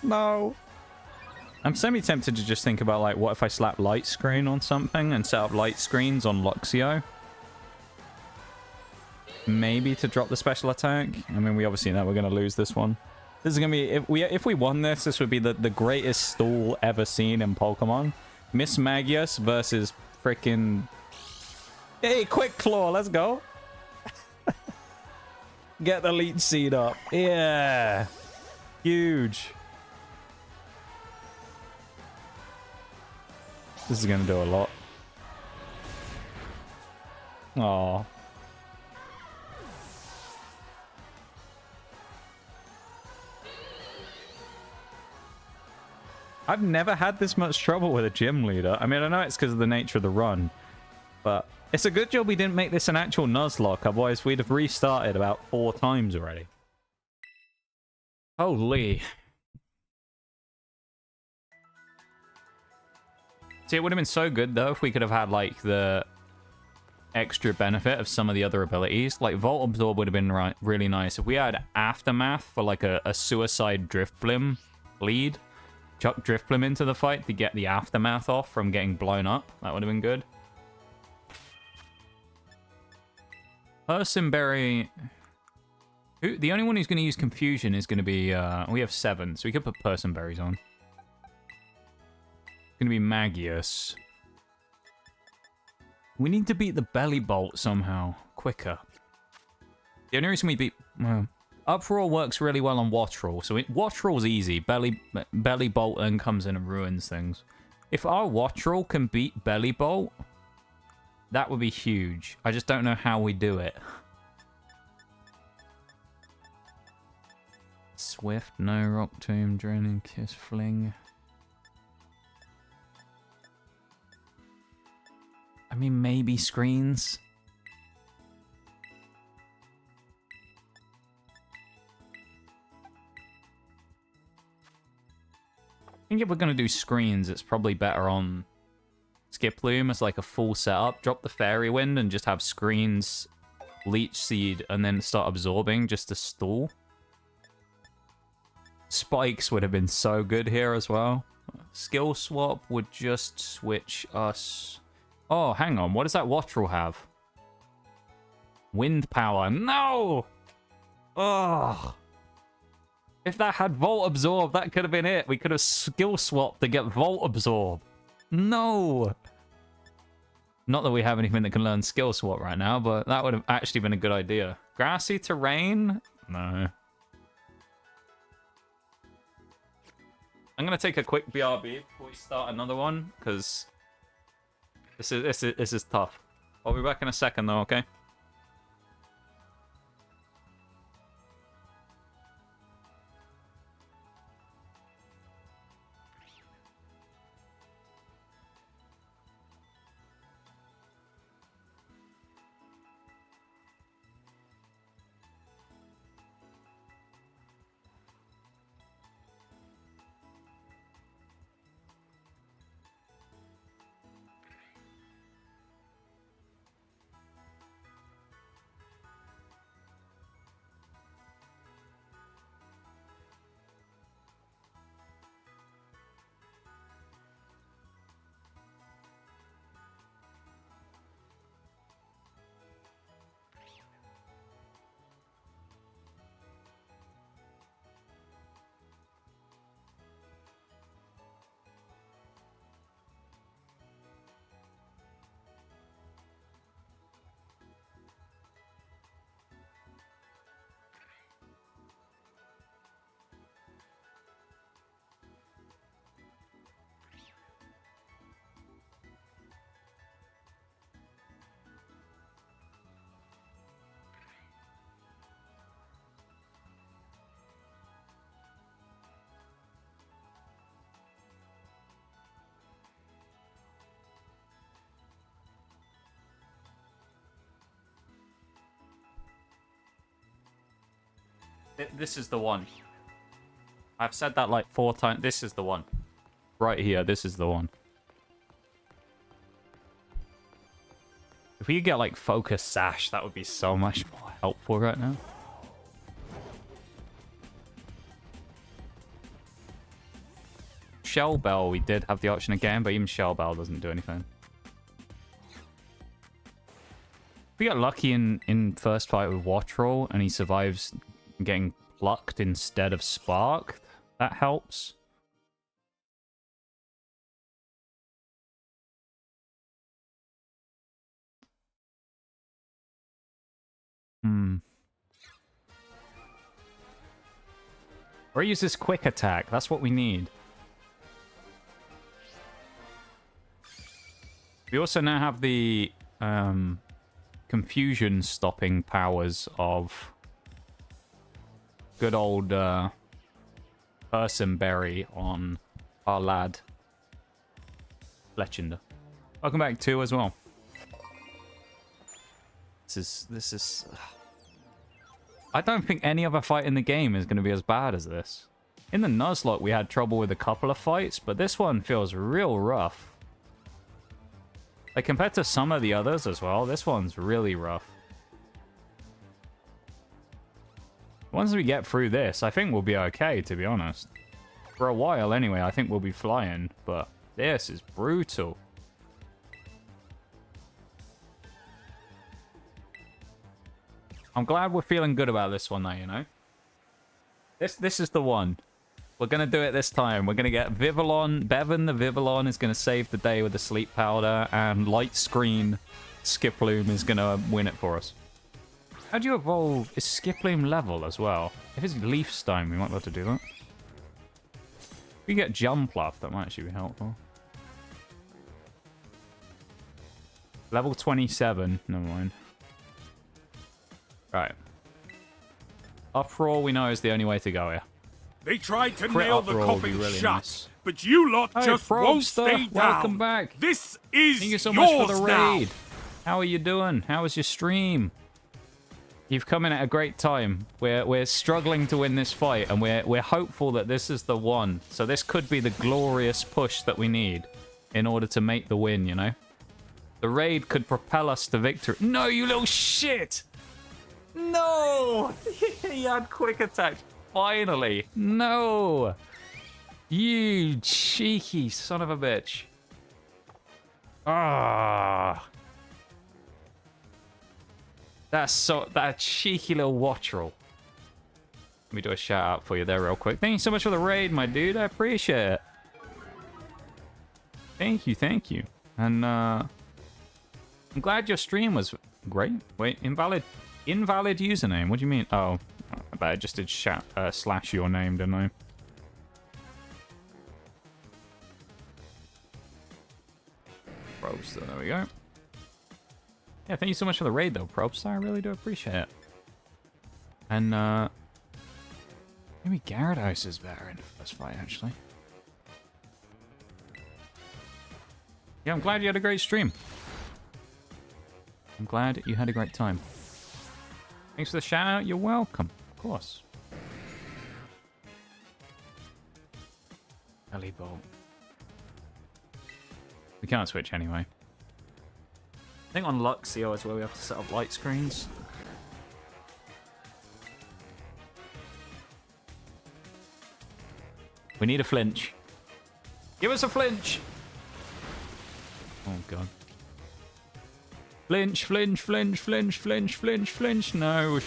No. I'm semi-tempted to just think about, like, what if I slap Light Screen on something and set up Light Screens on Luxio? Maybe to drop the special attack. I mean, we obviously know we're going to lose this one. This is going to be... If we won this, this would be the greatest stall ever seen in Pokemon. Mismagius versus freaking... Hey, Quick Claw, let's go. Get the Leech Seed up. Yeah. Huge. This is going to do a lot. Aww. I've never had this much trouble with a gym leader. I mean, I know it's because of the nature of the run, but it's a good job we didn't make this an actual Nuzlocke. Otherwise, we'd have restarted about 4 times already. Holy. See, it would have been so good, though, if we could have had, like, the extra benefit of some of the other abilities. Like, Volt Absorb would have been really nice. If we had Aftermath for, like, a Suicide Driftblim lead, chuck Driftblim into the fight to get the Aftermath off from getting blown up, that would have been good. Personberry... The only one who's going to use Confusion is going to be... we have 7, so we could put Personberries on. It's going to be Magius. We need to beat the Belly Bolt somehow. Quicker. The only reason we beat... Uproar works really well on Watchroll. So Watchroll's easy. Belly Bolt then comes in and ruins things. If our Watchroll can beat Belly Bolt, that would be huge. I just don't know how we do it. Swift, no Rock Tomb, Draining Kiss, Fling. I mean, maybe Screens. I think if we're going to do Screens, it's probably better on Skip Loom as like a full setup. Drop the Fairy Wind and just have Screens, Leech Seed, and then start absorbing just to stall. Spikes would have been so good here as well. Skill Swap would just switch us... Oh, hang on. What does that Watchroll have? Wind Power. No! Ugh. If that had Volt Absorb, that could have been it. We could have skill swapped to get Volt Absorb. No! Not that we have anything that can learn skill swap right now, but that would have actually been a good idea. Grassy terrain? No. I'm going to take a quick BRB before we start another one, because this is tough. I'll be back in a second, though, okay? This is the one. I've said that like 4 times. This is the one. Right here, this is the one. If we could get like Focus Sash, that would be so much more helpful right now. Shell Bell, we did have the option again, but even Shell Bell doesn't do anything. If we get lucky in first fight with Watchroll and he survives getting plucked instead of sparked, that helps. Or use this quick attack. That's what we need. We also now have the confusion stopping powers of good old Personberry on our lad Fletchinder. Welcome back too as well. This is I don't think any other fight in the game is going to be as bad as this. In the Nuzlocke we had trouble with a couple of fights, but this one feels real rough. Like, compared to some of the others as well, this one's really rough. Once we get through this, I think we'll be okay, to be honest. For a while, anyway, I think we'll be flying. But this is brutal. I'm glad we're feeling good about this one, though, you know? This is the one. We're going to do it this time. We're going to get Vivillon. Bevan the Vivillon is going to save the day with the sleep powder. And Light Screen Skiploom is going to win it for us. How do you evolve? Is Skiploom level as well? If it's Leaf Stone, we might be able to do that. If we get Jumpluff, that might actually be helpful. Level 27. Never mind. Right. Uproar, we know, is the only way to go here. They tried to Crit nail the Uproar would be coffin really shut, nice. but you lot Hey, just won't Probster, stay down. welcome back. This is Thank you so yours much for the now. raid. How are you doing? How was your stream? You've come in at a great time. We're struggling to win this fight, and we're hopeful that this is the one. So this could be the glorious push that we need in order to make the win, you know? The raid could propel us to victory. No, you little shit! No! He had quick attack. Finally. No! You cheeky son of a bitch. Ah. That cheeky little watcherel. Let me do a shout out for you there real quick. Thank you so much for the raid, my dude. I appreciate it. Thank you, thank you. And I'm glad your stream was great. Wait, invalid username. What do you mean? Oh, I just did slash your name, didn't I? Probster, there we go. Yeah, thank you so much for the raid, though, Probster. I really do appreciate it. And, maybe Gyarados is better in the first fight, actually. Yeah, I'm glad you had a great stream. I'm glad you had a great time. Thanks for the shout out. You're welcome. Of course. Belly Bolt. We can't switch anyway. I think on Luxio is where we have to set up light screens. We need a flinch. Give us a flinch! Oh, God. Flinch, flinch, flinch, flinch, flinch, flinch, flinch. No.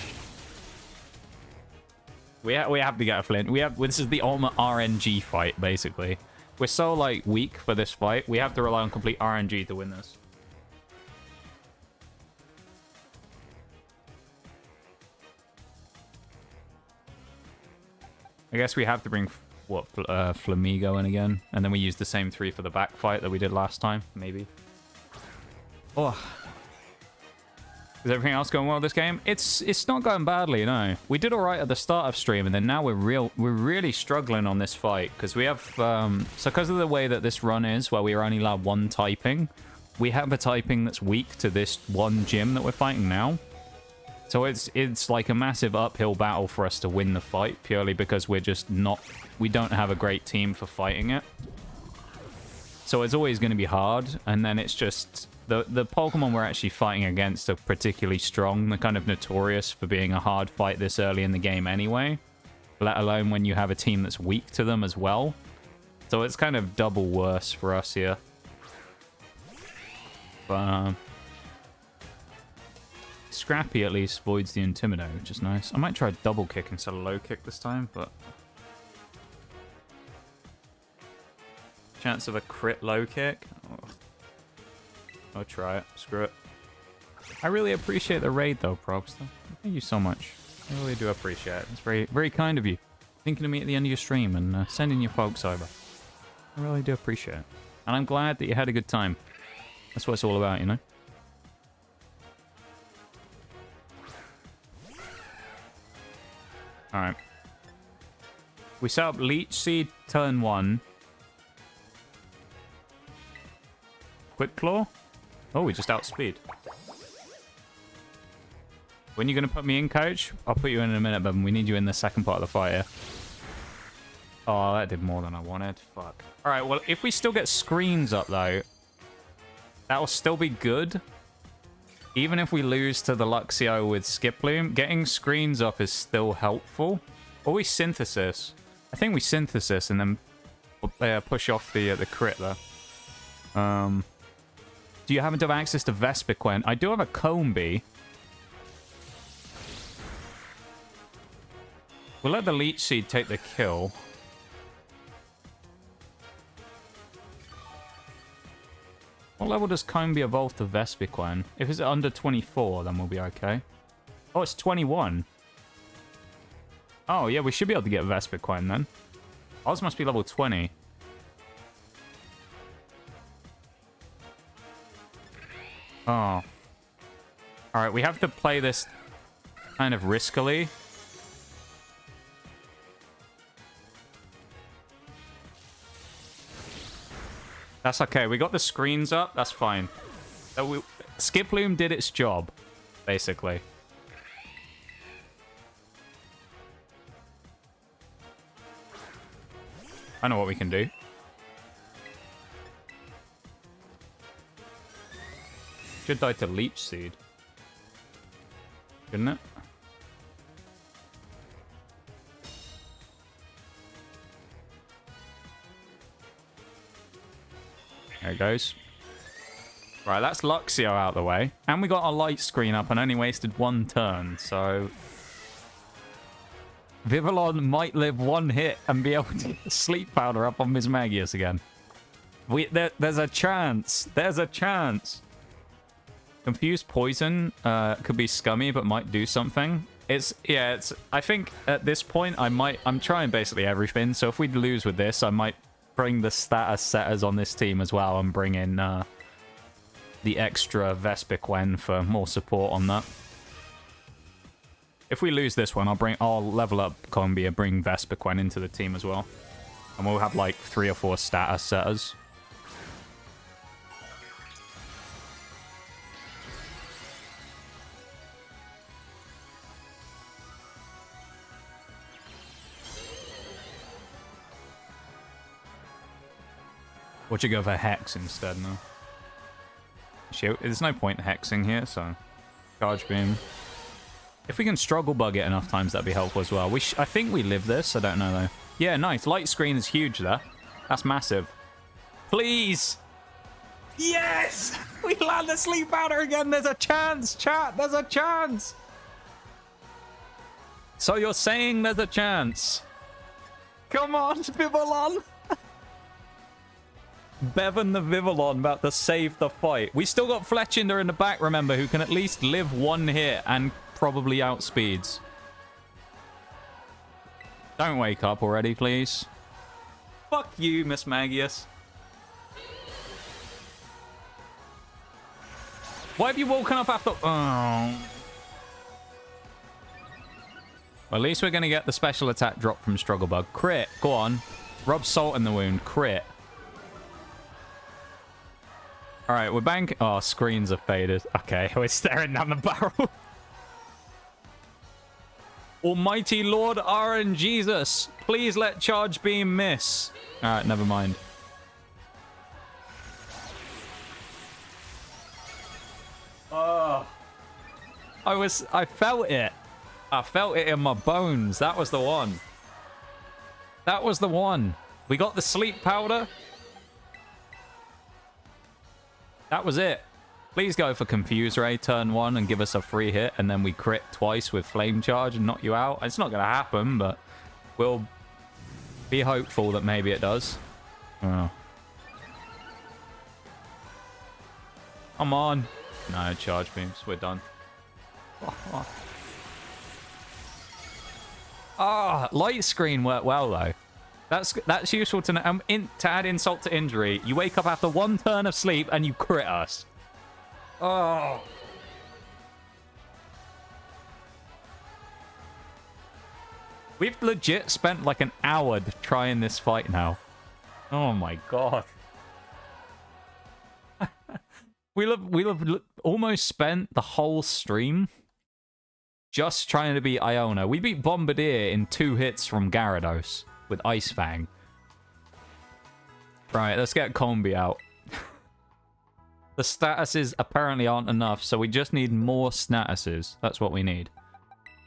We have to get a flinch. This is the ultimate RNG fight, basically. We're so, like, weak for this fight. We have to rely on complete RNG to win this. I guess we have to bring, what, Flamigo in again. And then we use the same 3 for the back fight that we did last time, maybe. Oh. Is everything else going well this game? It's not going badly, you know. We did all right at the start of stream, and then now we're really struggling on this fight because we have so because of the way that this run is, where we are only allowed 1 typing, we have a typing that's weak to this one gym that we're fighting now. So it's like a massive uphill battle for us to win the fight purely because we don't have a great team for fighting it. So it's always going to be hard, and then it's just the Pokemon we're actually fighting against are particularly strong. They're kind of notorious for being a hard fight this early in the game anyway, let alone when you have a team that's weak to them as well. So it's kind of double worse for us here. But Scrappy at least voids the Intimido, which is nice. I might try double kick instead of low kick this time, but chance of a crit low kick. Oh. I'll try it. Screw it. I really appreciate the raid, though, Probster. Thank you so much. I really do appreciate it. It's very, very kind of you. Thinking of me at the end of your stream and sending your folks over. I really do appreciate it. And I'm glad that you had a good time. That's what it's all about, you know? Alright. We set up Leech Seed turn 1. Quick Claw? Oh, we just outspeed. When are you going to put me in, coach? I'll put you in a minute, but we need you in the second part of the fight here. Oh, that did more than I wanted. Fuck. Alright, well, if we still get screens up, though, That'll still be good. Even if we lose to the Luxio with Skiploom, getting screens up is still helpful. Or we Synthesis. I think we Synthesis and then push off the crit there. Do you happen to have access to Vespiquen? I do have a Combi. We'll let the Leech Seed take the kill. What level does Combi evolve to Vespiquen? If it's under 24, then we'll be okay. Oh, it's 21. Oh, yeah, we should be able to get Vespiquen then. Ours must be level 20. Oh. Alright, we have to play this kind of riskily. That's okay. We got the screens up. That's fine. So Skiploom did its job, basically. I know what we can do. Should die to Leech Seed. Shouldn't it? There it goes. Right, that's Luxio out of the way. And we got our light screen up and only wasted 1 turn, so... Vivillon might live 1 hit and be able to get Sleep Powder up on Mismagius again. There's a chance. There's a chance. Confused Poison could be scummy, but might do something. I think at this point, I'm trying basically everything. So if we lose with this, I might bring the status setters on this team as well and bring in the extra Vespiquen for more support on that. If we lose this one, I'll level up Combi and bring Vespiquen into the team as well. And we'll have like 3 or 4 status setters. Would you go for Hex instead now? There's no point hexing here, so... Charge Beam. If we can Struggle Bug it enough times, that'd be helpful as well. I think we live this. I don't know, though. Yeah, nice. Light Screen is huge there. That's massive. Please! Yes! We land the Sleep Powder again! There's a chance, chat! There's a chance! So you're saying there's a chance? Come on, Vivillon! Bevan the Vivillon about to save the fight. We still got Fletchinder in the back, remember, who can at least live 1 hit and probably outspeeds. Don't wake up already, please. Fuck you, Mismagius. Why have you woken up after... Oh. Well, at least we're going to get the special attack drop from Struggle Bug. Crit. Go on. Rub salt in the wound. Crit. Alright, we're banking... Oh, screens are faded. Okay, we're staring down the barrel. Almighty Lord RNGesus, please let Charge Beam miss. Alright, never mind. Oh. I felt it. I felt it in my bones. That was the one. That was the one. We got the Sleep Powder. That was it. Please go for Confuse Ray turn 1 and give us a free hit, and then we crit twice with Flame Charge and knock you out. It's not going to happen, but we'll be hopeful that maybe it does. Oh. Come on. No, Charge Beams. We're done. Light Screen worked well, though. That's useful to know. To add insult to injury, you wake up after 1 turn of sleep and you crit us. Oh. We've legit spent like an hour trying this fight now. Oh my god. We'll have almost spent the whole stream just trying to beat Iono. We beat Bombardier in 2 hits from Gyarados with Ice Fang. Right, let's get Combi out. The statuses apparently aren't enough, so we just need more statuses. That's what we need.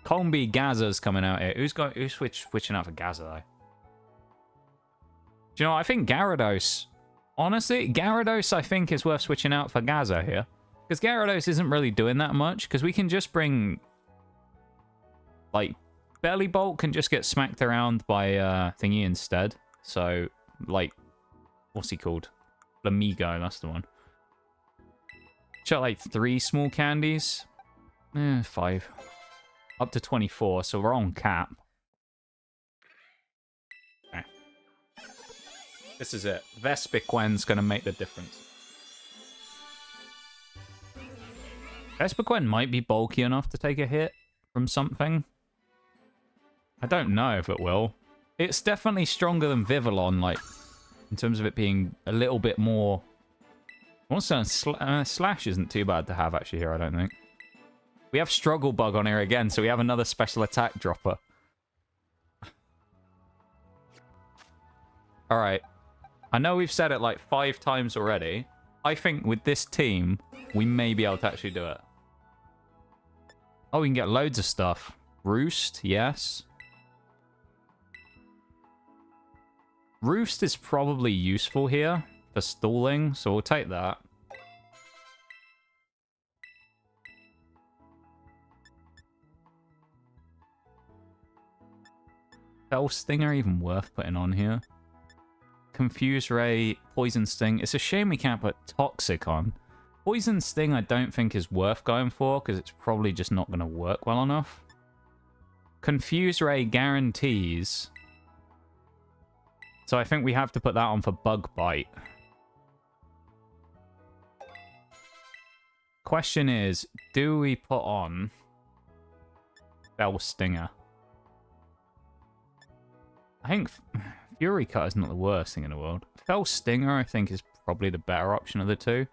Combi Gaza's coming out here. Who's switching out for Gaza, though? Do you know what? I think Gyarados... Honestly, Gyarados, I think, is worth switching out for Gaza here. Because Gyarados isn't really doing that much, because we can just bring... Like, Belly Bolt can just get smacked around by Thingy instead. So, like, what's he called? Flamigo, that's the one. Shot like 3 small candies. 5. Up to 24, so we're on cap. Okay. This is it. Vespiquen's gonna make the difference. Vespiquen might be bulky enough to take a hit from something. I don't know if it will. It's definitely stronger than Vivillon, like, in terms of it being a little bit more... Also, Slash isn't too bad to have, actually, here, I don't think. We have Struggle Bug on here again, so we have another special attack dropper. Alright. I know we've said it, like, 5 times already. I think with this team, we may be able to actually do it. Oh, we can get loads of stuff. Roost, yes. Roost is probably useful here for stalling, so we'll take that. Fell Stinger even worth putting on here? Confuse Ray, Poison Sting. It's a shame we can't put Toxic on. Poison Sting I don't think is worth going for, because it's probably just not going to work well enough. Confuse Ray guarantees... So I think we have to put that on for Bug Bite. Question is, do we put on Fell Stinger? I think Fury Cut is not the worst thing in the world. Fell Stinger, I think, is probably the better option of the two.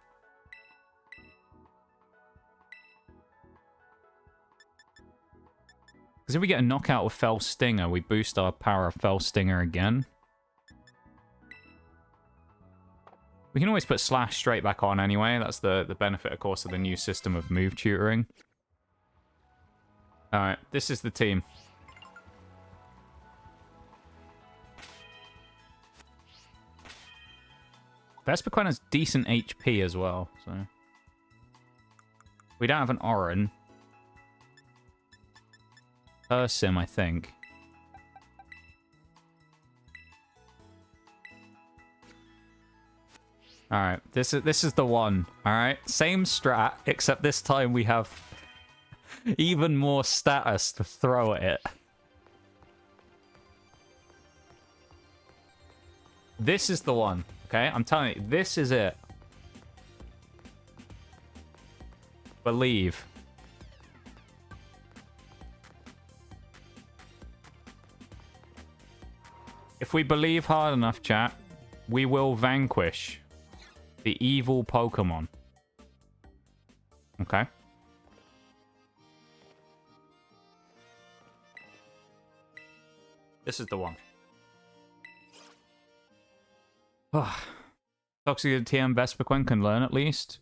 Because if we get a knockout with Fell Stinger, we boost our power of Fell Stinger again. We can always put Slash straight back on anyway. That's the benefit, of course, of the new system of move tutoring. Alright, this is the team. Vespiquen has decent HP as well, so... We don't have an Orin. Ursim, I think. Alright, this is the one. Alright, same strat, except this time we have even more status to throw at it. This is the one, okay? I'm telling you, this is it. Believe. If we believe hard enough, chat, we will vanquish the evil Pokemon. Okay. This is the one. Toxic TM Vespiquen can learn at least.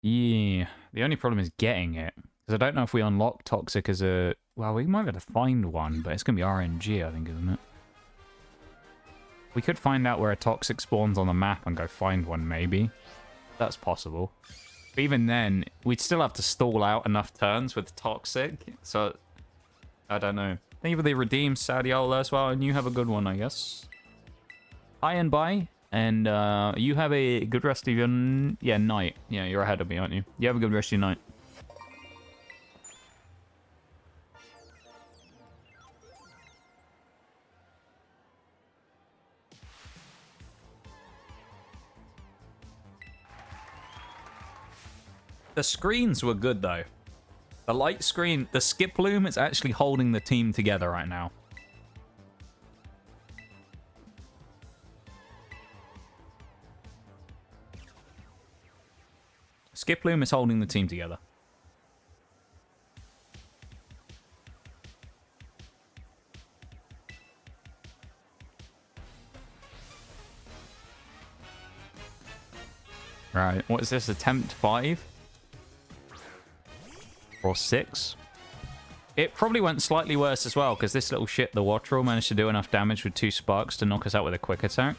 Yeah. The only problem is getting it. Because I don't know if we unlock Toxic as a... Well, we might be able to find one, but it's going to be RNG, I think, isn't it? We could find out where a Toxic spawns on the map and go find one, maybe. That's possible. But even then, we'd still have to stall out enough turns with Toxic. So, I don't know. Thank you for the redeemed Sadiola as well, and you have a good one, I guess. Hi and bye, and you have a good rest of your... Yeah, night. Yeah, you're ahead of me, aren't you? You have a good rest of your night. The screens were good, though. The light screen, the skip bloom, is actually holding the team together right now. Skip bloom is holding the team together. Right, what is this? Attempt 5? Or 6? It probably went slightly worse as well, because this little shit, the Wattrel, managed to do enough damage with 2 sparks to knock us out with a quick attack.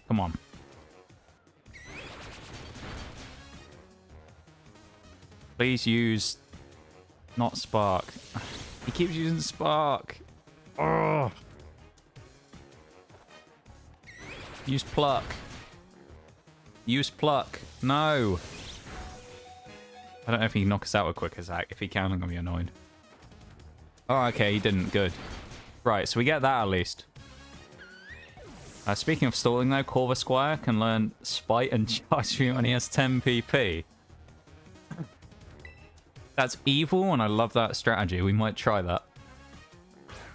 Come on. Please use... not Spark. He keeps using Spark. Oh. Use Pluck. Use Pluck. No. I don't know if he can knock us out with quick attack. If he can, I'm going to be annoyed. Oh, okay. He didn't. Good. Right, so we get that at least. Speaking of stalling, though, Corvus Squire can learn Spite and Charge you when he has 10 PP. That's evil, and I love that strategy. We might try that.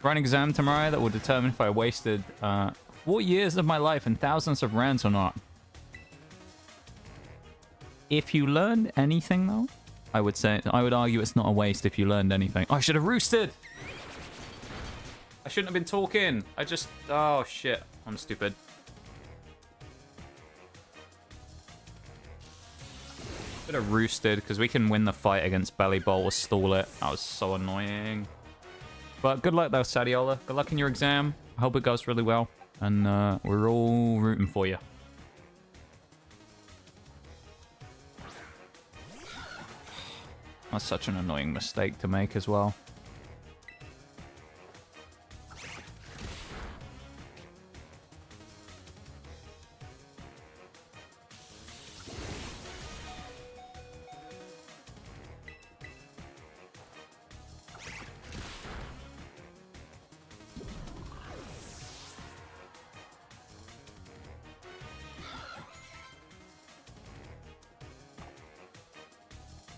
Run an exam tomorrow that will determine if I wasted 4 years of my life and thousands of rounds or not. If you learned anything, though, I would argue it's not a waste if you learned anything. Oh, I should have roosted! I shouldn't have been talking. Oh, shit. I'm stupid. Should have roosted, because we can win the fight against Belly Bolt or stall it. That was so annoying. But good luck, though, Sadiola. Good luck in your exam. I hope it goes really well. And we're all rooting for you. That's such an annoying mistake to make as well.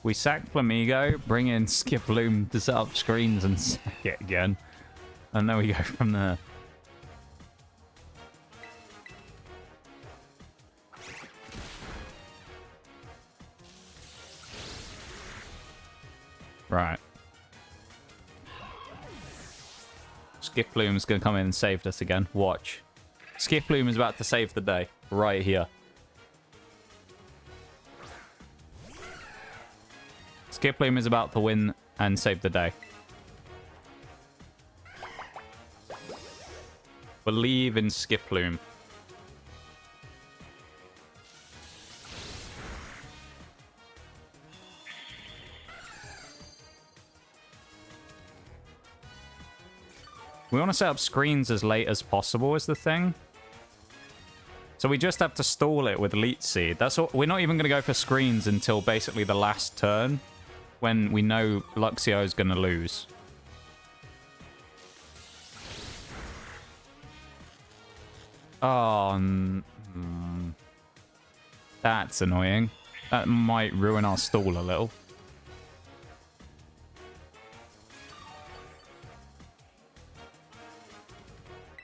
We sack Flamigo, bring in Skiploom to set up screens and sack it again. And then we go from there. Right. Skiploom's going to come in and save us again. Watch. Skiploom is about to save the day. Right here. Skiploom is about to win and save the day. Believe in Skiploom. We want to set up screens as late as possible is the thing. So we just have to stall it with Leech Seed. That's all. We're not even going to go for screens until basically the last turn, when we know Luxio is going to lose. Oh, that's annoying. That might ruin our stall a little.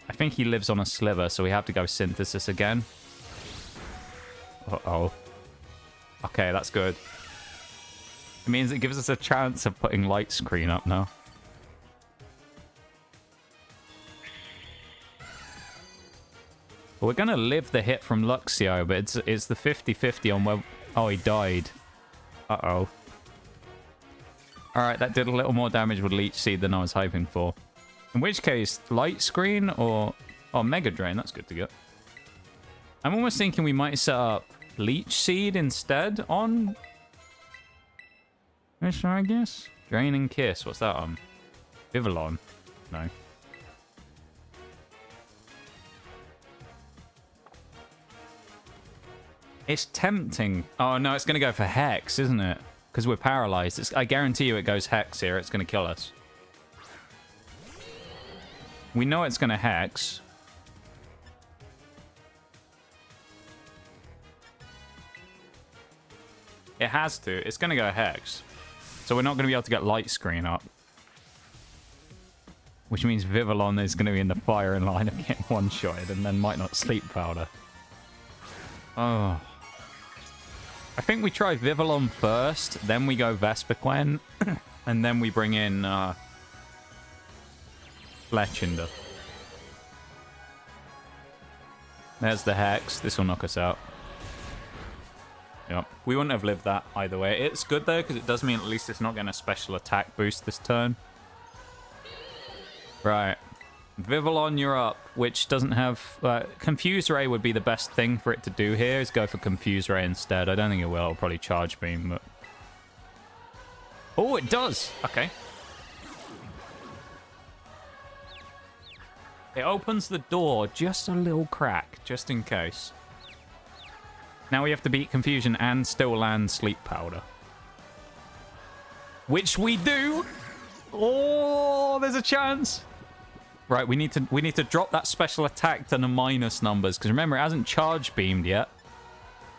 I think he lives on a sliver, so we have to go Synthesis again. Uh-oh. Okay, that's good. It means it gives us a chance of putting Light Screen up now. We're going to live the hit from Luxio, but it's the 50-50 on where... Oh, he died. Uh-oh. Alright, that did a little more damage with Leech Seed than I was hoping for. In which case, Light Screen or... Oh, Mega Drain, that's good to get. I'm almost thinking we might set up Leech Seed instead on... Mismagius? Drain and Kiss. What's that on? Vivillon? No. It's tempting. Oh, no, it's going to go for Hex, isn't it? Because we're paralyzed. I guarantee you it goes Hex here. It's going to kill us. We know it's going to Hex. It has to. It's going to go Hex. So we're not going to be able to get Light Screen up. Which means Vivillon is going to be in the firing line of getting one-shotted and then might not Sleep Powder. Oh. I think we try Vivillon first, then we go Vespiquen, and then we bring in Fletchinder. There's the Hex. This will knock us out. Yep. We wouldn't have lived that either way. It's good, though, because it does mean at least it's not getting a special attack boost this turn. Right. Vivillon, you're up, which doesn't have... Confuse Ray would be the best thing for it to do here, is go for Confuse Ray instead. I don't think it will. It'll probably Charge Beam, but... Oh, it does! Okay. It opens the door just a little crack, just in case. Now we have to beat Confusion and still land Sleep Powder. Which we do! Oh, there's a chance! Right, we need to drop that special attack to the minus numbers, because remember, it hasn't charge beamed yet.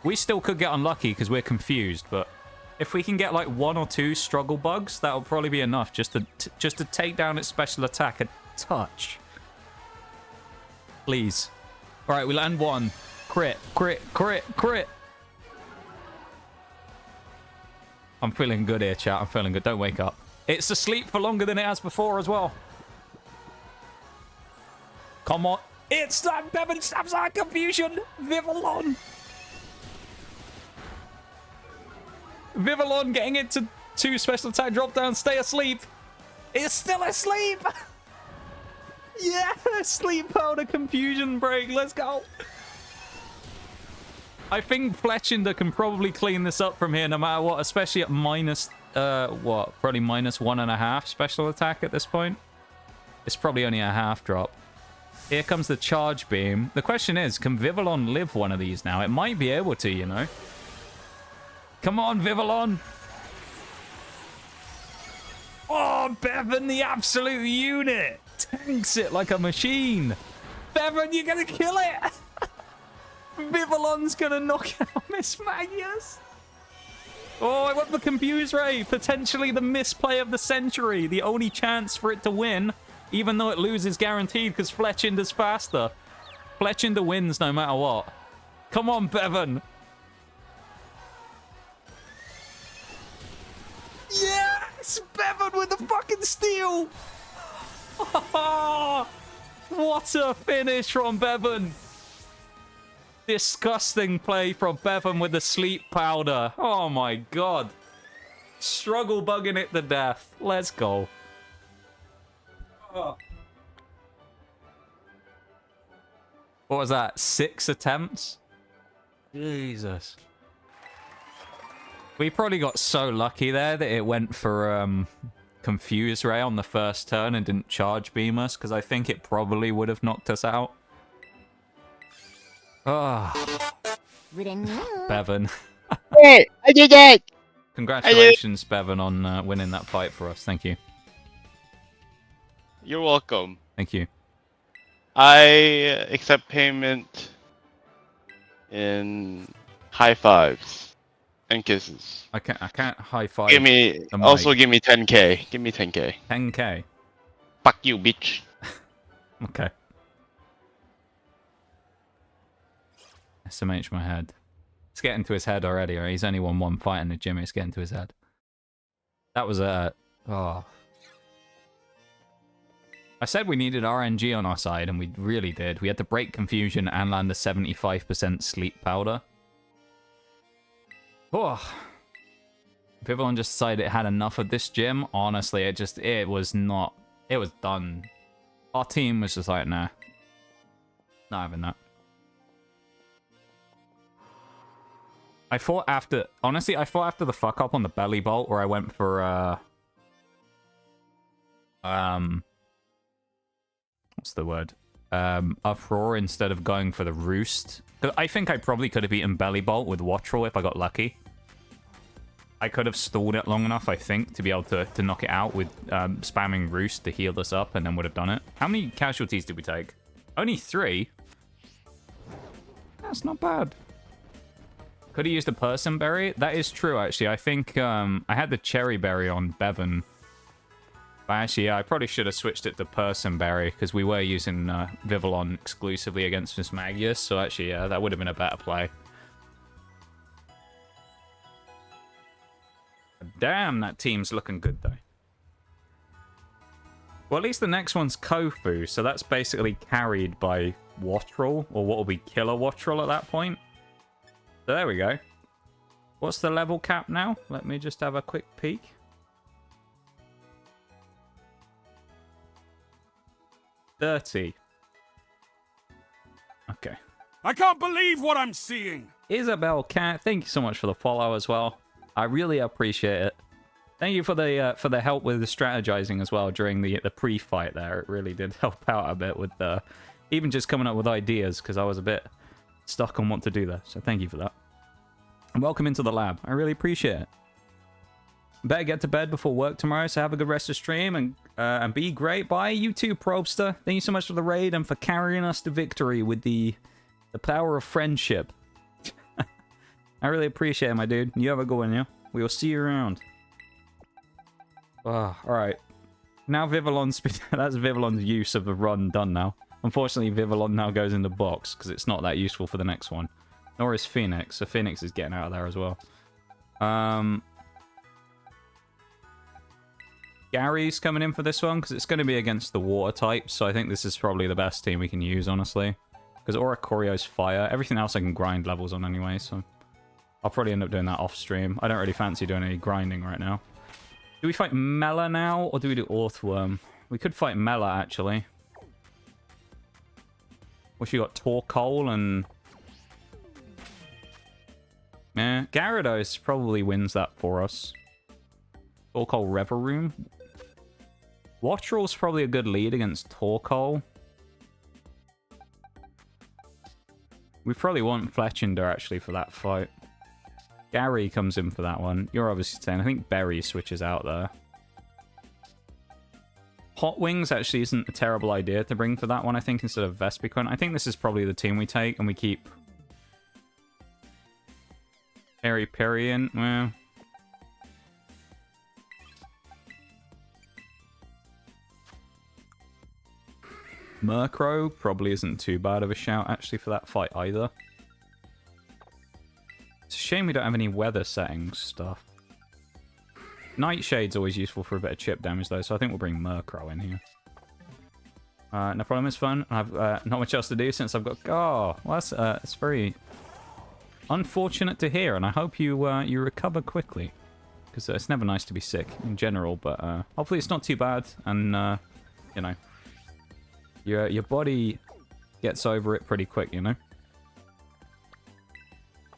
We still could get unlucky because we're confused, but if we can get like 1 or 2 struggle bugs, that'll probably be enough just to take down its special attack a touch. Please. All right, we land 1. Crit, crit, crit, crit. I'm feeling good here, chat. I'm feeling good. Don't wake up. It's asleep for longer than it has before as well. Come on. It's that Bevan stabs our Confusion. Vivillon. Vivillon getting it to 2 special attack drop down. Stay asleep. It's still asleep. Yeah, Sleep Powder Confusion Break. Let's go. I think Fletchinder can probably clean this up from here no matter what, especially at minus, probably minus 1.5 special attack at this point. It's probably only a half drop. Here comes the Charge Beam. The question is, can Vivillon live one of these now? It might be able to, you know. Come on, Vivillon. Oh, Bevan, the absolute unit. Tanks it like a machine. Bevan, you're going to kill it. Vivillon's going to knock out Mismagius. Oh, I went for Confuse Ray. Potentially the misplay of the century. The only chance for it to win. Even though it loses guaranteed because Fletchinder's faster. Fletchinder wins no matter what. Come on, Bevan. Yes! Bevan with the fucking steal! What a finish from Bevan. Disgusting play from Bevan with the Sleep Powder. Oh my god. Struggle bugging it to death. Let's go. Oh. What was that? 6 attempts? Jesus. We probably got so lucky there that it went for Confuse Ray on the first turn and didn't charge beam us, because I think it probably would have knocked us out. Oh. Bevan. I did it! Congratulations, Bevan, on winning that fight for us. Thank you. You're welcome. Thank you. I accept payment in high fives and kisses. I can't high five. Give me also give me 10k. Give me 10k. 10k. Fuck you, bitch. Okay. SMH my head. It's getting to his head already. Or he's only won 1 fight in the gym. It's getting to his head. That was a... Oh. I said we needed RNG on our side, and we really did. We had to break Confusion and land a 75% Sleep Powder. Oh. Vivillon just decided it had enough of this gym. Honestly, it was not... It was done. Our team was just like, nah. Not having that. I thought after... Honestly, I thought after the fuck up on the belly bolt where I went for, what's the word? Uproar instead of going for the Roost. I think I probably could have beaten Belly Bolt with Wattrel if I got lucky. I could have stalled it long enough, I think, to be able to knock it out with spamming Roost to heal us up, and then would have done it. How many casualties did we take? Only 3? That's not bad. Could have used a Person Berry? That is true, actually. I think I had the Cherry Berry on Bevan. But actually, yeah, I probably should have switched it to Person Berry, because we were using Vivillon exclusively against Mismagius, so actually, yeah, that would have been a better play. Damn, that team's looking good, though. Well, at least the next one's Kofu, so that's basically carried by Watrel, or what will be Killer Watrel at that point. So there we go. What's the level cap now? Let me just have a quick peek. $30. Okay. I can't believe what I'm seeing. Isabel Cat, thank you so much for the follow as well. I really appreciate it. Thank you for the help with the strategizing as well during the pre-fight there. It really did help out a bit with even just coming up with ideas, because I was a bit stuck on what to do there. So thank you for that. And welcome into the lab. I really appreciate it. Better get to bed before work tomorrow, so have a good rest of stream and be great. Bye, you too, Probster. Thank you so much for the raid and for carrying us to victory with the power of friendship. I really appreciate it, my dude. You have a good one, yeah? We will see you around. Oh, alright. Now Vivillon's... That's Vivillon's use of the run done now. Unfortunately, Vivillon now goes in the box, because it's not that useful for the next one. Nor is Phoenix, so Phoenix is getting out of there as well. Gary's coming in for this one, because it's going to be against the water types, so I think this is probably the best team we can use, honestly. Because Oricorio's fire. Everything else I can grind levels on anyway, so... I'll probably end up doing that off-stream. I don't really fancy doing any grinding right now. Do we fight Mela now, or do we do Orthworm? We could fight Mela, actually. Well, she got Torkoal and... Yeah, Gyarados probably wins that for us. Torkoal Reveroom. Watrel's probably a good lead against Torkoal. We probably want Fletchinder, actually, for that fight. Gary comes in for that one. You're obviously saying, I think Berry switches out there. Hot Wings actually isn't a terrible idea to bring for that one, I think, instead of Vespiquen. I think this is probably the team we take, and we keep... Perry in. Well... Murkrow probably isn't too bad of a shout, actually, for that fight either. It's a shame we don't have any weather settings stuff. Nightshade's always useful for a bit of chip damage, though, so I think we'll bring Murkrow in here. No problem, it's fun. I've not much else to do since I've got... Oh, well, that's very unfortunate to hear, and I hope you you recover quickly. Because it's never nice to be sick in general, but hopefully it's not too bad, and, you know, your body gets over it pretty quick, you know?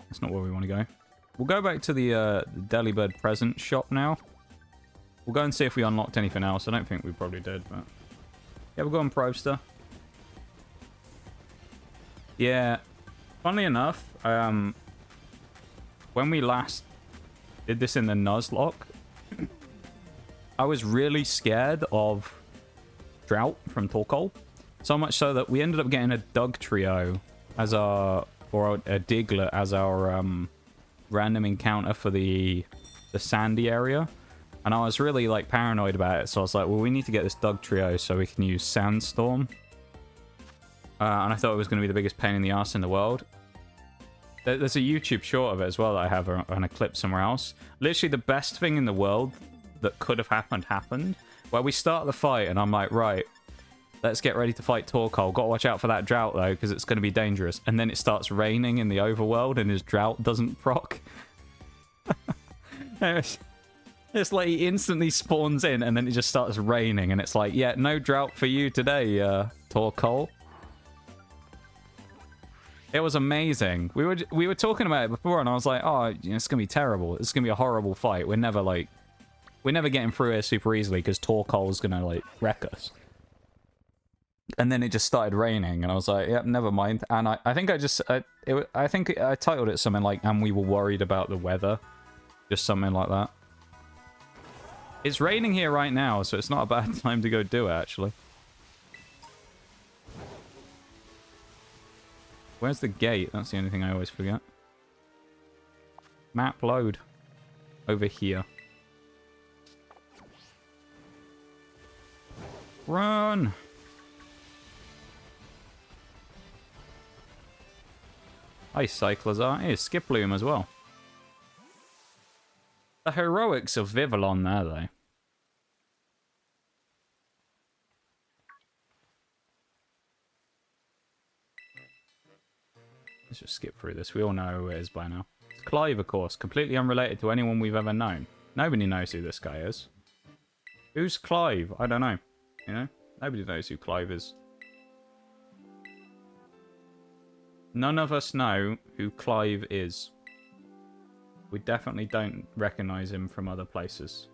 That's not where we want to go. We'll go back to the Delibird present shop now. We'll go and see if we unlocked anything else. I don't think we probably did, but... Yeah, we'll go on Probster. Yeah. Funnily enough, when we last did this in the Nuzlocke, I was really scared of Drought from Torkoal. So much so that we ended up getting a Dugtrio as our... Or a Diglett as our random encounter for the sandy area. And I was really, like, paranoid about it. So I was like, well, we need to get this Dugtrio so we can use Sandstorm. And I thought it was going to be the biggest pain in the ass in the world. There's a YouTube short of it as well that I have on a clip somewhere else. Literally the best thing in the world that could have happened. Where we start the fight and I'm like, right, let's get ready to fight Torkoal. Got to watch out for that Drought, though, because it's going to be dangerous. And then it starts raining in the overworld, and his Drought doesn't proc. It's like he instantly spawns in, and then it just starts raining. And it's like, yeah, no Drought for you today, Torkoal. It was amazing. We were talking about it before, and I was like, oh, you know, it's going to be terrible. It's going to be a horrible fight. We're never getting through here super easily, because Torkoal's going to, like, wreck us. And then it just started raining, and I was like, "Yep, never mind." And I think I think I titled it something like "And we were worried about the weather," just something like that. It's raining here right now, so it's not a bad time to go do it, actually. Where's the gate? That's the only thing I always forget. Map load. Over here. Run! Hi, Cyclozar. Hey, Skiploom as well. The heroics of Vivillon there, though. Let's just skip through this. We all know who it is by now. It's Clive, of course. Completely unrelated to anyone we've ever known. Nobody knows who this guy is. Who's Clive? I don't know. You know? Nobody knows who Clive is. None of us know who Clive is. We definitely don't recognize him from other places.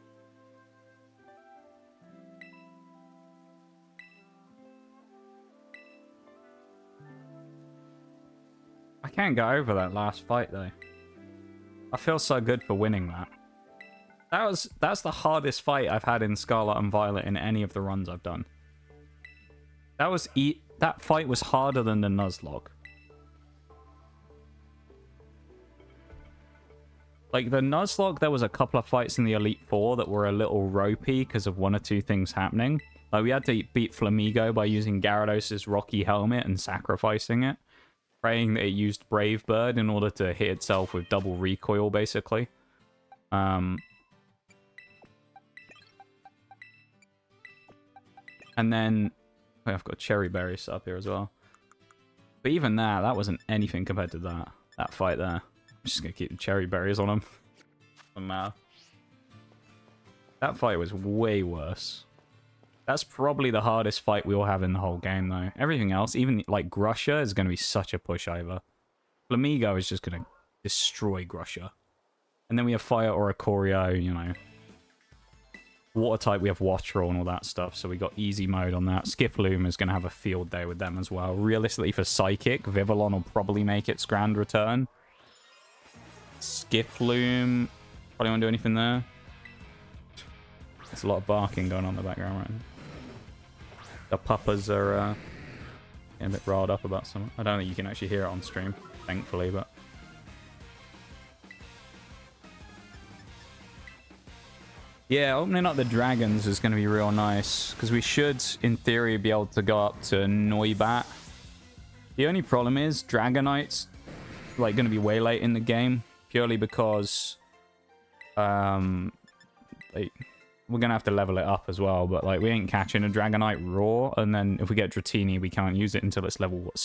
I can't get over that last fight though. I feel so good for winning that. That's the hardest fight I've had in Scarlet and Violet in any of the runs I've done. That fight was harder than the nuzlocke. Like, the nuzlocke, there was a couple of fights in the Elite Four that were a little ropey because of one or two things happening. Like, we had to beat Flamigo by using Gyarados' Rocky Helmet and sacrificing it. Praying that it used Brave Bird in order to hit itself with double recoil, basically. And then... Oh, I've got Cherry Berries up here as well. But even that wasn't anything compared to that fight there. I'm just going to keep the Cherry Berries on him. Doesn't matter. That fight was way worse. That's probably the hardest fight we'll have in the whole game, though. Everything else, even like Grusha, is going to be such a pushover. Flamigo is just going to destroy Grusha. And then we have Fire Oricorio, you know. Water type, we have Wattrel and all that stuff, so we got easy mode on that. Skiploom is going to have a field day with them as well. Realistically, for Psychic, Vivillon will probably make its grand return. Skiploom, probably won't do anything there. There's a lot of barking going on in the background right now. The puppas are getting a bit riled up about something. I don't think you can actually hear it on stream, thankfully, but... Yeah, opening up the dragons is going to be real nice, because we should, in theory, be able to go up to Noibat. The only problem is, Dragonite's like going to be way late in the game, purely because like, we're going to have to level it up as well, but like we ain't catching a Dragonite raw, and then if we get Dratini, we can't use it until it's level, what,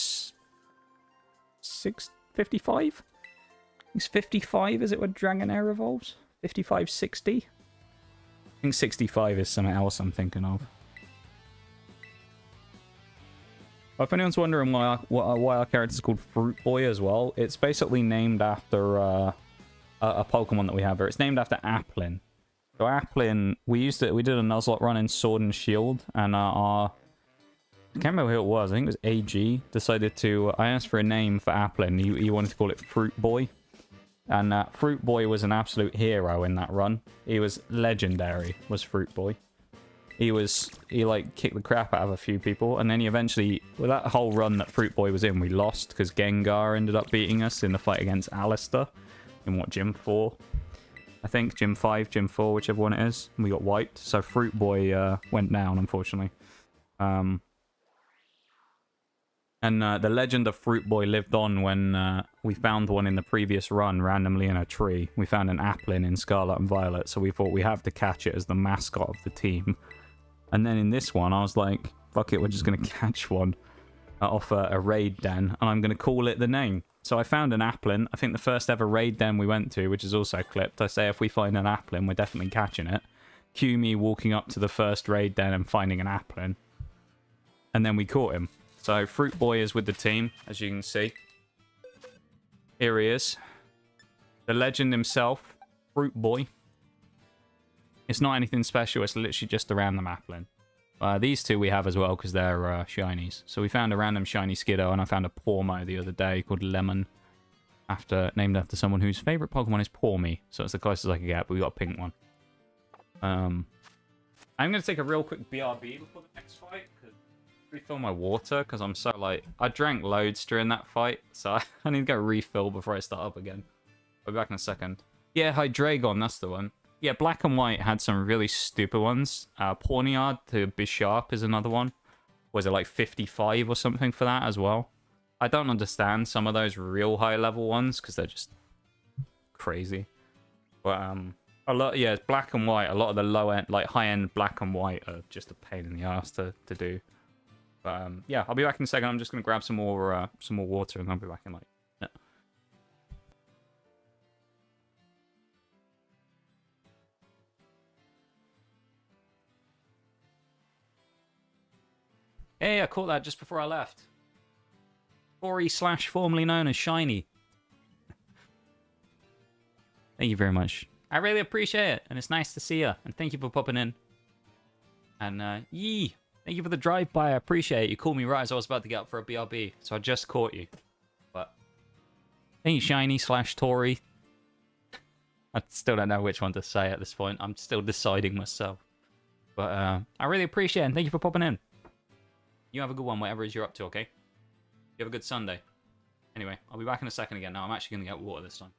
655? It's 55, is it, when Dragonair evolves? 55, 60? I think 65 is something else I'm thinking of. If anyone's wondering why our character's called Fruit Boy as well, it's basically named after a Pokemon that we have here. It's named after Applin. So Applin, we did a Nuzlocke run in Sword and Shield, and I can't remember who it was. I think it was AG decided to. I asked for a name for Applin. He wanted to call it Fruit Boy. And Fruit Boy was an absolute hero in that run. He was legendary, was Fruit Boy. He like kicked the crap out of a few people, and then he eventually, with that whole run that Fruit Boy was in, we lost because Gengar ended up beating us in the fight against Alistair in what, Gym 4? I think Gym 5, Gym 4, whichever one it is. And we got wiped, so Fruit Boy went down, unfortunately. And the legend of Fruit Boy lived on when we found one in the previous run randomly in a tree. We found an Applin in Scarlet and Violet, so we thought we have to catch it as the mascot of the team. And then in this one, I was like, fuck it, we're just going to catch one off a raid den, and I'm going to call it the name. So I found an Applin. I think the first ever raid den we went to, which is also clipped, I say if we find an Applin, we're definitely catching it. Cue me walking up to the first raid den and finding an Applin. And then we caught him. So Fruit Boy is with the team, as you can see. Here he is. The legend himself, Fruit Boy. It's not anything special, it's literally just a random Applin. These two we have as well, because they're shinies. So we found a random shiny Skiddo, and I found a Pawmo the other day called Lemon. Named after someone whose favourite Pokemon is Pawmi. So it's the closest I could get, but we got a pink one. I'm going to take a real quick BRB before the next fight, because refill my water, because I'm so like, I drank loads during that fight, so I need to go refill before I start up again. I'll be back in a second. Yeah, Hydreigon, that's the one. Yeah, Black and White had some really stupid ones. Pawniard to Bisharp is another one. Was it like 55 or something for that as well? I don't understand some of those real high level ones, because they're just crazy. But a lot, yeah, Black and White, a lot of the low end, like high end Black and White are just a pain in the ass to do. But yeah, I'll be back in a second. I'm just gonna grab some more water, and I'll be back in like Hey, I caught that just before I left. Tori slash formerly known as Shiny. Thank you very much. I really appreciate it, and it's nice to see you. And thank you for popping in. And yee, thank you for the drive-by. I appreciate it. You called me right as I was about to get up for a BRB, so I just caught you. But thank you, Shiny slash Tori. I still don't know which one to say at this point. I'm still deciding myself. But I really appreciate it, and thank you for popping in. You have a good one, whatever it is you're up to, okay? You have a good Sunday. Anyway, I'll be back in a second again. Now I'm actually going to get water this time.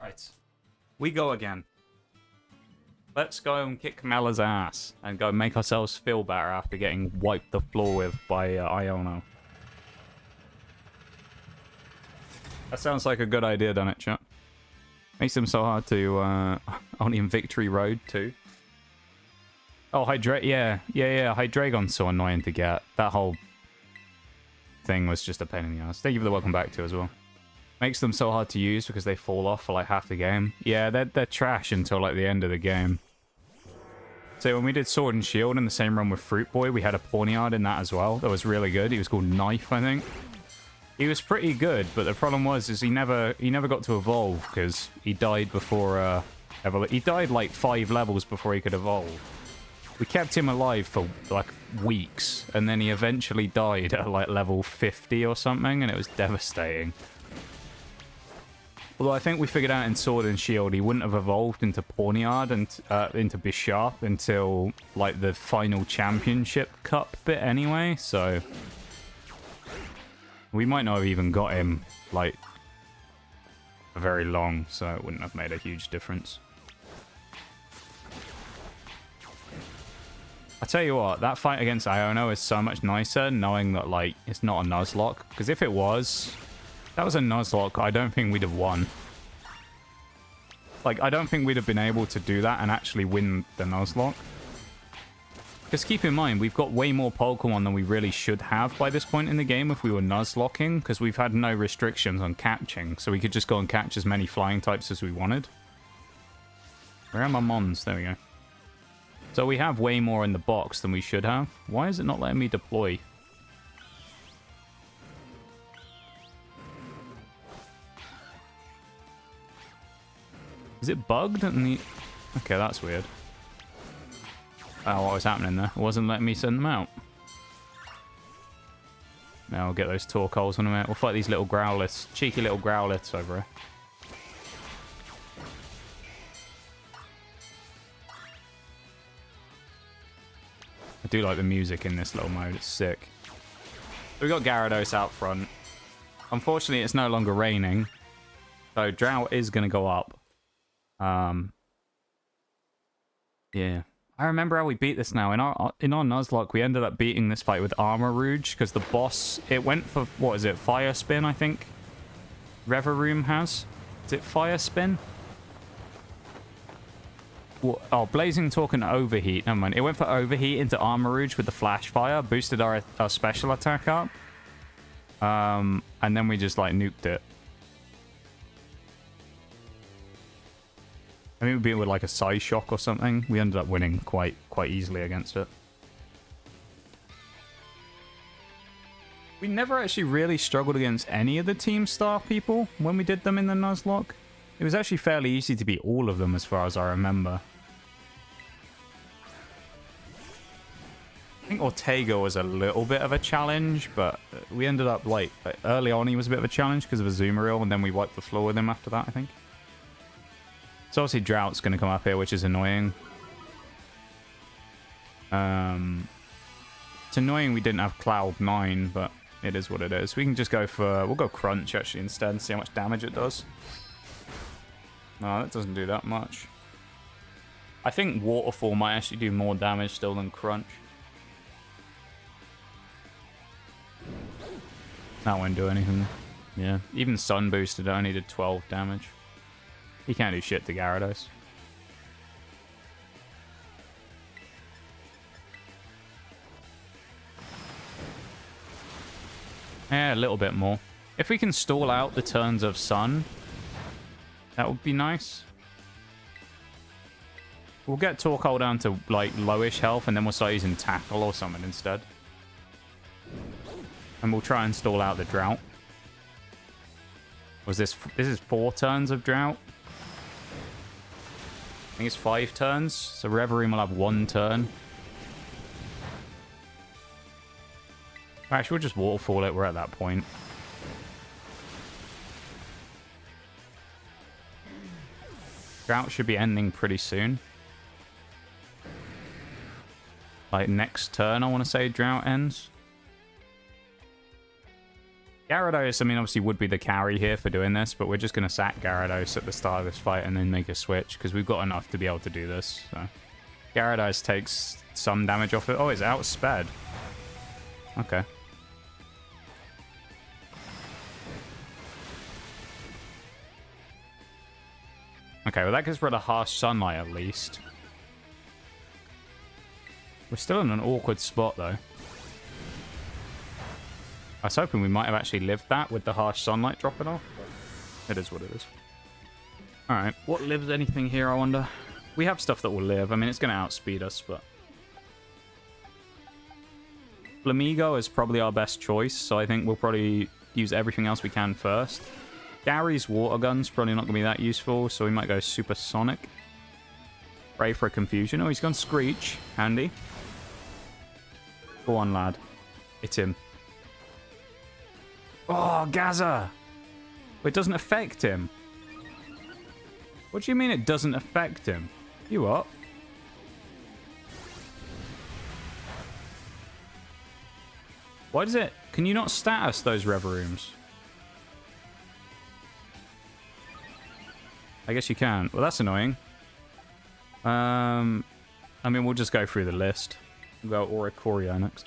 Right. We go again. Let's go and kick Mela's ass and go make ourselves feel better after getting wiped the floor with by Iono. That sounds like a good idea, doesn't it, chat? Makes them so hard to only in Victory Road too. Oh, yeah. Hydreigon's so annoying to get. That whole thing was just a pain in the ass. Thank you for the welcome back too as well. Makes them so hard to use because they fall off for like half the game. Yeah, they're trash until like the end of the game. So when we did Sword and Shield in the same run with Fruit Boy, we had a Pawniard in that as well. That was really good. He was called Knife, I think. He was pretty good, but the problem was he never got to evolve because he died before he died like 5 levels before he could evolve. We kept him alive for like weeks, and then he eventually died at like level 50 or something, and it was devastating. Although I think we figured out in Sword and Shield he wouldn't have evolved into Pawniard and into Bisharp until like the final Championship Cup bit anyway, so we might not have even got him like for very long, so it wouldn't have made a huge difference. I tell you what, that fight against Iono is so much nicer knowing that like it's not a nuzlocke, because if it was, that was a nuzlocke, I don't think we'd have won. Like, I don't think we'd have been able to do that and actually win the nuzlocke. Because keep in mind, we've got way more Poekmon than we really should have by this point in the game if we were nuzlocking, because we've had no restrictions on catching, so we could just go and catch as many flying types as we wanted. Where are my mons? There we go. So we have way more in the box than we should have. Why is it not letting me deploy? Is it bugged? Okay, that's weird. Oh, what was happening there? It wasn't letting me send them out. Now we'll get those Torkoals on them out. We'll fight these little Growliths. Cheeky little Growliths over here. I do like the music in this little mode. It's sick. So we got Gyarados out front. Unfortunately, it's no longer raining. So drought is going to go up. Yeah. I remember how we beat this now. In our Nuzlocke, we ended up beating this fight with Armor Rouge because the boss, it went for, what is it, Fire Spin, I think? Reveroom has. Is it Fire Spin? Oh, Blazing Talk and Overheat. Never mind. It went for Overheat into Armor Rouge with the Flash Fire, boosted our special attack up. And then we just, like, nuked it. I mean, we beat it with, like, a Psy Shock or something. We ended up winning quite easily against it. We never actually really struggled against any of the Team Star people when we did them in the Nuzlocke. It was actually fairly easy to beat all of them as far as I remember. I think Ortega was a little bit of a challenge, but we ended up, like early on he was a bit of a challenge because of a Azumarill, and then we wiped the floor with him after that, I think. So obviously Drought's going to come up here, which is annoying. It's annoying we didn't have Cloud 9, but it is what it is. We can just go for... We'll go Crunch, actually, instead and see how much damage it does. No, that doesn't do that much. I think Waterfall might actually do more damage still than Crunch. That won't do anything. Yeah, even Sun Boosted only did 12 damage. He can't do shit to Gyarados. Yeah, a little bit more. If we can stall out the turns of Sun, that would be nice. We'll get Torkoal down to, like, lowish health, and then we'll start using Tackle or something instead. And we'll try and stall out the Drought. Was this... This is 4 turns of Drought. I think it's 5 turns, so Reverie will have 1 turn. Actually, we'll just Waterfall it. We're at that point. Drought should be ending pretty soon. Like, next turn, I want to say Drought ends. Gyarados, I mean, obviously would be the carry here for doing this, but we're just going to sack Gyarados at the start of this fight and then make a switch, because we've got enough to be able to do this. So. Gyarados takes some damage off it. Oh, it's outsped. Okay. Okay, well that gets rid of Harsh Sunlight at least. We're still in an awkward spot though. I was hoping we might have actually lived that with the Harsh Sunlight dropping off. It is what it is. Alright, what lives anything here, I wonder? We have stuff that will live. I mean, it's going to outspeed us, but... Flamigo is probably our best choice, so I think we'll probably use everything else we can first. Gary's Water Gun's probably not going to be that useful, so we might go Supersonic. Pray for a confusion. Oh, he's gone Screech. Handy. Go on, lad. Hit him. Oh, Gaza! It doesn't affect him. What do you mean it doesn't affect him? You up? Why does it... Can you not status those Reverooms? I guess you can. Well, that's annoying. I mean, we'll just go through the list. We'll go Oricorio next.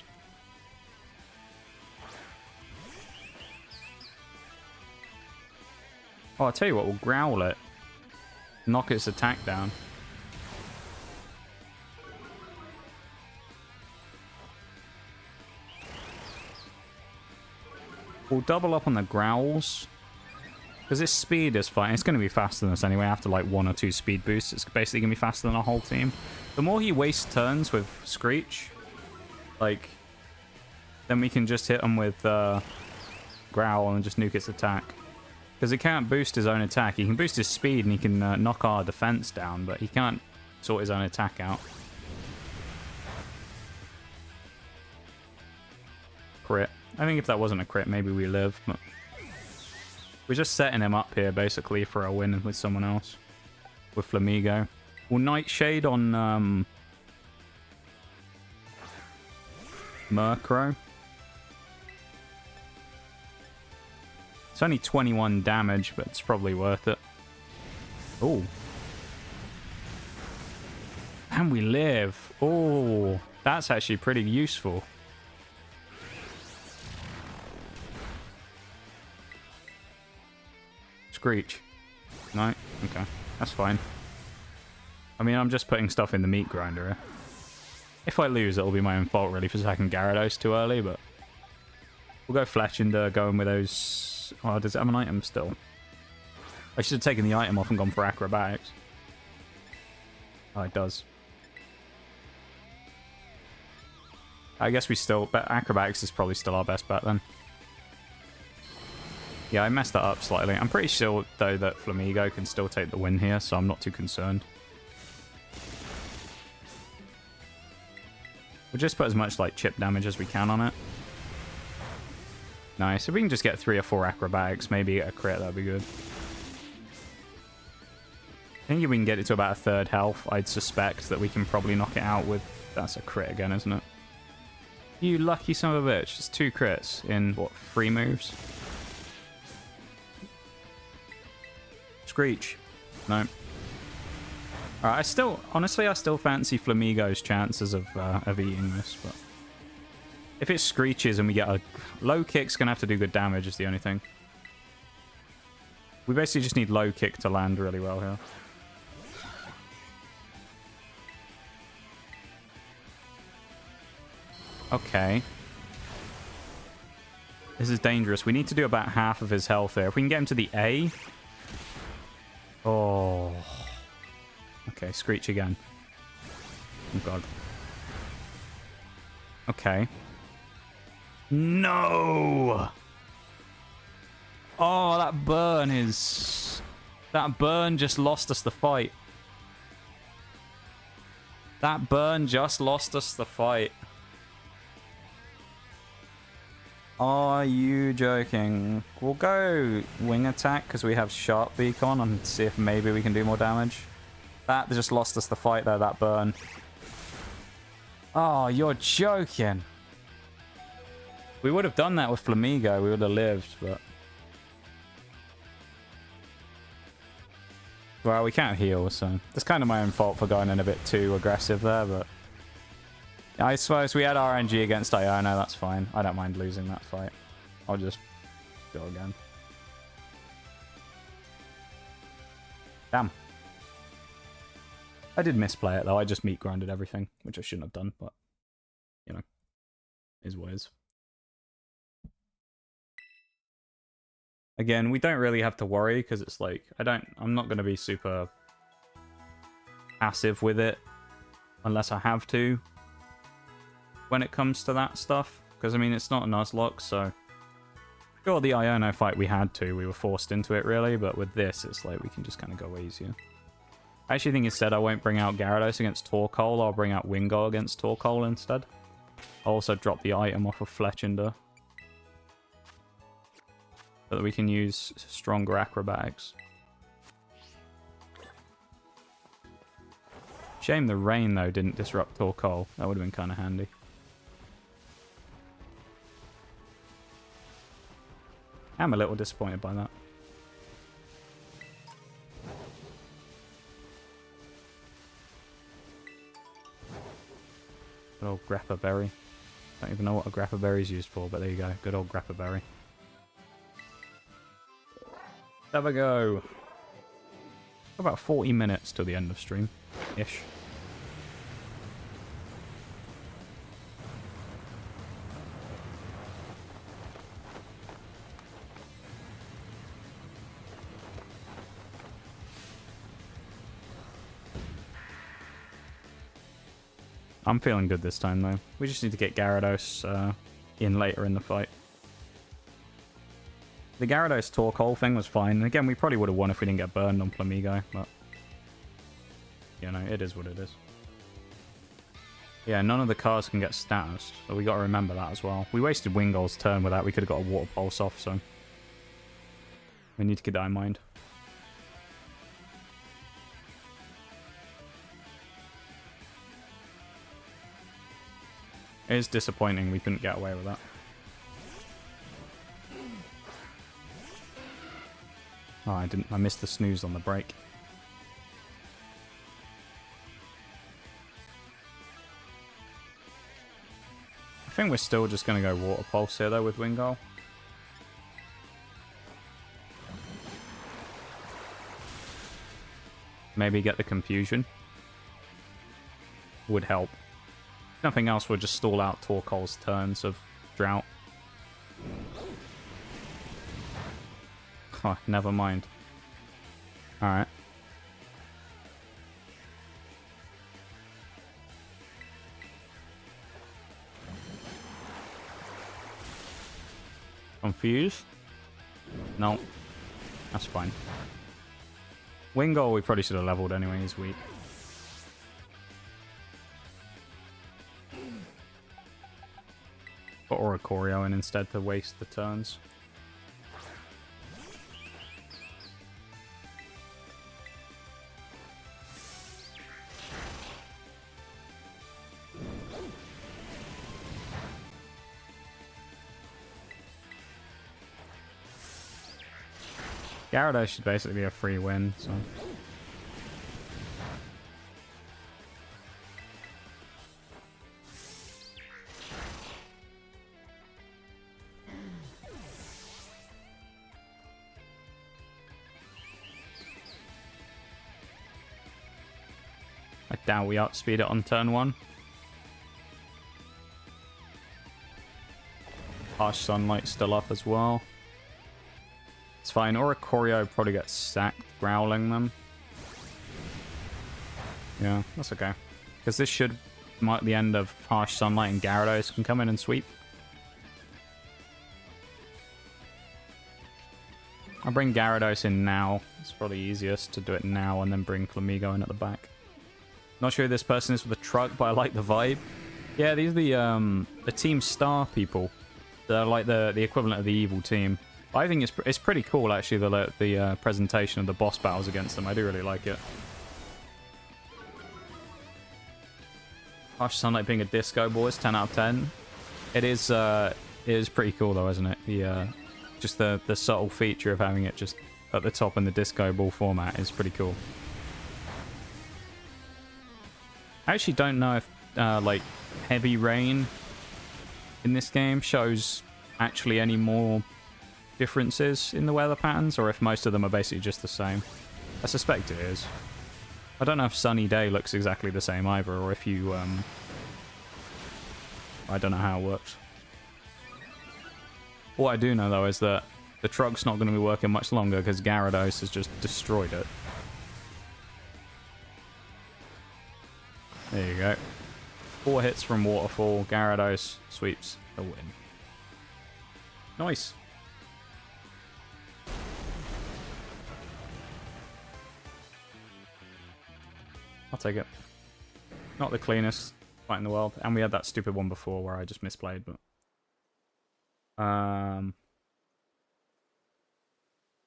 Oh, I'll tell you what, we'll Growl it. Knock its attack down. We'll double up on the Growls. Because its speed is fine. It's going to be faster than us anyway. After like 1 or 2 speed boosts, it's basically going to be faster than our whole team. The more he wastes turns with Screech, like, then we can just hit him with Growl and just nuke its attack. Because it can't boost his own attack. He can boost his speed and he can knock our defense down, but he can't sort his own attack out. Crit. I think if that wasn't a crit, maybe we live, but... We're just setting him up here, basically, for a win with someone else. With Flamigo. We'll Nightshade on, Murkrow. It's only 21 damage, but it's probably worth it. Oh. And we live. Oh, that's actually pretty useful. Screech. No? Okay. That's fine. I mean, I'm just putting stuff in the meat grinder here. If I lose, it'll be my own fault, really, for attacking Gyarados too early, but... We'll go Fletchinder, going with those... Oh, does it have an item still? I should have taken the item off and gone for Acrobatics. Oh, it does. I guess we still... But Acrobatics is probably still our best bet, then. Yeah, I messed that up slightly. I'm pretty sure, though, that Flamigo can still take the win here, so I'm not too concerned. We'll just put as much, like, chip damage as we can on it. Nice. If we can just get 3 or 4 Acrobatics, maybe a crit, that'd be good. I think if we can get it to about a third health, I'd suspect that we can probably knock it out with... That's a crit again, isn't it? You lucky son of a bitch. It's 2 crits in, what, 3 moves? Screech. No. Alright, I still... Honestly, I still fancy Flamigo's chances of eating this, but... If it screeches and we get a... Low kick's gonna have to do good damage, is the only thing. We basically just need low kick to land really well here. Okay. This is dangerous. We need to do about half of his health here. If we can get him to the A... Oh. Okay, Screech again. Oh, God. Okay. No! Oh, that burn is... That burn just lost us the fight. That burn just lost us the fight. Are you joking? We'll go wing attack because we have sharp beak on and see if maybe we can do more damage. That just lost us the fight though, that burn. Oh, you're joking. We would have done that with Flamigo. We would have lived, but... Well, we can't heal, so... It's kind of my own fault for going in a bit too aggressive there, but... I suppose we had RNG against Iono, that's fine. I don't mind losing that fight. I'll just go again. Damn. I did misplay it though, I just meat grinded everything, which I shouldn't have done, but, you know, is what is. Again, we don't really have to worry, because it's like, I'm not going to be super passive with it, unless I have to. When it comes to that stuff, because I mean it's not a nuzlocke, so sure, the Iono fight we had to, we were forced into it really, but with this it's like we can just kind of go easier. I actually think instead I won't bring out Gyarados against Torkoal, I'll bring out Wingull against Torkoal instead. I'll also drop the item off of Fletchinder so that we can use stronger acrobatics. Shame the rain though didn't disrupt Torkoal, that would have been kind of handy. I'm a little disappointed by that. Good old Grappa Berry. Don't even know what a Grappa Berry is used for, but there you go. Good old Grappa Berry. There we go. About 40 minutes till the end of stream-ish. I'm feeling good this time, though. We just need to get Gyarados in later in the fight. The Gyarados Torkoal thing was fine. And again, we probably would have won if we didn't get burned on Flamigo, but... You know, it is what it is. Yeah, none of the cars can get status, so we got to remember that as well. We wasted Wingull's turn with that. We could have got a Water Pulse off, so... We need to keep that in mind. It is disappointing we couldn't get away with that. Oh, I missed the snooze on the break. I think we're still just going to go Water Pulse here, though, with Wingull. Maybe get the Confusion. Would help. If nothing else, we'll just stall out Torkoal's turns of Drought. Oh, never mind. Alright. Confused? No. That's fine. Wingull we probably should have leveled anyway, he's weak. Put Oricorio in instead to waste the turns. Gyarados should basically be a free win, so... I doubt we outspeed it on turn 1. Harsh Sunlight's still up as well. It's fine. Oricorio probably gets sacked growling them. Yeah, that's okay. Because this should mark the end of Harsh Sunlight, and Gyarados can come in and sweep. I'll bring Gyarados in now. It's probably easiest to do it now and then bring Flamigo in at the back. Not sure who this person is with the truck, but I like the vibe. Yeah, these are the Team Star people. They're like the equivalent of the evil team. I think it's pretty cool, actually, the presentation of the boss battles against them. I do really like it. Harsh Sunlight being a disco boys, 10 out of 10. It is pretty cool, though, isn't it? Just the subtle feature of having it just at the top in the disco ball format is pretty cool. I actually don't know if, like, Heavy Rain in this game shows actually any more differences in the weather patterns, or if most of them are basically just the same. I suspect it is. I don't know if Sunny Day looks exactly the same either, or if you, I don't know how it works. What I do know, though, is that the truck's not going to be working much longer because Gyarados has just destroyed it. There you go. 4 hits from Waterfall. Gyarados sweeps the win. Nice. I'll take it. Not the cleanest fight in the world. And we had that stupid one before where I just misplayed, but...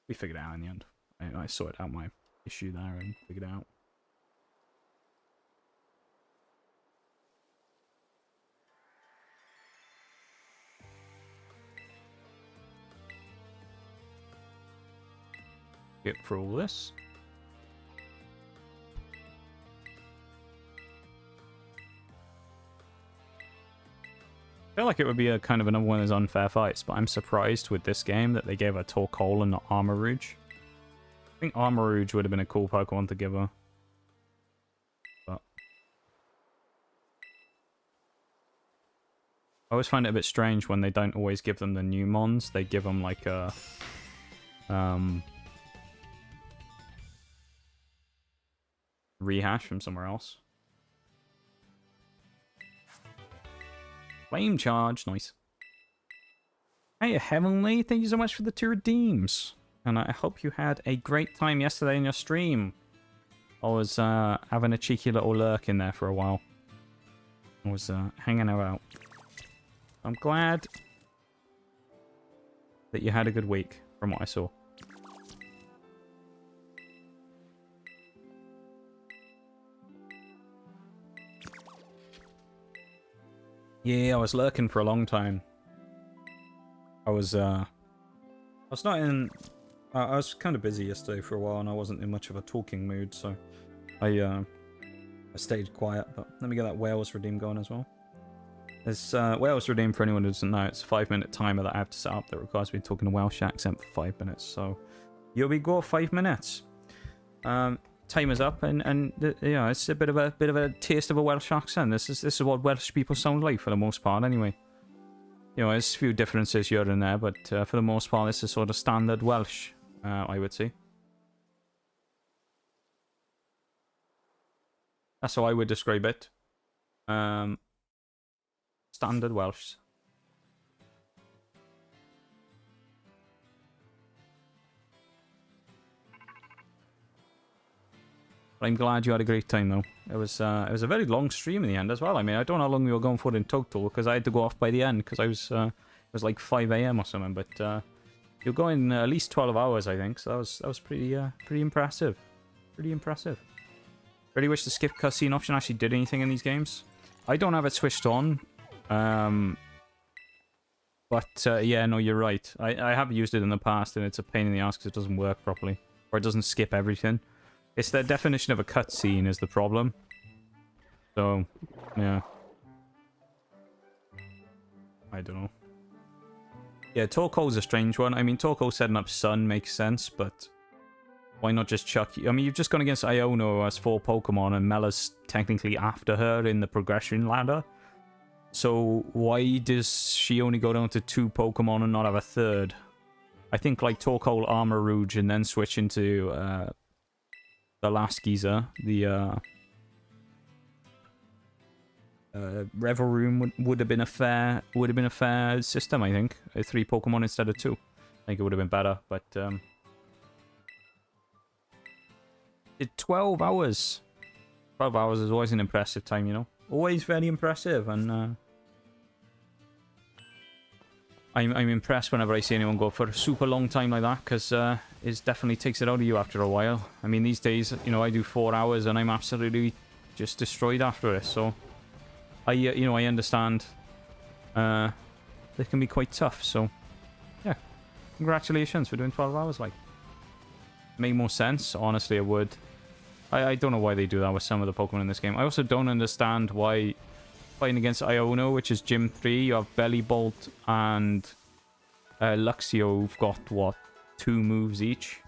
we figured it out in the end. I sorted out my issue there and figured it out. Get through all this. I feel like it would be a kind of another one of those unfair fights, but I'm surprised with this game that they gave her Torkoal and not Armor Rouge. I think Armor Rouge would have been a cool Pokemon to give her. But I always find it a bit strange when they don't always give them the new Mons. They give them like a... rehash from somewhere else. Flame Charge, nice. Hey, Heavenly, thank you so much for the 2 redeems. And I hope you had a great time yesterday in your stream. I was having a cheeky little lurk in there for a while. I was hanging out. I'm glad that you had a good week, from what I saw. Yeah, I was lurking for a long time. I was not in... I was kind of busy yesterday for a while, and I wasn't in much of a talking mood, so I stayed quiet. But let me get that Wales Redeem going as well. There's Wales Redeem, for anyone who doesn't know, it's a 5-minute timer that I have to set up that requires me talking a Welsh accent for 5 minutes. So here we go, 5 minutes. Timer's up, and yeah, it's a bit of a taste of a Welsh accent. This is what Welsh people sound like for the most part, anyway. You know, there's a few differences here and there, but for the most part, this is sort of standard Welsh, I would say. That's how I would describe it. Standard Welsh. But I'm glad you had a great time, though. It was a very long stream in the end as well. I mean, I don't know how long we were going for in total, because I had to go off by the end, because it was like 5 AM or something. But you're going at least 12 hours, I think. So that was pretty impressive. Pretty impressive. Really wish the skip cutscene option actually did anything in these games. I don't have it switched on. But yeah, no, you're right. I have used it in the past, and it's a pain in the ass because it doesn't work properly, or it doesn't skip everything. It's the definition of a cutscene is the problem. So, yeah. I don't know. Yeah, Torkoal's a strange one. I mean, Torkoal setting up Sun makes sense, but why not just chuck... I mean, you've just gone against Iono, who has 4 Pokemon, and Mela's technically after her in the progression ladder. So, why does she only go down to 2 Pokemon and not have a third? I think, like, Torkoal, Armor Rouge, and then switch into... the last geezer, the Revel Room would have been a fair system, I think. 3 Pokemon instead of 2. I think it would have been better, but did 12 hours. 12 hours is always an impressive time, you know. Always very impressive, and I'm impressed whenever I see anyone go for a super long time like that, because it definitely takes it out of you after a while. I mean, these days, you know, I do 4 hours and I'm absolutely just destroyed after it. So, I understand. They can be quite tough. So, yeah, congratulations for doing 12 hours. Like, make more sense. Honestly, it would. I don't know why they do that with some of the Pokemon in this game. I also don't understand why fighting against Iono, which is Gym 3, you have Bellibolt and Luxio, who've got, what, 2 moves each?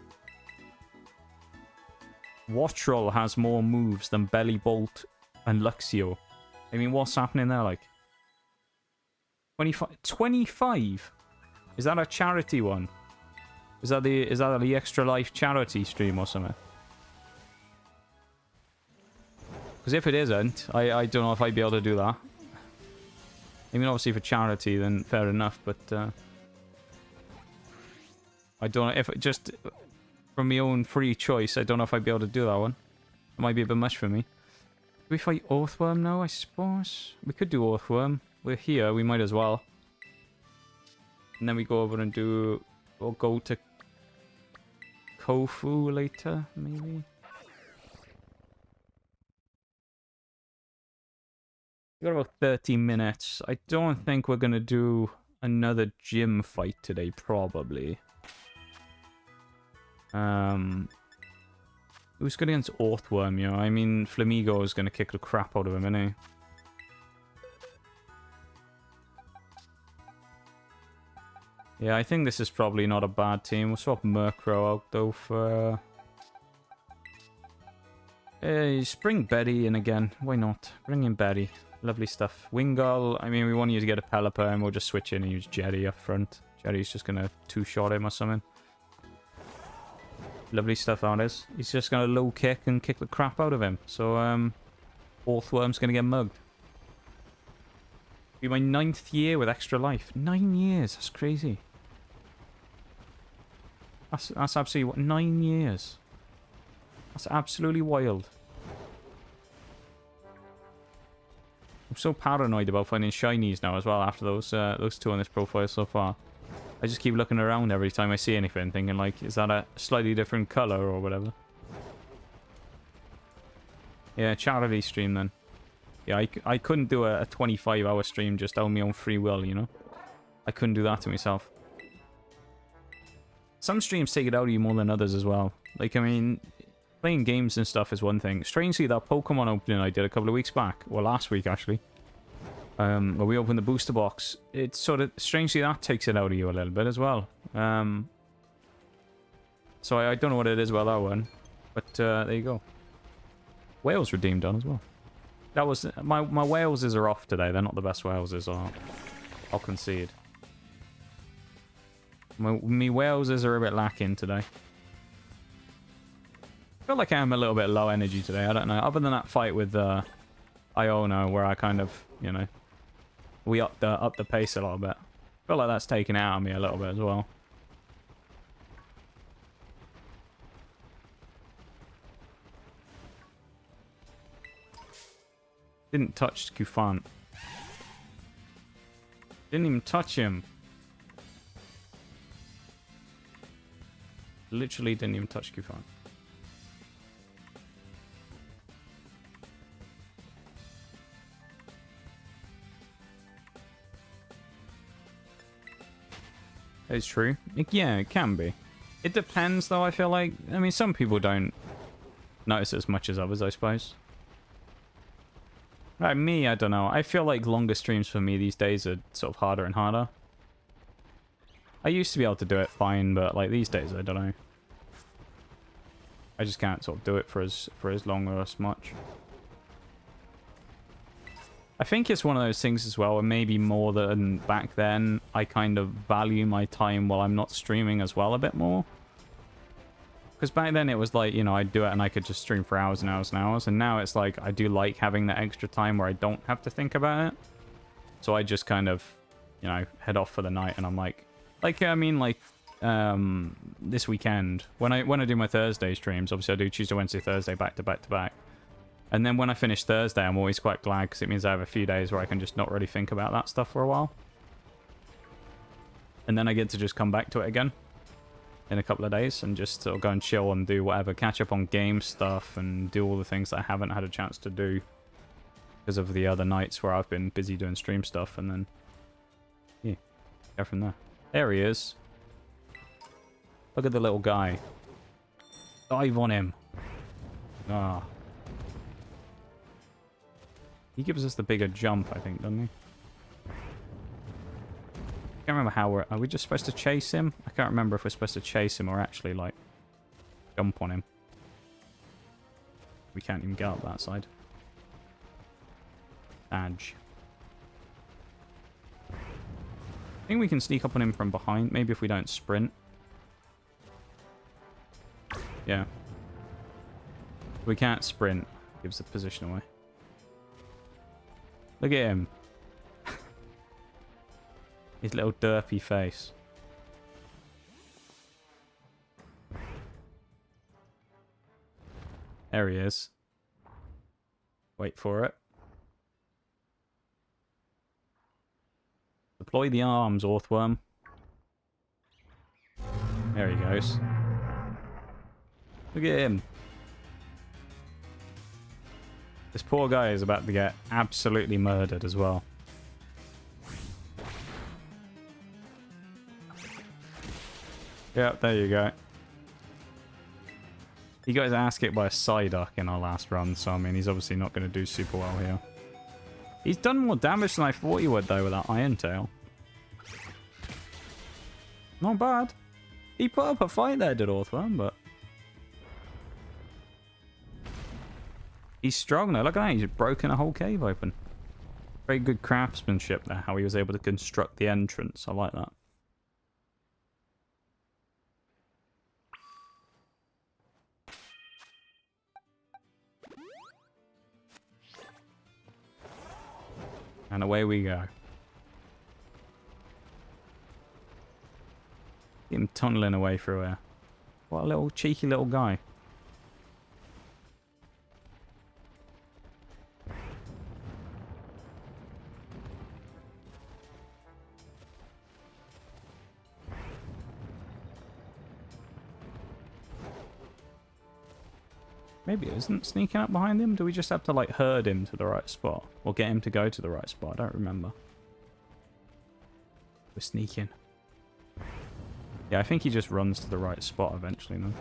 Wattrel has more moves than Bellibolt and Luxio. I mean, what's happening there, like? 25? 25? Is that a charity one? Is that the Extra Life charity stream or something? Because if it isn't, I don't know if I'd be able to do that. I mean, obviously for charity, then fair enough, but I don't know if just from my own free choice, I don't know if I'd be able to do that one. It might be a bit much for me. Do we fight Earthworm now, I suppose? We could do Earthworm. We're here, we might as well. And then we go over and do... We'll go to Kofu later, maybe? We got about 30 minutes. I don't think we're going to do another gym fight today, probably. Who's good against Earthworm, you know? I mean, Flamigo is going to kick the crap out of him, isn't he? Yeah, I think this is probably not a bad team. We'll swap Murkrow out, though, for... just bring Betty in again. Why not? Bring in Betty. Lovely stuff. Wingull, I mean, we want you to get a Pelipper, and we'll just switch in and use Jerry up front. Jerry's just going to 2-shot him or something. Lovely stuff, that is. He's just going to low kick and kick the crap out of him. So, Earthworm's going to get mugged. Be my 9th year with Extra Life. 9 years, that's crazy. That's absolutely... What, 9 years? That's absolutely wild. I'm so paranoid about finding shinies now as well after those 2 on this profile so far. I just keep looking around every time I see anything, thinking like, is that a slightly different color or whatever? Yeah, charity stream then. Yeah, I couldn't do a 25-hour stream just on my own free will, you know? I couldn't do that to myself. some streams take it out of you more than others as well. Like, I mean, playing games and stuff is one thing. Strangely, that Pokemon opening I did a couple of weeks back, well, last week actually, where we opened the booster box, it's sort of, strangely, that takes it out of you a little bit as well. So I don't know what it is about that one, but there you go. Wales redeemed on as well. That was, my Waleses are off today. They're not the best Waleses, I'll concede. Me Waleses are a bit lacking today. I feel like I'm a little bit low energy today. I don't know. Other than that fight with Iono, where I kind of, you know, we upped the pace a little bit. I feel like that's taken out of me a little bit as well. Didn't touch Kufant. Didn't even touch him. Literally didn't even touch Kufant. It's true. Yeah, it can be. It depends, though, I feel like. I mean, some people don't notice it as much as others, I suppose. Like me, I don't know. I feel like longer streams for me these days are sort of harder and harder. I used to be able to do it fine, but like these days, I don't know. I just can't sort of do it for as long or as much. I think it's one of those things as well, and maybe more than back then, I kind of value my time while I'm not streaming as well a bit more. Because back then it was like, you know, I'd do it and I could just stream for hours and hours and hours. And now it's like, I do like having that extra time where I don't have to think about it. So I just kind of, you know, head off for the night and I'm like, I mean, like, this weekend, when I do my Thursday streams, obviously I do Tuesday, Wednesday, Thursday, back to back to back. And then when I finish Thursday, I'm always quite glad because it means I have a few days where I can just not really think about that stuff for a while. And then I get to just come back to it again in a couple of days and just sort of go and chill and do whatever, catch up on game stuff and do all the things that I haven't had a chance to do because of the other nights where I've been busy doing stream stuff, and then, yeah, go from there. There he is. Look at the little guy. Dive on him. Ah. He gives us the bigger jump, I think, doesn't he? I can't remember how are we just supposed to chase him? I can't remember if we're supposed to chase him or actually, like, jump on him. We can't even get up that side. Badge. I think we can sneak up on him from behind, maybe if we don't sprint. Yeah. We can't sprint. Gives the position away. Look at him. His little derpy face. There he is. Wait for it. Deploy the arms, Orthworm. There he goes. Look at him. This poor guy is about to get absolutely murdered as well. Yep, there you go. He got his ass kicked by a Psyduck in our last run, so I mean, he's obviously not going to do super well here. He's done more damage than I thought he would, though, with that Iron Tail. Not bad. He put up a fight there, did Orthworm, but... he's strong, though. Look at that. He's broken a whole cave open. Very good craftsmanship there, how he was able to construct the entrance. I like that. And away we go. Get him tunneling away through here. What a little cheeky little guy. Maybe it isn't sneaking up behind him. Do we just have to, like, herd him to the right spot? Or get him to go to the right spot? I don't remember. We're sneaking. Yeah, I think he just runs to the right spot eventually, then.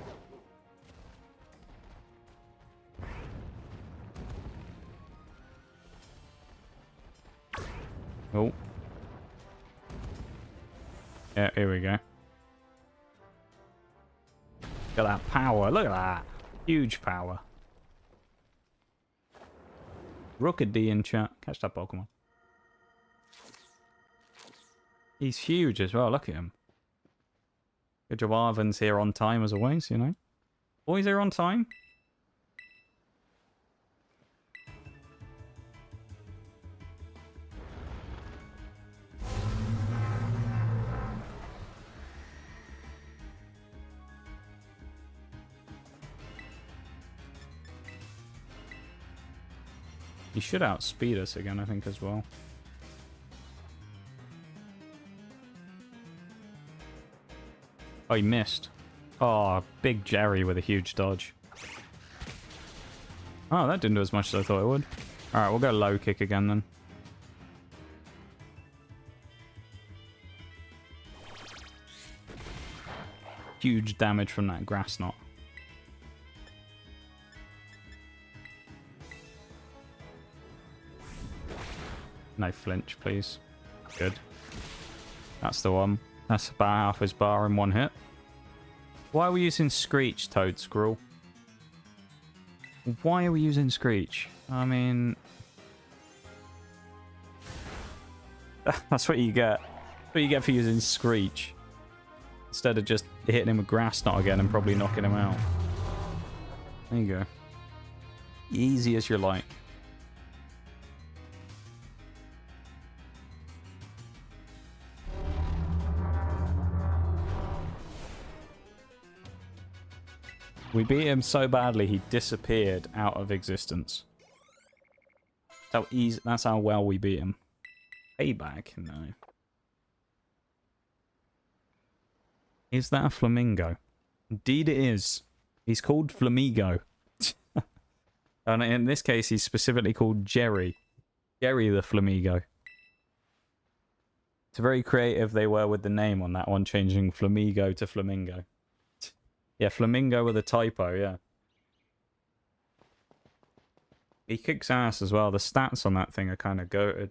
Oh. Yeah, here we go. Look at that power. Look at that. Huge power. Rookady in chat. Catch that Pokemon. He's huge as well. Look at him. Good job Arvin's here on time as always, you know. Always here on time. He should outspeed us again, I think, as well. Oh, he missed. Oh, big Jerry with a huge dodge. Oh, that didn't do as much as I thought it would. Alright, we'll go low kick again then. Huge damage from that grass knot. No flinch, please. Good. That's the one. That's about half his bar in one hit. Why are we using Screech, Toad Squirrel? Why are we using Screech? I mean... That's what you get. That's what you get for using Screech. Instead of just hitting him with Grass Knot again and probably knocking him out. There you go. Easy as you like. We beat him so badly he disappeared out of existence. That's how well we beat him. Payback? No. Is that a flamingo? Indeed it is. He's called Flamigo. And in this case he's specifically called Jerry. Jerry the Flamigo. It's very creative they were with the name on that one, changing Flamigo to Flamingo. Yeah, Flamingo with a typo, yeah. He kicks ass as well. The stats on that thing are kind of goated.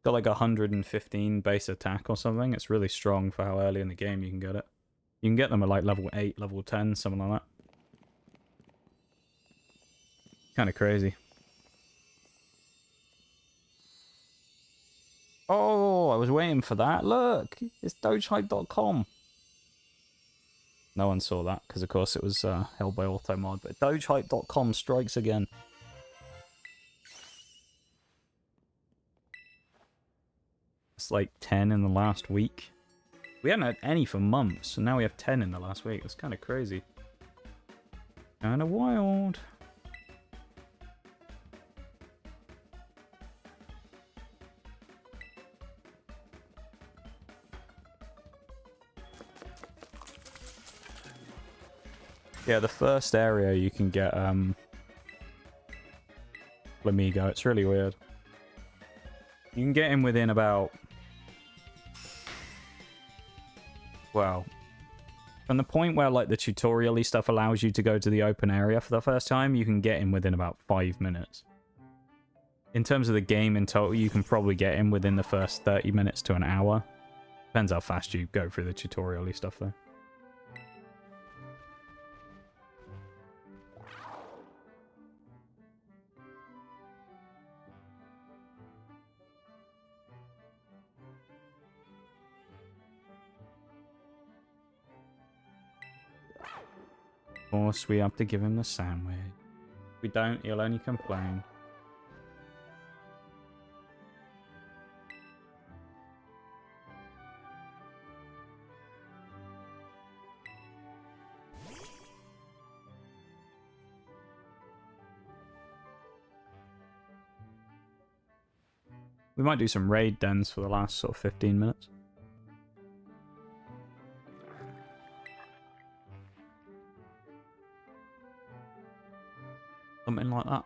Got like 115 base attack or something. It's really strong for how early in the game you can get it. You can get them at like level 8, level 10, something like that. Kind of crazy. Oh, I was waiting for that. Look, it's dogehype.com. No one saw that because, of course, it was held by Automod. But dogehype.com strikes again. It's like 10 in the last week. We hadn't had any for months, and now we have 10 in the last week. That's kind of crazy. Kind of wild. Yeah, the first area you can get Flamigo. It's really weird. You can get him within about... Well, from the point where like the tutorial-y stuff allows you to go to the open area for the first time, you can get him within about 5 minutes. In terms of the game in total, you can probably get him within the first 30 minutes to an hour. Depends how fast you go through the tutorial-y stuff though. Of course, we have to give him the sandwich. If we don't, he'll only complain. We might do some raid dens for the last sort of 15 minutes. Something like that.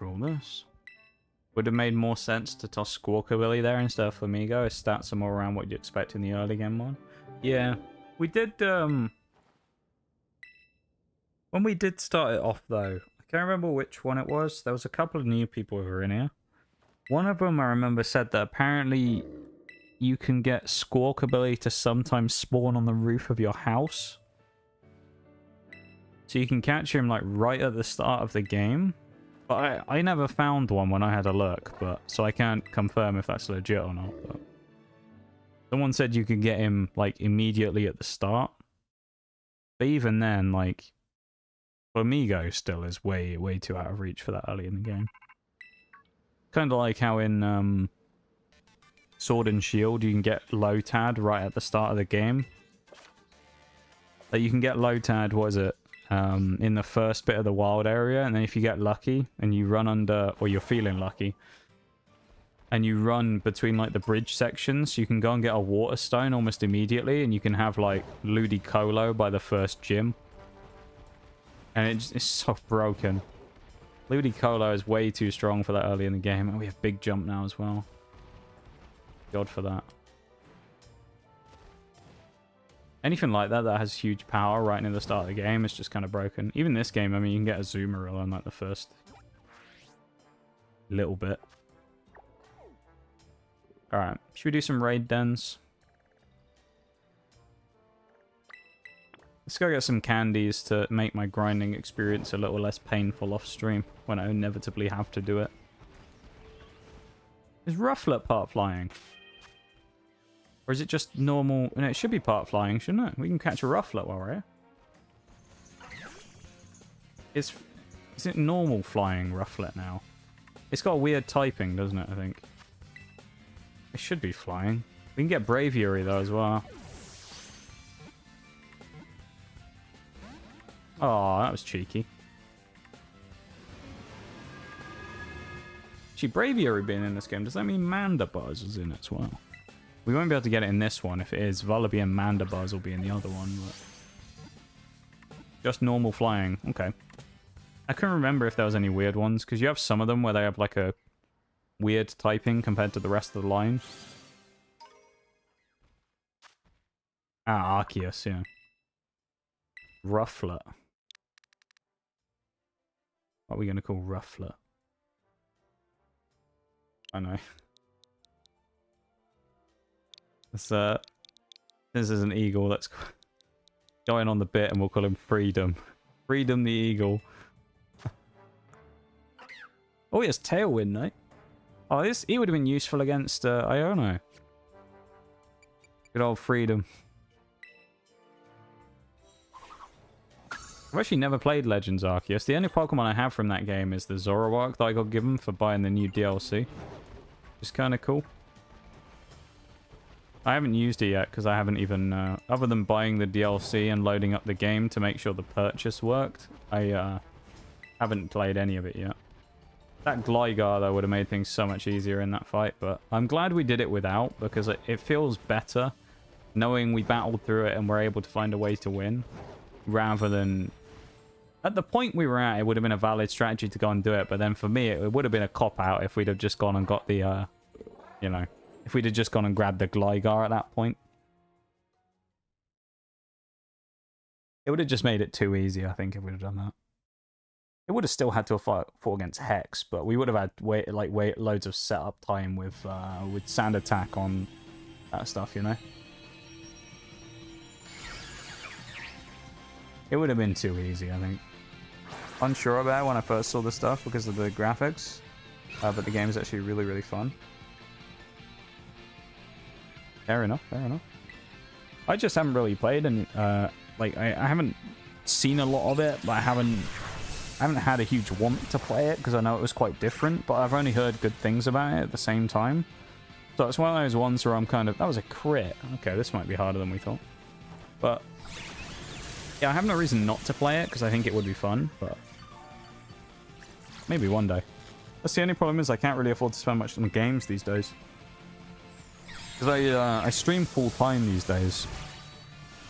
for all this. Would have made more sense to toss Squawkabilly there instead of Flamigo. His stats are more around what you'd expect in the early game one. Yeah, we did, when we did start it off though, I can't remember which one it was. There was a couple of new people who were in here. One of them I remember said that apparently you can get Squawkabilly to sometimes spawn on the roof of your house. So you can catch him like right at the start of the game. But I never found one when I had a look, but so I can't confirm if that's legit or not. But someone said you could get him like immediately at the start. But even then, like Flamigo still is way too out of reach for that early in the game. Kind of like how in Sword and Shield you can get Lotad right at the start of the game. Like you can get Lotad, what is it? In the first bit of the wild area, and then if you get lucky and you run under, or you're feeling lucky, and you run between like the bridge sections, you can go and get a water stone almost immediately, and you can have like Ludicolo by the first gym. And it's so broken. Ludicolo is way too strong for that early in the game, and we have big jump now as well. God for that. Anything like that has huge power right near the start of the game, it's just kind of broken. Even this game, I mean, you can get a Zoomeril on like the first little bit. Alright, should we do some raid dens? Let's go get some candies to make my grinding experience a little less painful off stream when I inevitably have to do it. Is Rufflet part flying? Or is it just normal? No, it should be part flying, shouldn't it? We can catch a Rufflet while we're here. Is it normal flying Rufflet now? It's got a weird typing, doesn't it, I think? It should be flying. We can get Braviary, though, as well. Oh, that was cheeky. Actually, Braviary being in this game, does that mean Mandibuzz is in it as well? We won't be able to get it in this one. If it is, Vullaby and Mandibuzz will be in the other one. But just normal flying. Okay. I couldn't remember if there was any weird ones, because you have some of them where they have like a weird typing compared to the rest of the line. Ah, Arceus, yeah. Rufflet. What are we going to call Rufflet? I know. This is an eagle that's going on the bit, and we'll call him Freedom. Freedom the eagle. Oh, he has Tailwind, no? Oh, he would have been useful against Iono. Good old Freedom. I've actually never played Legends Arceus. The only Pokemon I have from that game is the Zoroark that I got given for buying the new DLC. It's kind of cool. I haven't used it yet because I haven't even, other than buying the DLC and loading up the game to make sure the purchase worked, I haven't played any of it yet. That Gligar, though, would have made things so much easier in that fight, but I'm glad we did it without, because it feels better knowing we battled through it and we're able to find a way to win, rather than... At the point we were at, it would have been a valid strategy to go and do it, but then for me, it would have been a cop-out if we'd have just gone and got the, you know... If we'd have just gone and grabbed the Gligar at that point. It would have just made it too easy, I think, if we'd have done that. It would have still had to have fought against Hex, but we would have had loads of setup time with Sand Attack on that stuff, you know? It would have been too easy, I think. Unsure about it when I first saw the stuff because of the graphics, but the game is actually really, really fun. Fair enough, fair enough. I just haven't really played, and like I haven't seen a lot of it, but I haven't had a huge want to play it because I know it was quite different, but I've only heard good things about it at the same time. So it's one of those ones where I'm kind of... That was a crit. Okay, this might be harder than we thought. But yeah, I have no reason not to play it because I think it would be fun, but maybe one day. That's the only problem, is I can't really afford to spend much on games these days. Because I stream full time these days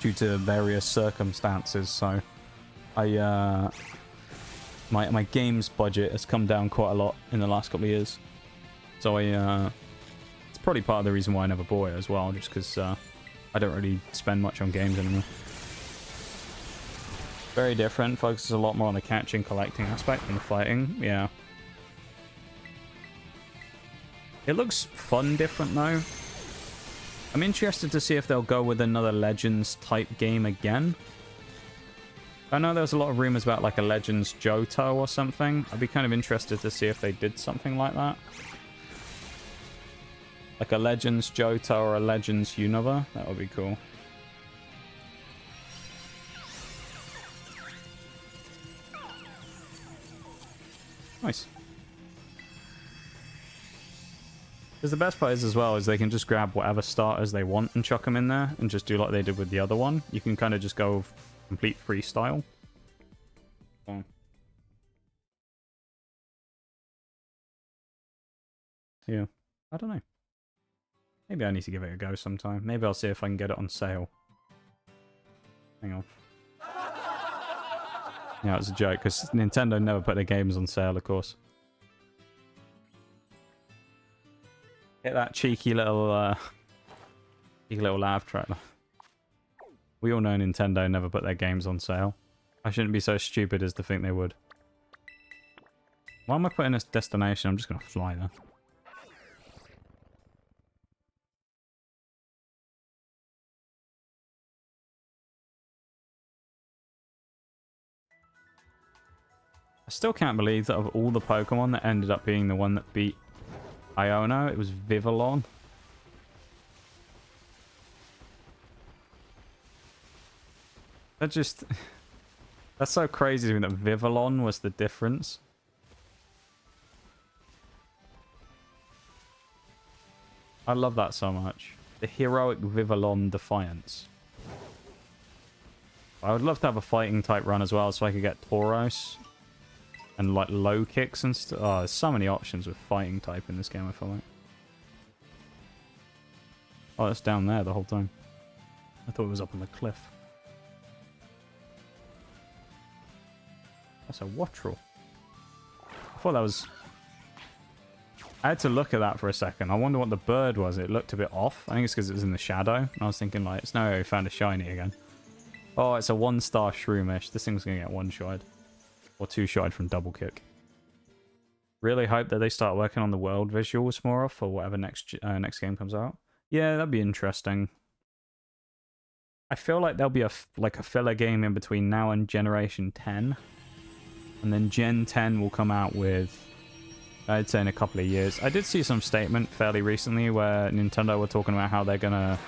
due to various circumstances, so I my games budget has come down quite a lot in the last couple of years. So it's probably part of the reason why I never bought it as well, just because I don't really spend much on games anymore. Very different, focuses a lot more on the catching, collecting aspect than the fighting, yeah. It looks fun different though. I'm interested to see if they'll go with another Legends type game again. I know there was a lot of rumors about like a Legends Johto or something. I'd be kind of interested to see if they did something like that. Like a Legends Johto or a Legends Unova. That would be cool. Nice. Because the best part is as well is they can just grab whatever starters they want and chuck them in there and just do like they did with the other one. You can kind of just go complete freestyle. Oh. Yeah, I don't know. Maybe I need to give it a go sometime. Maybe I'll see if I can get it on sale. Hang on. Yeah, it's a joke because Nintendo never put their games on sale, of course. Get that cheeky little laugh track. We all know Nintendo never put their games on sale. I shouldn't be so stupid as to think they would. Why am I putting this destination? I'm just gonna fly there. I still can't believe that of all the Pokemon that ended up being the one that beat Iono, it was Vivillon. That just... That's so crazy to me that Vivillon was the difference. I love that so much. The heroic Vivillon Defiance. I would love to have a fighting type run as well so I could get Tauros. And like low kicks and stuff. Oh, there's so many options with fighting type in this game, I feel like. Oh, it's down there the whole time. I thought it was up on the cliff. That's a Wattrel. I thought that was... I had to look at that for a second. I wonder what the bird was. It looked a bit off. I think it's because it was in the shadow. And I was thinking, like, it's no way we found a shiny again. Oh, it's a 1-star Shroomish. This thing's going to get one-shot. Or 2-shot from double kick. Really hope that they start working on the world visuals more for whatever next game comes out. Yeah, that'd be interesting. I feel like there'll be a filler game in between now and Generation 10. And then Gen 10 will come out with, I'd say, in a couple of years. I did see some statement fairly recently where Nintendo were talking about how they're gonna...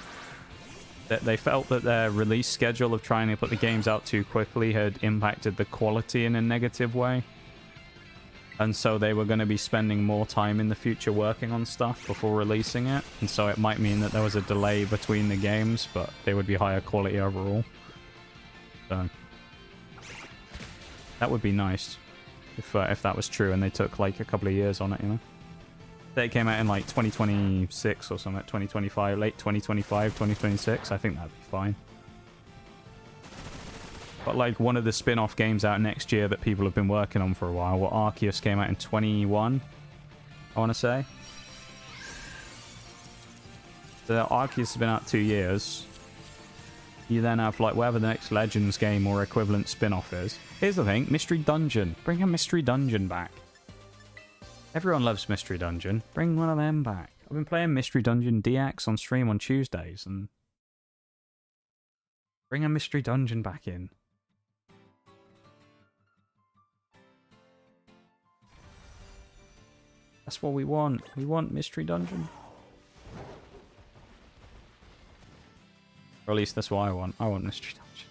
They felt that their release schedule of trying to put the games out too quickly had impacted the quality in a negative way. And so they were going to be spending more time in the future working on stuff before releasing it. And so it might mean that there was a delay between the games, but they would be higher quality overall. So that would be nice if that was true and they took like a couple of years on it, you know? They came out in like 2026 or something, 2025, late 2025, 2026. I think that'd be fine. But like one of the spin-off games out next year that people have been working on for a while, what Arceus came out in 21, I want to say. So Arceus has been out 2 years. You then have like whatever the next Legends game or equivalent spin-off is. Here's the thing, Mystery Dungeon. Bring a Mystery Dungeon back. Everyone loves Mystery Dungeon. Bring one of them back. I've been playing Mystery Dungeon DX on stream on Tuesdays, and bring a Mystery Dungeon back in. That's what we want. We want Mystery Dungeon. Or at least that's what I want. I want Mystery Dungeon.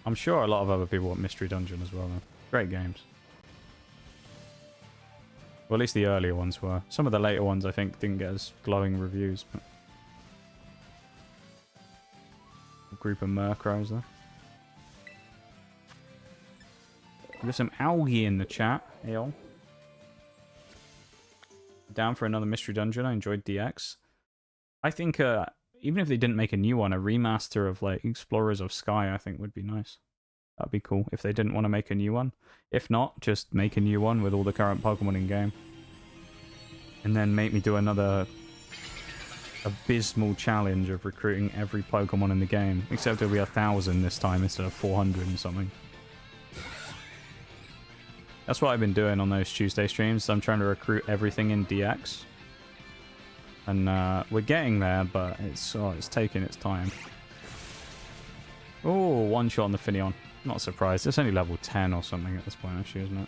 I'm sure a lot of other people want Mystery Dungeon as well, though. Great games. Well, at least the earlier ones were. Some of the later ones, I think, didn't get as glowing reviews. But... a group of Murkrows there. There's some algae in the chat. Hey, all. Down for another Mystery Dungeon. I enjoyed DX. I think, even if they didn't make a new one, a remaster of, like, Explorers of Sky, I think would be nice. That'd be cool if they didn't want to make a new one. If not, just make a new one with all the current Pokemon in game. And then make me do another abysmal challenge of recruiting every Pokemon in the game. Except it'll be 1,000 this time instead of 400 and something. That's what I've been doing on those Tuesday streams. I'm trying to recruit everything in DX. And we're getting there, but it's taking its time. Oh, one shot on the Finneon. Not surprised. It's only level 10 or something at this point, actually, isn't it?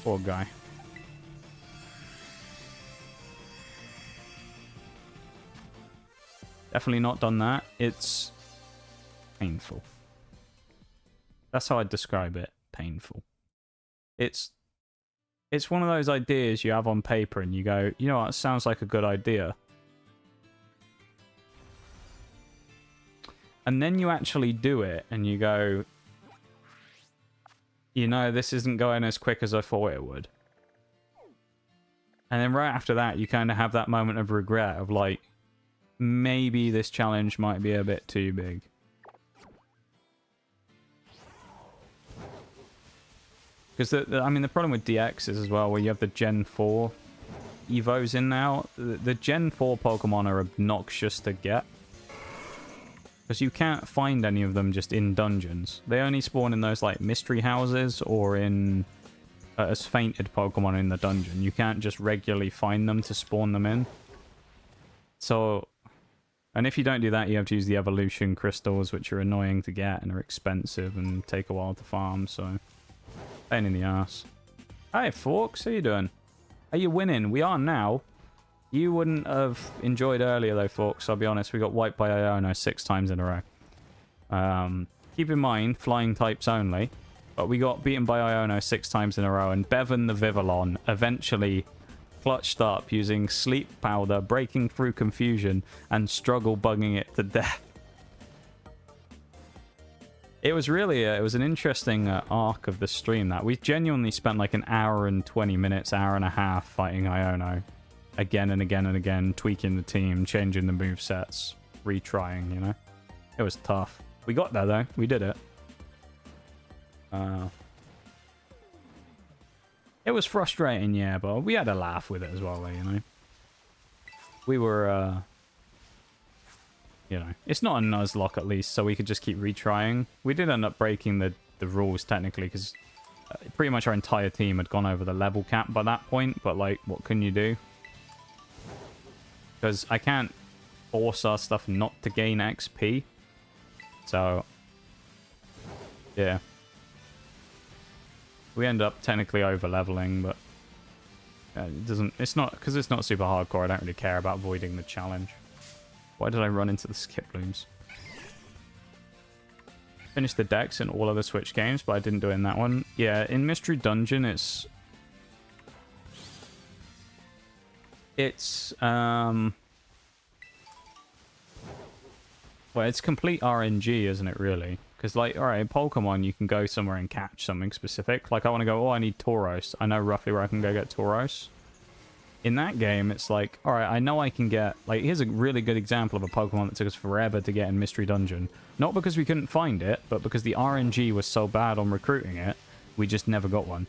Poor guy. Definitely not done that. It's painful. That's how I'd describe it. Painful. It's one of those ideas you have on paper and you go, you know what, it sounds like a good idea. And then you actually do it and you go, you know, this isn't going as quick as I thought it would. And then right after that, you kind of have that moment of regret of like, maybe this challenge might be a bit too big. Because, I mean, the problem with DX is as well, where you have the Gen 4 Evos in now. The Gen 4 Pokemon are obnoxious to get. Because you can't find any of them just in dungeons. They only spawn in those, like, mystery houses or in... as fainted Pokemon in the dungeon. You can't just regularly find them to spawn them in. So... And if you don't do that, you have to use the evolution crystals, which are annoying to get and are expensive and take a while to farm, so... Pain in the ass. Hi, Forks. How you doing? Are you winning? We are now. You wouldn't have enjoyed earlier, though, Forks. I'll be honest. We got wiped by Iono 6 times in a row. Keep in mind, flying types only. But we got beaten by Iono 6 times in a row. And Bevan the Vivillon eventually clutched up using sleep powder, breaking through confusion, and struggle bugging it to death. It was really it was an interesting arc of the stream that we genuinely spent like an hour and 20 minutes, hour and a half fighting Iono again and again and again, tweaking the team, changing the movesets, retrying, you know. It was tough. We got there though. We did it. It was frustrating, yeah, but we had a laugh with it as well, though, you know. We were you know, it's not a nuzlocke at least, so we could just keep retrying. We did end up breaking the rules, technically, because pretty much our entire team had gone over the level cap by that point, but, like, what can you do? Because I can't force our stuff not to gain XP. So, yeah. We end up technically over-leveling, but it's not, because it's not super hardcore, I don't really care about avoiding the challenge. Why did I run into the skip blooms? Finished the decks in all other Switch games, but I didn't do it in that one. Yeah, in Mystery Dungeon, it's well, it's complete RNG, isn't it, really? Because, like, alright, in Pokemon, you can go somewhere and catch something specific. Like, I want to go, oh, I need Tauros. I know roughly where I can go get Tauros. In that game, it's like, alright, I know I can get... Like, here's a really good example of a Pokemon that took us forever to get in Mystery Dungeon. Not because we couldn't find it, but because the RNG was so bad on recruiting it, we just never got one.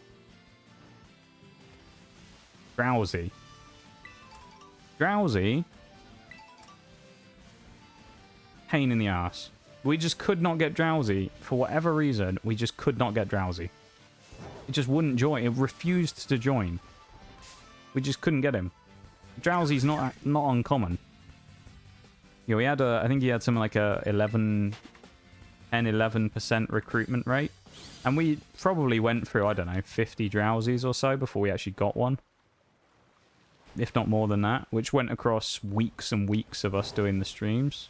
Drowsy. Drowsy? Pain in the ass. We just could not get Drowsy. For whatever reason, we just could not get Drowsy. It just wouldn't join. It refused to join. We just couldn't get him. Drowsy's not uncommon. Yeah, we had I think he had something like a 11% recruitment rate. And we probably went through, I don't know, 50 Drowsies or so before we actually got one. If not more than that, which went across weeks and weeks of us doing the streams.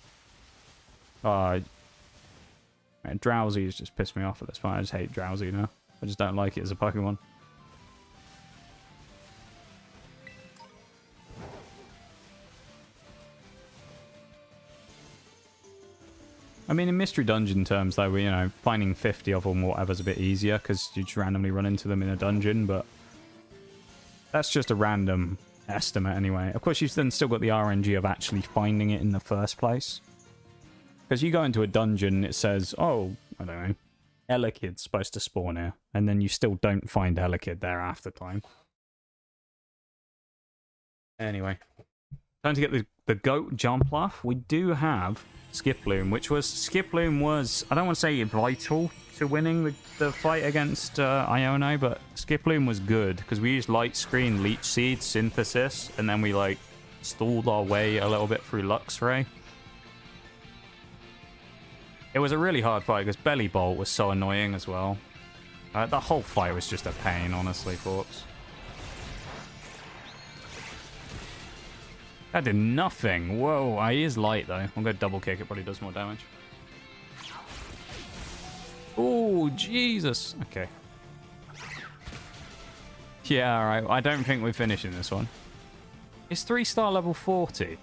Drowsy has just pissed me off at this point. I just hate Drowsy now. I just don't like it as a Pokemon. I mean, in Mystery Dungeon terms, though, you know, finding 50 of them or whatever's a bit easier because you just randomly run into them in a dungeon, but that's just a random estimate anyway. Of course, you've then still got the RNG of actually finding it in the first place. Because you go into a dungeon, it says, oh, I don't know, Elekid's supposed to spawn here. And then you still don't find Elekid there after time. Anyway. Time to get the goat jump off. We do have Skiploom, Skiploom was, I don't want to say vital to winning the fight against Iono, but Skiploom was good because we used Light Screen, Leech Seed, Synthesis, and then we like stalled our way a little bit through Luxray. It was a really hard fight because Belly Bolt was so annoying as well. The whole fight was just a pain, honestly, folks. That did nothing. Whoa, he is light though. I'm going to double kick, it probably does more damage. Oh, Jesus. Okay. Yeah, alright. I don't think we're finishing this one. It's 3-star level 40.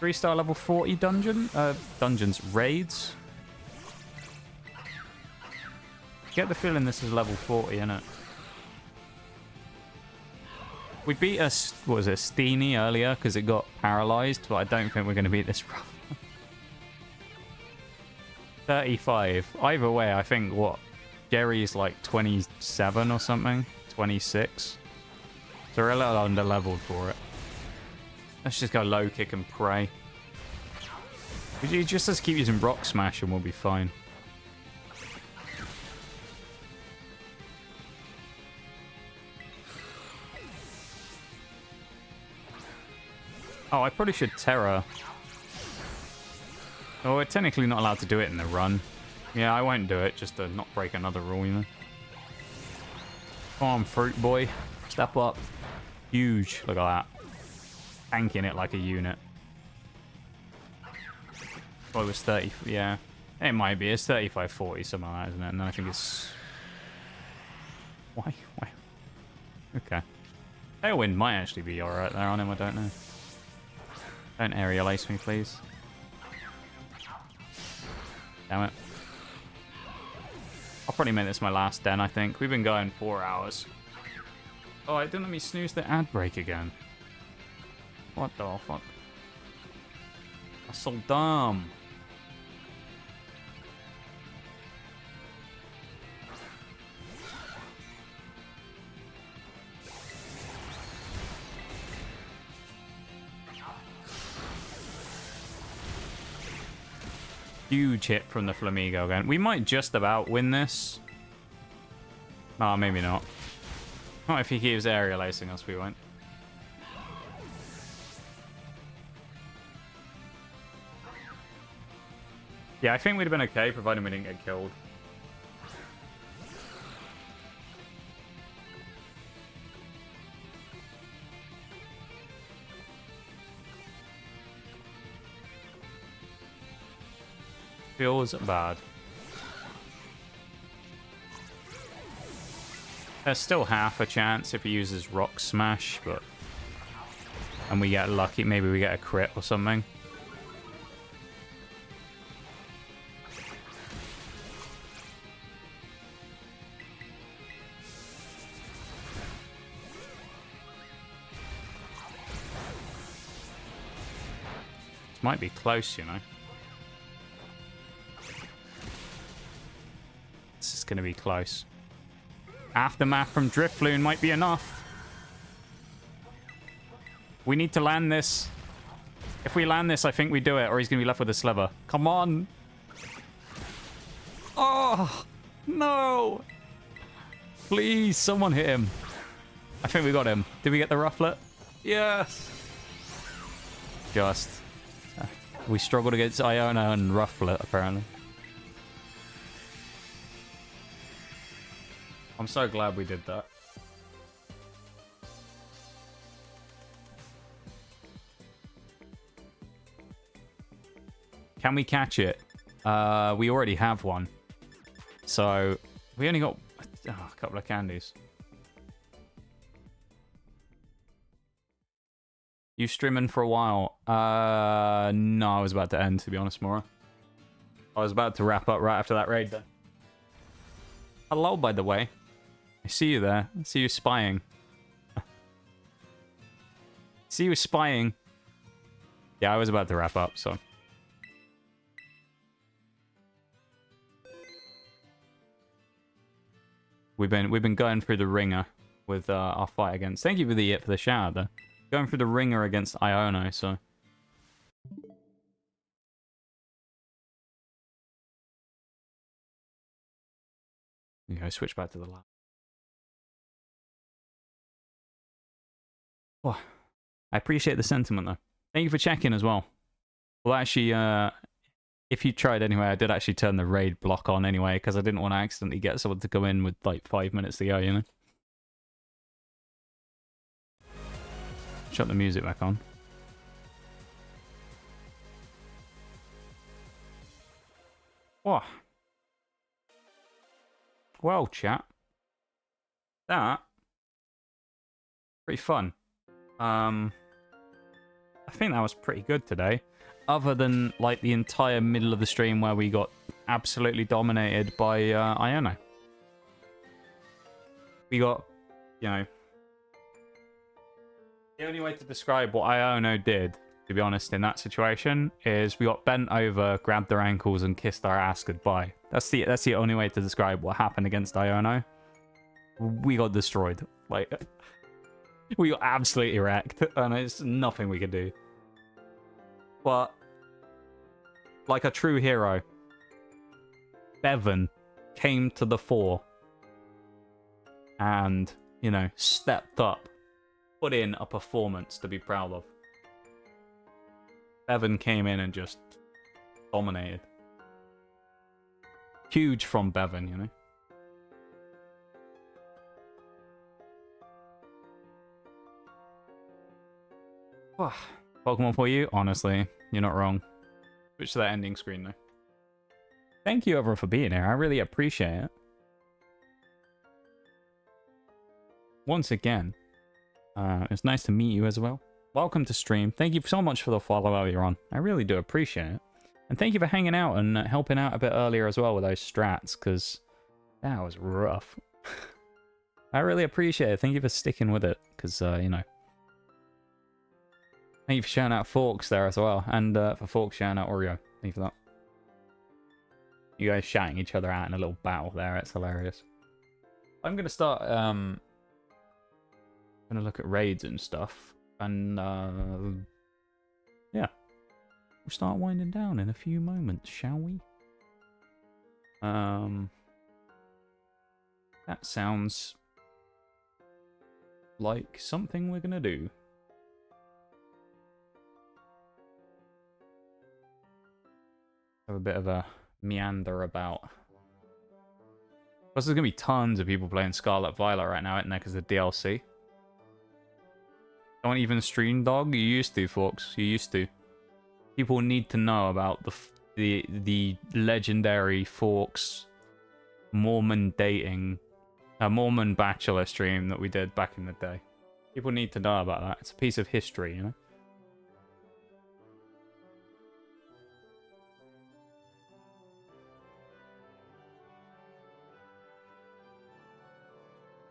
3-star level 40 dungeons. Raids? Get the feeling this is level 40, innit? We beat a, what was it, Steenie earlier because it got paralyzed, but I don't think we're going to beat this rough. 35. Either way, I think, what, Jerry's like 27 or something? 26. So we're a little under-leveled for it. Let's just go low kick and pray. We just has to keep using Rock Smash and we'll be fine. Oh, I probably should Terror. Oh, we're technically not allowed to do it in the run. Yeah, I won't do it, just to not break another rule, you know. Come on, Fruit Boy. Step up. Huge. Look at that. Tanking it like a unit. Oh, it was 30. Yeah. It might be. It's 35-40, something like that, isn't it? And then I think it's... Why? Okay. Tailwind might actually be alright there on him, I don't know. Don't aerial ace me, please. Damn it. I'll probably make this my last den, I think. We've been going 4 hours. Oh, it didn't let me snooze the ad break again. What the fuck? That's so dumb. Huge hit from the Flamigo again. We might just about win this. Oh, maybe not. Not if he keeps aerial acing us, we won't. Yeah, I think we'd have been okay, provided we didn't get killed. Feels bad. There's still half a chance if he uses Rock Smash, but... And we get lucky, maybe we get a crit or something. This might be close, you know. This is going to be close. Aftermath from Drifloon might be enough. We need to land this. If we land this, I think we do it, or he's going to be left with a sliver. Come on. Oh, no. Please, someone hit him. I think we got him. Did we get the Rufflet? Yes. Just. We struggled against Iono and Rufflet, apparently. I'm so glad we did that. Can we catch it? We already have one. So, we only got a couple of candies. You streaming for a while? No, I was about to end, to be honest, Mora. I was about to wrap up right after that raid, then. Hello, by the way. I see you there. I see you spying. See you spying. Yeah, I was about to wrap up, so. We've been going through the ringer with our fight against. Thank you for the shout though. Going through the ringer against Iono, so. Okay, switch back to the lab. Oh, I appreciate the sentiment though. Thank you for checking as well. Well, actually, if you tried anyway, I did actually turn the raid block on anyway because I didn't want to accidentally get someone to come in with like 5 minutes to go, you know. Shut the music back on. Oh. Well, chat. That pretty fun. I think that was pretty good today. Other than like the entire middle of the stream where we got absolutely dominated by Iono. We got, you know, the only way to describe what Iono did, to be honest, in that situation, is we got bent over, grabbed their ankles, and kissed our ass goodbye. That's the only way to describe what happened against Iono. We got destroyed. Like, we got absolutely wrecked, and there's nothing we could do. But, like a true hero, Bevan came to the fore and, you know, stepped up, put in a performance to be proud of. Bevan came in and just dominated. Huge from Bevan, you know. Pokemon for you? Honestly, you're not wrong. Switch to that ending screen though. Thank you everyone for being here. I really appreciate it. Once again, it's nice to meet you as well. Welcome to stream. Thank you so much for the follow earlier on. I really do appreciate it. And thank you for hanging out and helping out a bit earlier as well with those strats, because that was rough. I really appreciate it. Thank you for sticking with it, because, you know. Thank you for shouting out Forks there as well. And for Forks shouting out Oreo. Thank you for that. You guys shouting each other out in a little battle there. It's hilarious. I'm going to start... I'm going to look at raids and stuff. And, yeah. We'll start winding down in a few moments, shall we? That sounds like something we're going to do. Have a bit of a meander about. Plus, there's going to be tons of people playing Scarlet Violet right now, isn't there, because of DLC. Don't even stream, dog? You used to, folks. You used to. People need to know about the legendary Forks Mormon dating, Mormon bachelor stream that we did back in the day. People need to know about that. It's a piece of history, you know?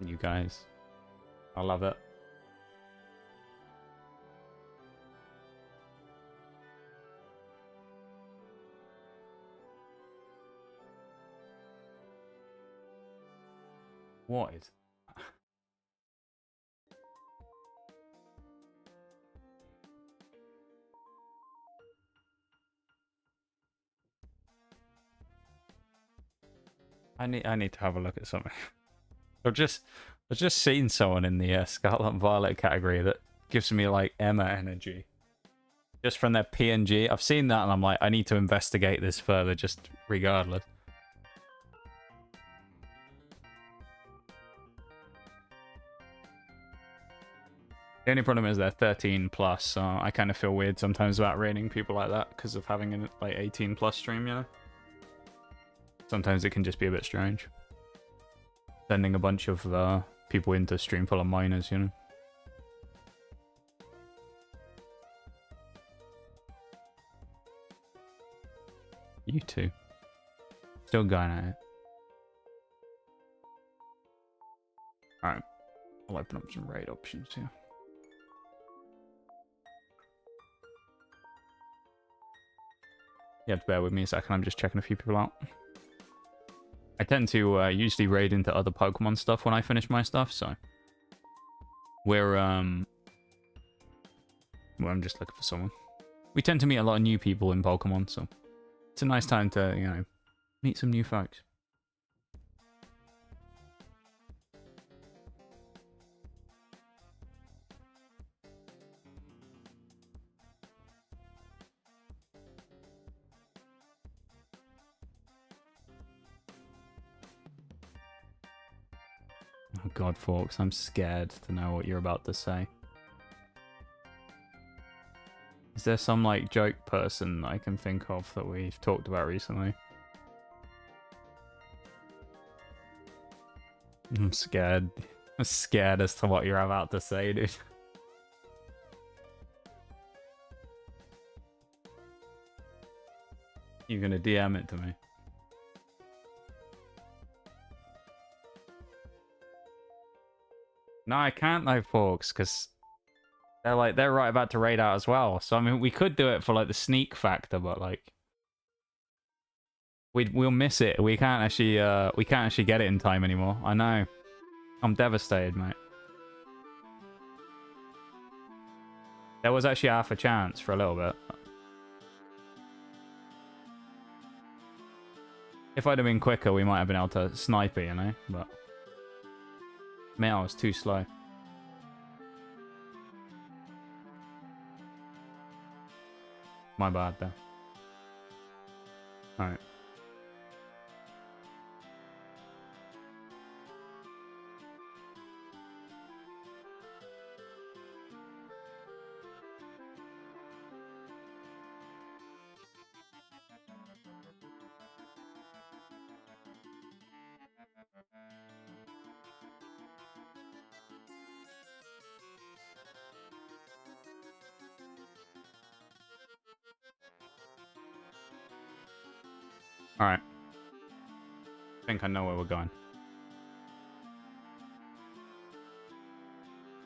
You guys. I love it. What is... I need to have a look at something. I've just seen someone in the Scarlet and Violet category that gives me like Emma energy. Just from their PNG. I've seen that and I'm like, I need to investigate this further just regardless. The only problem is they're 13 plus, so I kind of feel weird sometimes about rating people like that because of having a like 18 plus stream, you know? Sometimes it can just be a bit strange. Sending a bunch of people into stream full of minors, you know? You too. Still going at it. Alright. I'll open up some raid options here. You have to bear with me a second. I'm just checking a few people out. I tend to usually raid into other Pokemon stuff when I finish my stuff, so... We're, well, I'm just looking for someone. We tend to meet a lot of new people in Pokemon, so... It's a nice time to, you know, meet some new folks. Oh god, Forks, I'm scared to know what you're about to say. Is there some, like, joke person I can think of that we've talked about recently? I'm scared. I'm scared as to what you're about to say, dude. You're gonna DM it to me. No, I can't though, Forks, because they're right about to raid out as well. So I mean, we could do it for like the sneak factor, but like we'll miss it. We can't actually get it in time anymore. I know. I'm devastated, mate. There was actually half a chance for a little bit. If I'd have been quicker, we might have been able to snipe it, you know, but man, I was too slow. My bad, there. Alright. Alright. I think I know where we're going.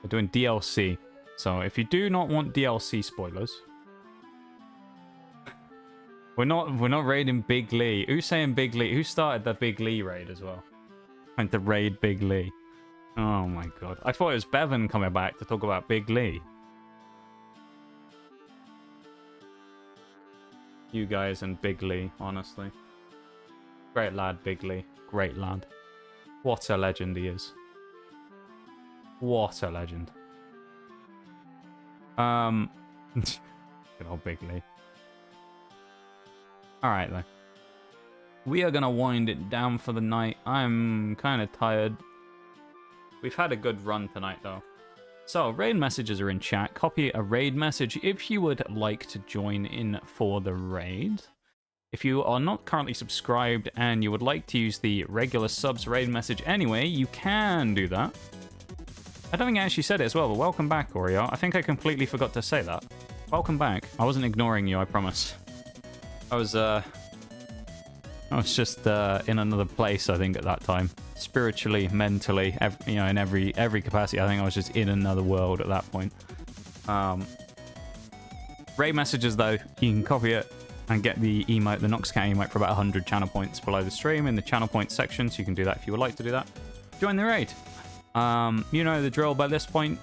We're doing DLC. So if you do not want DLC spoilers, we're not raiding Big Lee. Who's saying Big Lee? Who started the Big Lee raid as well? Trying to raid Big Lee. Oh my god. I thought it was Bevan coming back to talk about Big Lee. You guys and Big Lee, honestly. Great lad, Big Lee. Great lad. What a legend he is. What a legend. Good old Big Lee. Alright, though. We are going to wind it down for the night. I'm kind of tired. We've had a good run tonight, though. So, raid messages are in chat. Copy a raid message if you would like to join in for the raid. If you are not currently subscribed and you would like to use the regular subs raid message anyway, you can do that. I don't think I actually said it as well, but welcome back, Oreo. I think I completely forgot to say that. Welcome back. I wasn't ignoring you, I promise. I was just in another place, I think, at that time. Spiritually, mentally, you know, in every capacity. I think I was just in another world at that point. Raid messages, though, you can copy it and get the emote, the Noxcat emote, for about 100 channel points below the stream in the channel points section, so you can do that if you would like to do that. Join the raid. You know the drill by this point.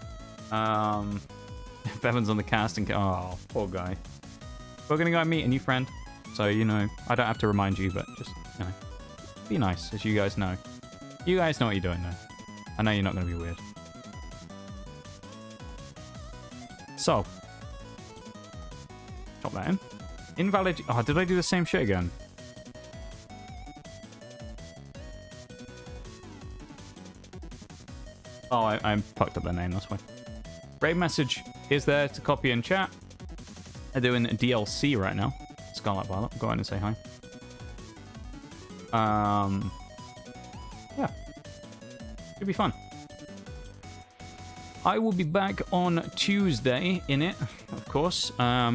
Bevan's on the casting. Oh, poor guy. We're gonna go and meet a new friend, so you know I don't have to remind you, but just you know, be nice, as you guys know. You guys know what you're doing now. I know you're not gonna be weird. So, chop that in. Invalid. Oh, did I do the same shit again? Oh, I fucked up their name, that's why. Raid message is there to copy and chat. They're doing DLC right now. Scarlet and Violet, go ahead and say hi. Yeah. Should be fun. I will be back on Tuesday in it, of course,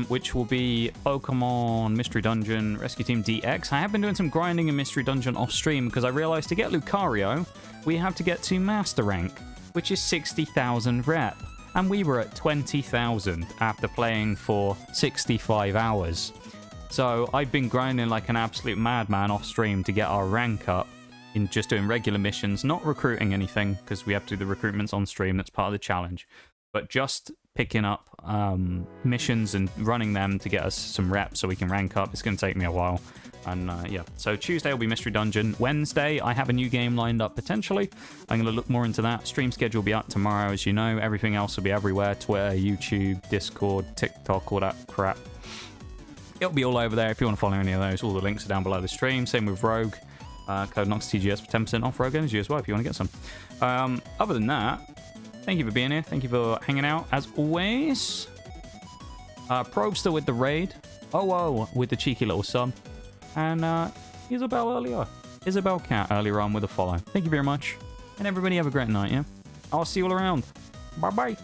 which will be Pokemon Mystery Dungeon Rescue Team DX. I have been doing some grinding in Mystery Dungeon off stream because I realized to get Lucario, we have to get to Master Rank, which is 60,000 rep. And we were at 20,000 after playing for 65 hours. So I've been grinding like an absolute madman off stream to get our rank up in just doing regular missions, not recruiting anything because we have to do the recruitments on stream. That's part of the challenge. But just picking up missions and running them to get us some reps so we can rank up. It's going to take me a while. And yeah, so Tuesday will be Mystery Dungeon. Wednesday, I have a new game lined up potentially. I'm going to look more into that. Stream schedule will be out tomorrow, as you know. Everything else will be everywhere. Twitter, YouTube, Discord, TikTok, all that crap. It'll be all over there if you want to follow any of those. All the links are down below the stream. Same with Rogue. Code NOXTGS for 10% off Rogue Energy as well if you want to get some. Other than that, thank you for being here. Thank you for hanging out as always. Probester with the raid. Oh, with the cheeky little sub. And Isabel Cat earlier on with a follow. Thank you very much. And everybody have a great night, yeah? I'll see you all around. Bye-bye.